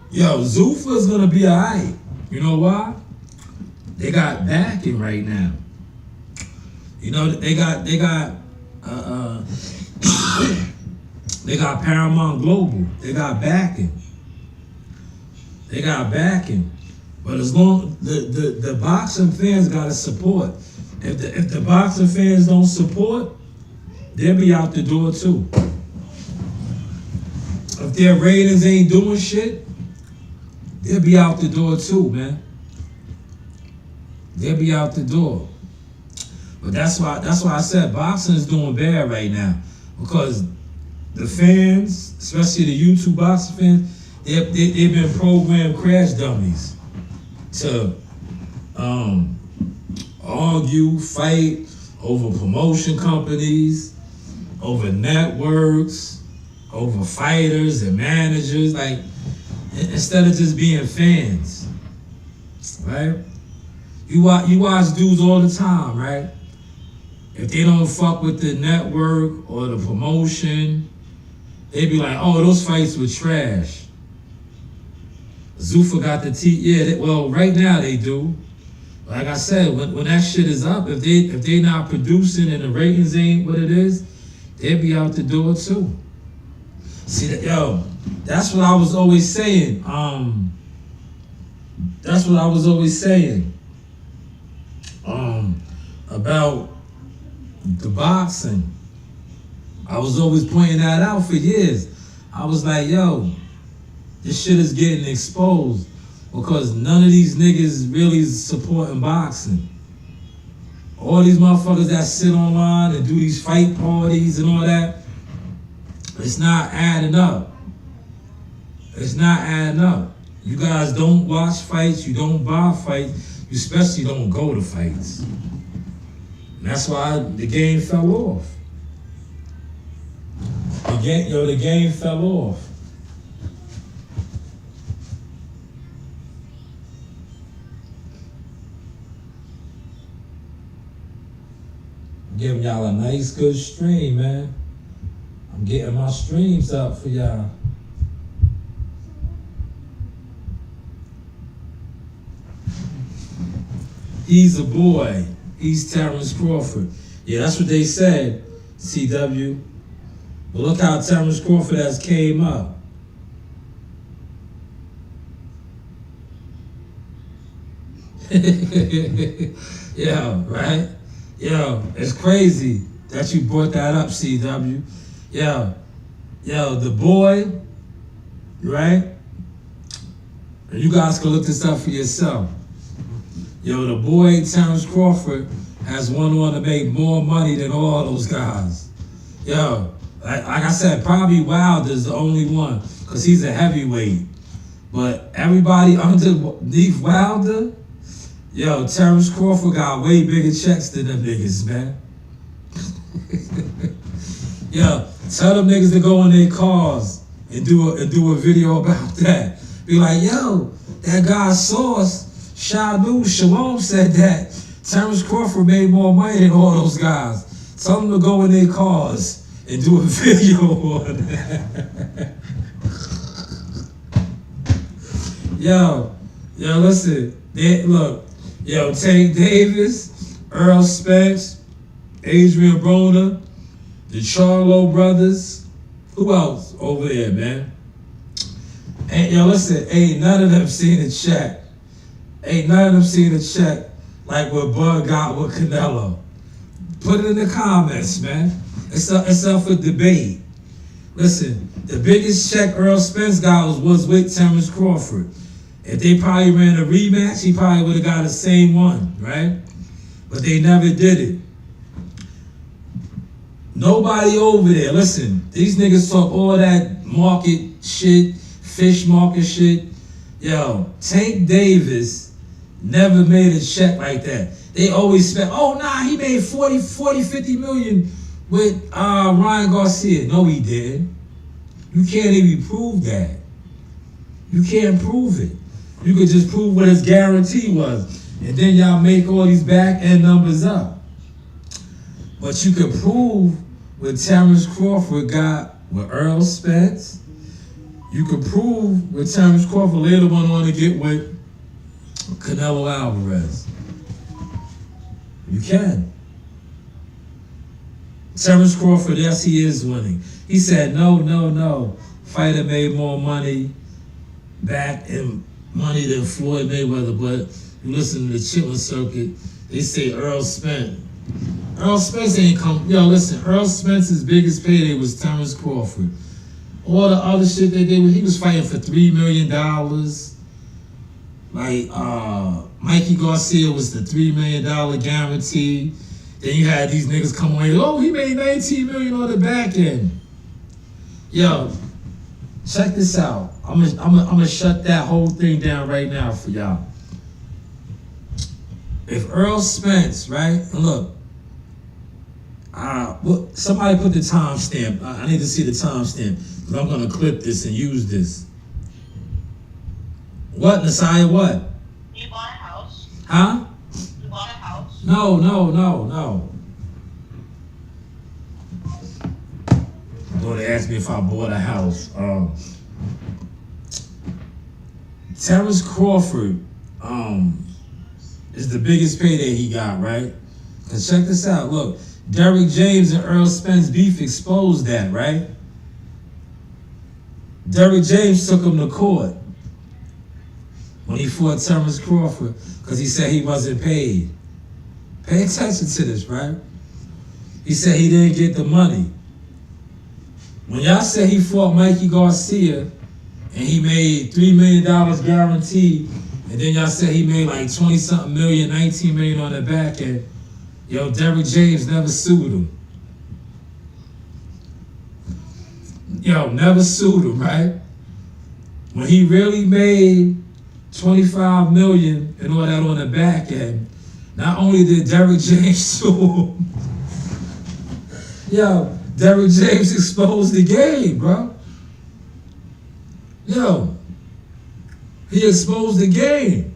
Yo, Zuffa's gonna be alright. You know why? They got backing right now. You know, they got Paramount Global. They got backing. They got backing. But as long the boxing fans gotta support. If the boxing fans don't support, they'll be out the door too. If their ratings ain't doing shit, they'll be out the door too, man. They'll be out the door. But that's why I said boxing is doing bad right now. Because the fans, especially the YouTube boxing fans, they've been programmed crash dummies to argue, fight over promotion companies, over networks, over fighters and managers, like, instead of just being fans, right? You watch dudes all the time, right? If they don't fuck with the network or the promotion, they be like, oh, those fights were trash. Zuffa got the well, right now they do. Like I said, when that shit is up, if they not producing and the ratings ain't what it is, they'll be out the door too. See that, yo, that's what I was always saying. That's what I was always saying. About the boxing. I was always pointing that out for years. I was like, yo, this shit is getting exposed because none of these niggas really supporting boxing. All these motherfuckers that sit online and do these fight parties and all that, it's not adding up. It's not adding up. You guys don't watch fights, you don't buy fights, you especially don't go to fights. And that's why the game fell off. The game fell off. I'm giving y'all a nice, good stream, man. I'm getting my streams up for y'all. He's a boy. He's Terrence Crawford. Yeah, that's what they said, CW. But look how Terrence Crawford has came up. Yeah, right? Yo, it's crazy that you brought that up, CW. Yo, the boy, right? And you guys can look this up for yourself. Yo, the boy, Terrence Crawford, has went on to make more money than all those guys. Yo, like I said, probably Wilder's the only one, because he's a heavyweight. But everybody underneath Wilder, yo, Terrence Crawford got way bigger checks than them niggas, man. Yo, tell them niggas to go in their cars and do a video about that. Be like, yo, that guy Sauce, Shanewz, Shalom said that Terrence Crawford made more money than all those guys. Tell them to go in their cars and do a video on that. Yo, listen, look. Yo, Tank Davis, Earl Spence, Adrian Broner, the Charlo brothers. Who else over there, man? And yo, listen, ain't none of them seen a check. Ain't none of them seen a check like what Bud got with Canelo. Put it in the comments, man. It's up for debate. Listen, the biggest check Earl Spence got was with Terrence Crawford. If they probably ran a rematch, he probably would have got the same one, right? But they never did it. Nobody over there, listen, these niggas talk all that market shit, fish market shit. Yo, Tank Davis never made a check like that. They always spent, he made 40, 50 million with Ryan Garcia. No, he didn't. You can't even prove that. You can't prove it. You could just prove what his guarantee was. And then y'all make all these back end numbers up. But you could prove what Terrence Crawford got with Earl Spence. You could prove what Terrence Crawford later went on to get with Canelo Alvarez. You can. Terrence Crawford, yes, he is winning. He said, no. Fighter made more money back in money than Floyd Mayweather, but you listen to the Chitlin Circuit, they say Earl Spence. Earl Spence ain't come. Yo, listen, Earl Spence's biggest payday was Terrence Crawford. All the other shit they did, he was fighting for $3 million. Like, Mikey Garcia was the $3 million guarantee. Then you had these niggas come away, he made $19 million on the back end. Yo, check this out. I'm gonna shut that whole thing down right now for y'all. If Earl Spence, right? And look, somebody put the timestamp. I need to see the timestamp because I'm gonna clip this and use this. What, Nasiah? What?
You bought a house.
Huh?
You bought a house.
No. They asked me if I bought a house. Terrence Crawford is the biggest payday he got, right? Cause check this out. Look, Derrick James and Earl Spence beef exposed that, right? Derrick James took him to court when he fought Terrence Crawford because he said he wasn't paid. Pay attention to this, right? He said he didn't get the money. When y'all said he fought Mikey Garcia and he made $3 million guaranteed, and then y'all said he made like 20-something million, 19 million on the back end, yo, Derrick James never sued him. Yo, never sued him, right? When he really made 25 million and all that on the back end, not only did Derrick James sue him, yo, Derrick James exposed the game, bro. Yo, he exposed the game.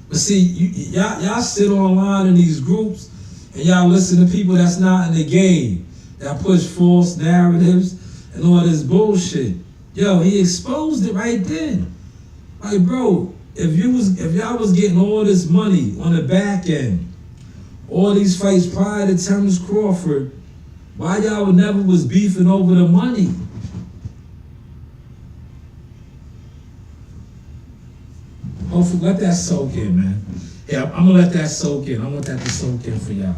But see, y'all sit online in these groups And y'all listen to people that's not in the game, that push false narratives and all this bullshit. Yo, he exposed it right then. Like, bro, if y'all was getting all this money on the back end, all these fights prior to Terrence Crawford, why y'all never was beefing over the money? Hopefully, let that soak in, man. Yeah, I'm gonna let that soak in. I want that to soak in for y'all.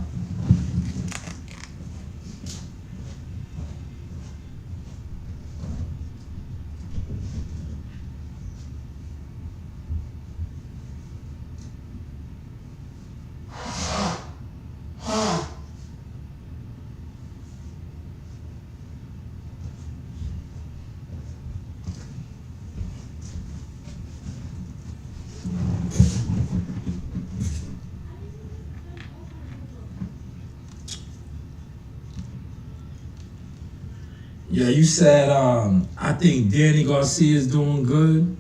Yeah, you said, I think Danny Garcia is doing good.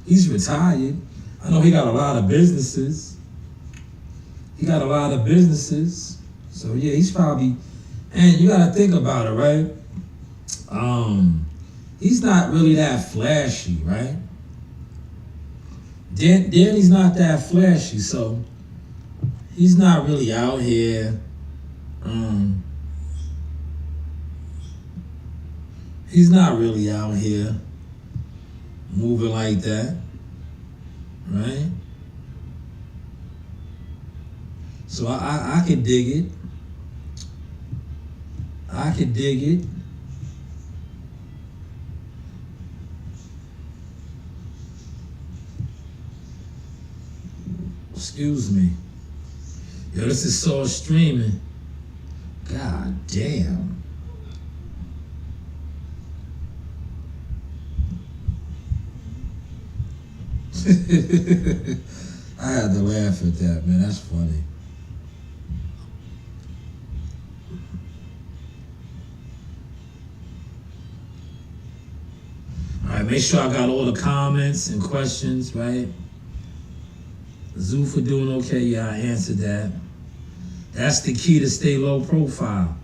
He's retired. I know he got a lot of businesses. So yeah, he's probably, and you gotta think about it, right? He's not really that flashy, right? Danny's not that flashy, so he's not really out here. He's not really out here moving like that, right? So I could dig it. Excuse me. Yo, this is so streaming. God damn. I had to laugh at that, man. That's funny. All right, make sure I got all the comments and questions, right? Zoo for doing okay. Yeah, I answered that. That's the key to stay low profile.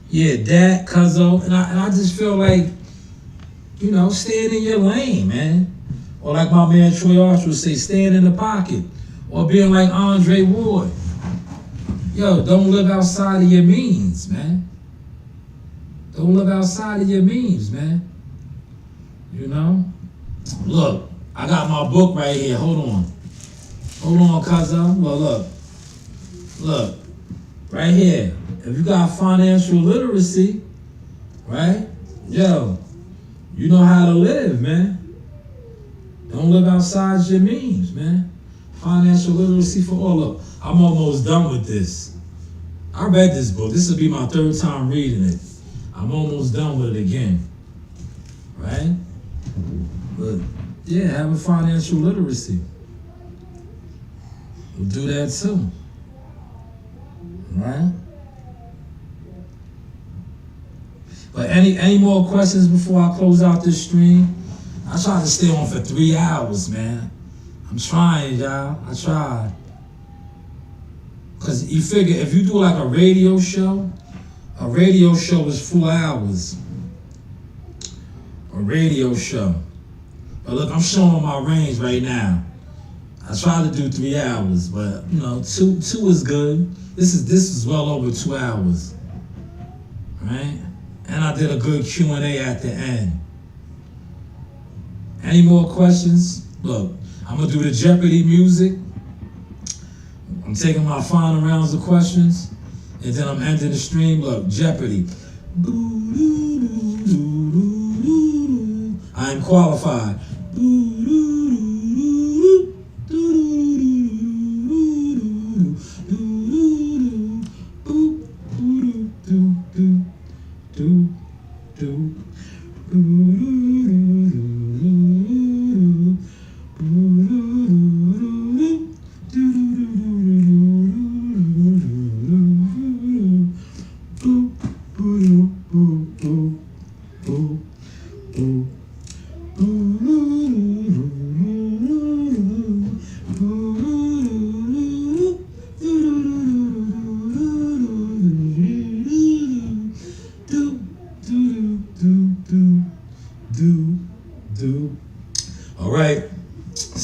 Yeah, that, cuzzo. And I just feel like, you know, staying in your lane, man. Or like my man Troy Archer would say, staying in the pocket. Or being like Andre Ward. Yo, don't live outside of your means, man. Don't live outside of your means, man. You know? Look, I got my book right here. Hold on. Hold on, cuzzo. Well, look. Right here. If you got financial literacy, right? Yo, you know how to live, man. Don't live outside your means, man. Financial literacy for all. Look, I'm almost done with this. I read this book. This will be my third time reading it. I'm almost done with it again. Right? But yeah, having financial literacy. We'll do that too. Right? But any more questions before I close out this stream? I tried to stay on for 3 hours, man. I'm trying, y'all. I tried. Because you figure if you do like a radio show is 4 hours. A radio show. But look, I'm showing my range right now. I tried to do 3 hours, but you know, two is good. This is well over 2 hours. Right? And I did a good Q&A at the end. Any more questions? Look, I'm gonna do the Jeopardy music. I'm taking my final rounds of questions, and then I'm ending the stream. Look, Jeopardy. I am qualified.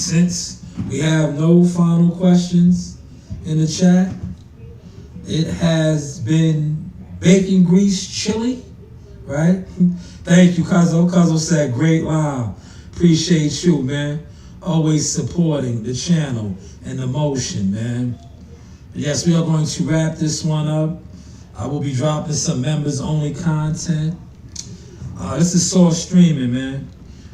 since we have no final questions in the chat, it has been bacon grease chili, right? Thank you, Cuzzo. Cuzzo said, great line. Appreciate you, man. Always supporting the channel and the motion, man. Yes, we are going to wrap this one up. I will be dropping some members-only content. This is Source Streaming, man.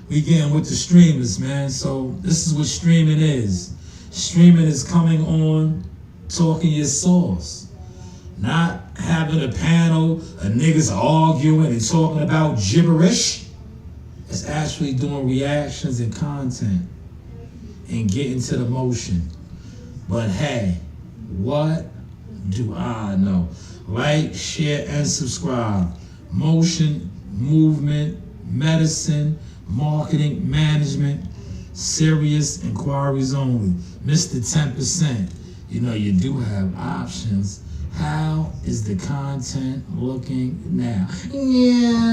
We getting with the streamers, man. So this is what streaming is. Streaming is coming on, talking your source. Not having a panel of niggas arguing and talking about gibberish. It's actually doing reactions and content and getting to the motion. But hey, what do I know? Like, share, and subscribe. Motion, movement, medicine, marketing, management, serious inquiries only. Mr. 10%. You know, you do have options. How is the content looking now? Yeah.